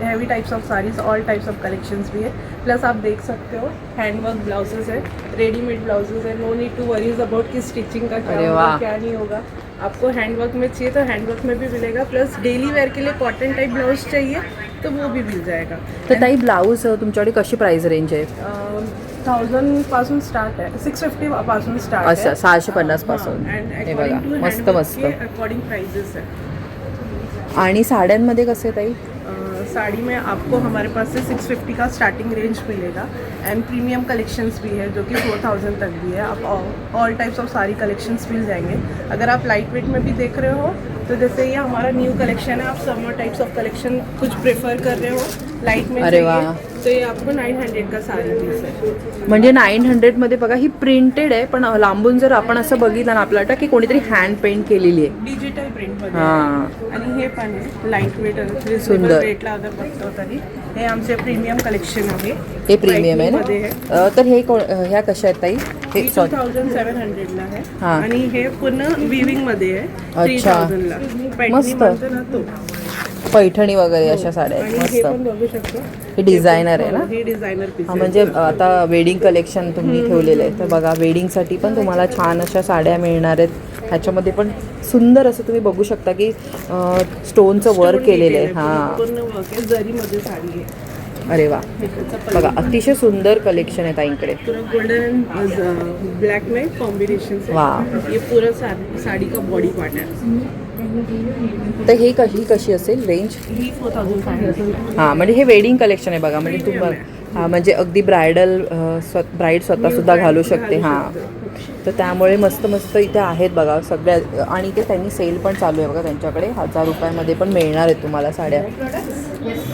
heavy types of saris, all types of collections भी है. प्लस आप देख सकते हो हैंडवर्क ब्लाउजेज है, रेडीमेड ब्लाउजेज है. No need to worries about कि स्टिचिंग का क्या होगा क्या नहीं होगा. आपको हैंडवर्क में चाहिए तो हैंडवर्क में भी मिलेगा. प्लस डेली वेयर के लिए कॉटन टाइप ब्लाउज चाहिए तो वो भी मिल जाएगा. तर ताई ब्लाऊज तुमच्याकडे कशी प्राइस रेंज आहे? 1000 पासून स्टार्ट आहे, 650 पासून स्टार्ट आहे. अच्छा, 650 पासून. हे बघा, मस्त मस्त. अकॉर्डिंग प्राइजेस है. आणि साड्यांमध्ये कसं आहे ताई? साड़ी में आपको हमारे पास से 650 का स्टार्टिंग रेंज मिलेगा. एंड प्रीमियम कलेक्शंस भी है जो कि 4000 तक भी है. आप ऑल टाइप्स ऑफ सारी कलेक्शंस मिल जाएंगे. अगर आप लाइट वेट में भी देख रहे हो तो जैसे ये हमारा न्यू कलेक्शन है. आप समर टाइप्स ऑफ कलेक्शन कुछ प्रेफर कर रहे हो लाइट में, अरे वाह, तो ये आपको 900 का सारी पीस है. म्हणजे 900मध्ये बघा. ही प्रिंटेड आहे, पण लांबून जर आपण असं बघितलं ना आपल्याला वाटतं की कोणीतरी हँड पेंट केलेली आहे. डिजिटल प्रिंटमध्ये. हां, आणि हे पण आहे लाईट वेट सुंदर रेटला अगर बघतो तरी हे आमचे प्रीमियम कलेक्शन आहे. हे प्रीमियम आहे ना. तर हे ह्या कशा आहेत ताई? हे 2700ला आहे. हां. आणि हे पूर्ण विविंग मध्ये आहे. अच्छा, 3000ला. मस्त. पैठणी वगैरे अशा साड्या आणि आहेत हे पण मस्त. बघू शकतो. हे डिझायनर आहे ना? हे डिझायनर पीस हा म्हणजे आता वेडिंग कलेक्शन तुम्ही ठेवलेलं आहे तर बघा वेडिंगसाठी पण तुम्हाला छान अशा साड्या मिळणार आहेत. ह्याच्यामध्ये पण सुंदर असं तुम्ही बघू शकता की स्टोनचं वर्क केलेलं आहे. हां, पूर्ण वर्क आहे, जरीमध्ये साडी आहे. अरे वा, बघा अतिशय सुंदर कलेक्शन आहे ताईंकडे. पूरा गोल्डन ब्लॅक में कॉम्बिनेशन है. वाह. ये पूरा साड़ी का बॉडी पार्ट है. तर ही कशी असेल रेंज? ही 4500. हां म्हणजे हे वेडिंग कलेक्शन आहे बघा. म्हणजे तुम्हाला हां म्हणजे अगदी ब्रायडल ब्राईड स्वतःसुद्धा घालू शकते. हां तर त्यामुळे मस्त मस्त इथे आहेत बघा सगळ्या. आणि ते त्यांनी सेल पण चालू आहे बघा त्यांच्याकडे. 1000 रुपयामध्ये पण मिळणार आहेत तुम्हाला साड्या.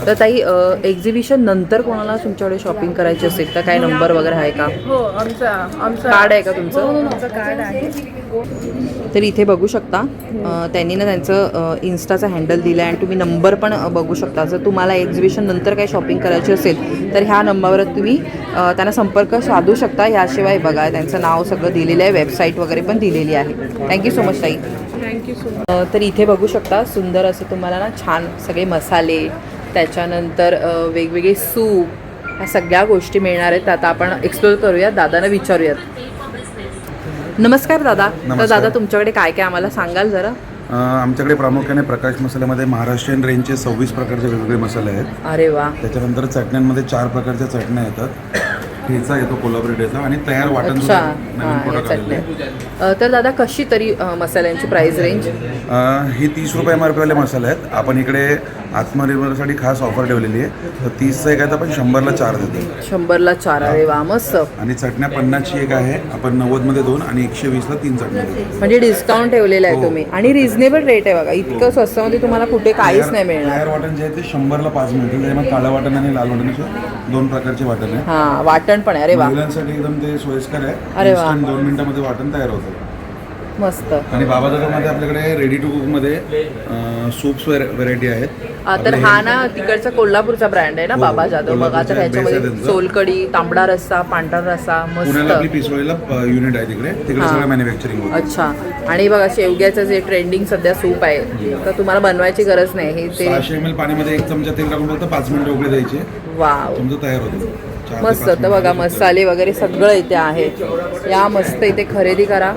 तर ताई एक्झिबिशन नंतर कोणाला तुमच्याकडे शॉपिंग करायची असेल तर काय नंबर वगैरे आहे का? हो, आमचं कार्ड आहे का तुमचं? आमचं कार्ड आहे. तर इथे बघू शकता त्यांनी ना त्यांचं इन्स्टाचा हँडल दिला आहे आणि तुम्ही नंबर पण बघू शकता. जर तुम्हाला एक्झिबिशन नंतर काही शॉपिंग करायची असेल तर ह्या नंबरवर तुम्ही त्यांना संपर्क साधू शकता. याशिवाय बघा त्यांचं नाव सगळं दिलेलं आहे, वेबसाईट वगैरे पण दिलेली आहे. थँक्यू सो मच ताई. Thank you so much. तर इथे बघू शकता सुंदर असं तुम्हाला ना छान सगळे मसाले, त्याच्यानंतर वेगवेगळे सूप, ह्या सगळ्या गोष्टी मिळणार आहेत. आता आपण एक्सप्लोर करूयात, दादांना विचारूयात. नमस्कार दादा. तर दादा तुमच्याकडे काय काय आम्हाला सांगाल जरा? आमच्याकडे प्रामुख्याने प्रकाश मसाल्यामध्ये महाराष्ट्रीयन रेंजचे 26 प्रकारचे वेगवेगळे मसाले आहेत. अरे वा. त्याच्यानंतर चटण्यांमध्ये 4 प्रकारच्या चटण्या येतात. ठेचा येतो कोल्हापुरी ठेचा आणि तयार वाटण नवीन प्रोडक्ट आलेले आहे. तर दादा कशी तरी मसाल्यांची प्राइस रेंज? हे 30 रुपये MRP वाले मसाले आहेत. आपण इकडे आत्मनिर्भरसाठी खास ऑफर ठेवलेली आहे. तर 30चा एक आहे तर आपण 100ला 4 देतो. 100ला 4. अरे वा मस्त. आणि चटण्या 50ची एक आहे, आपण 90मध्ये 2 आणि 120ला 3 चटण्या देतो. म्हणजे डिस्काउंट ठेवलेला आहे तुम्ही आणि रिझनेबल रेट आहे बघा. इतकं स्वस्तामध्ये तुम्हाला कुठे काहीच नाही मिळणार. तयार वाटण जे आहे ते 100ला 5 मिळतील. त्याच्यामध्ये काळं वाटण आणि लाल वाटण असं 2 प्रकारचे वाटण आहे. हां वाटण पण आहे. अरे वा. महिलांसाठी एकदम ते सोयीस्कर आहे. अरे वा. 2 मिनिटामध्ये वाटण तयार होतं. मस्त. आणि बाबादादामध्ये आपल्याकडे रेडी टू कुकमध्ये सूप्स व्हरायटी आहेत. तर हा ना तिकडचा कोल्हापूरचा ब्रँड आहे ना बाबा जाधव. बघा तर ह्याच्यामध्ये सोलकडी, तांबडा रस्सा, पांढरा रस्सा पुण्याला मस्त. आपली पिसवळीला युनिट आहे तिकडे सगळं मॅन्युफॅक्चरिंग होतं. अच्छा. आणि बघा शेवग्याचं जे ट्रेंडिंग सध्या सूप आहे तर तुम्हाला बनवायची गरज नाही. हे ते 600 ml पाण्यामध्ये 1 चमचा तेल टाकून फक्त 5 मिनिटं उकळी द्यायचे. वाव तुमचं तयार होतं. मस्त. तर बघा मसाले वगैरे सगळं इथे आहे. या मस्त इथे खरेदी करा.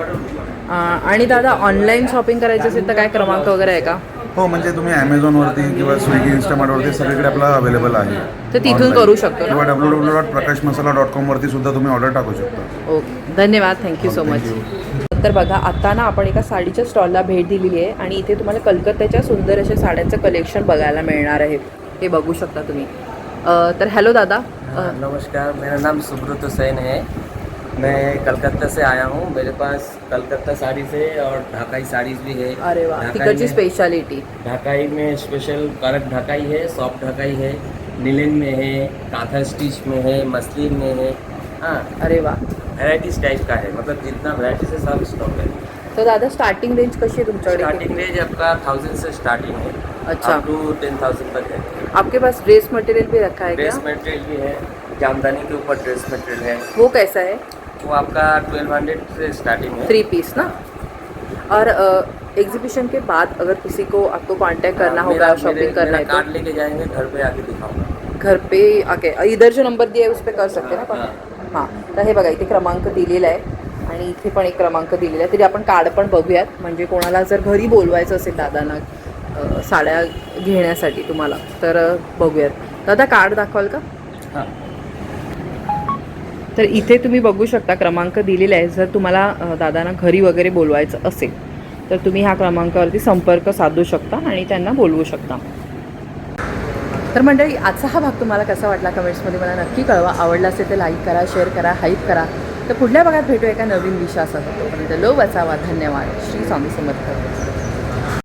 आणि दादा ऑनलाईन शॉपिंग करायची असेल तर काय क्रमांक वगैरे आहे का? हो म्हणजे तुम्ही ॲमेझॉनवरती किंवा स्विगी इंस्टामार्टवरती सगळीकडे आपला अवेलेबल आहे. तर तिथून करू शकतो ना? किंवा www.prakashmasala.com वरती सुद्धा तुम्ही ऑर्डर टाकू शकता. ओके धन्यवाद. Thank you so much. तर बघा आता ना आपण एका साडीच्या स्टॉलला भेट दिलेली आहे आणि इथे तुम्हाला कलकत्त्याच्या सुंदर अशा साड्यांचं कलेक्शन बघायला मिळणार आहे. हे बघू शकता तुम्ही. तर हॅलो दादा. नमस्कार, मेरा नाम सुब्रत हुसैन है. मैं कलकत्ता से आया हूँ. मेरे पास कलकत्ता साड़ी से और ढाकाई साड़ीज भी है. अरे वाह, तिकडची स्पेशलिटी. ढाकाई में स्पेशल कारक ढाकाई है, सॉफ्ट ढाकाई है, नीलन में है, काथा स्टिच में है, मसलिन में है. हाँ. अरे वाह. वेराइटीज टाइप का है, मतलब जितना वेराइटी से सब स्टॉक है. तो दादा स्टार्टिंग रेंज कशी है तुमच्याकडे? स्टार्टिंग रेंज आपका 1000 से स्टार्टिंग है. अच्छा. अप टू 10,000 तक है. आपके पास ड्रेस मटेरियल भी रखा है? ड्रेस मटेरियल भी है, जामदानी के ऊपर ड्रेस मटेरियल है. वो कैसा है? वो आपका 1200 से स्टार्टिंग है. 3 पीस ना. और एग्जीबिशन के बाद अगर किसी को आपको कांटेक्ट करना होगा, शॉपिंग करना है तो कार्ड लेके जाएंगे, घर पे आके दिखाऊंगा. घर पे आके इधर जो नंबर दिया है उस पर कर सकते हैं ना. हां तर हे बघा इथे क्रमांक दिलेला आहे आणि इथे पण एक क्रमांक दिलेला आहे. तरी आपण कार्ड पण बघूयात म्हणजे कोणाला जर घरी बोलवायचं असेल दादांना साड्या घेण्यासाठी तुम्हाला तर बघूयात. दादा कार्ड दाखवाल का? हां. तर इथे तुम्ही बघू शकता क्रमांक दिलेला आहे. जर तुम्हाला दादांना घरी वगैरे बोलवायचं असेल तर तुम्ही ह्या क्रमांकावरती संपर्क साधू शकता आणि त्यांना बोलवू शकता. तर मंडळी आजचा हा भाग तुम्हाला कसा वाटला कमेंट्समध्ये मला नक्की कळवा. आवडला असेल तर लाईक करा, शेअर करा, हाईप करा. तर पुढल्या भागात भेटूया एका नवीन विषयासह. तोपर्यंत लो बचावा. धन्यवाद. श्री स्वामी समर्थ.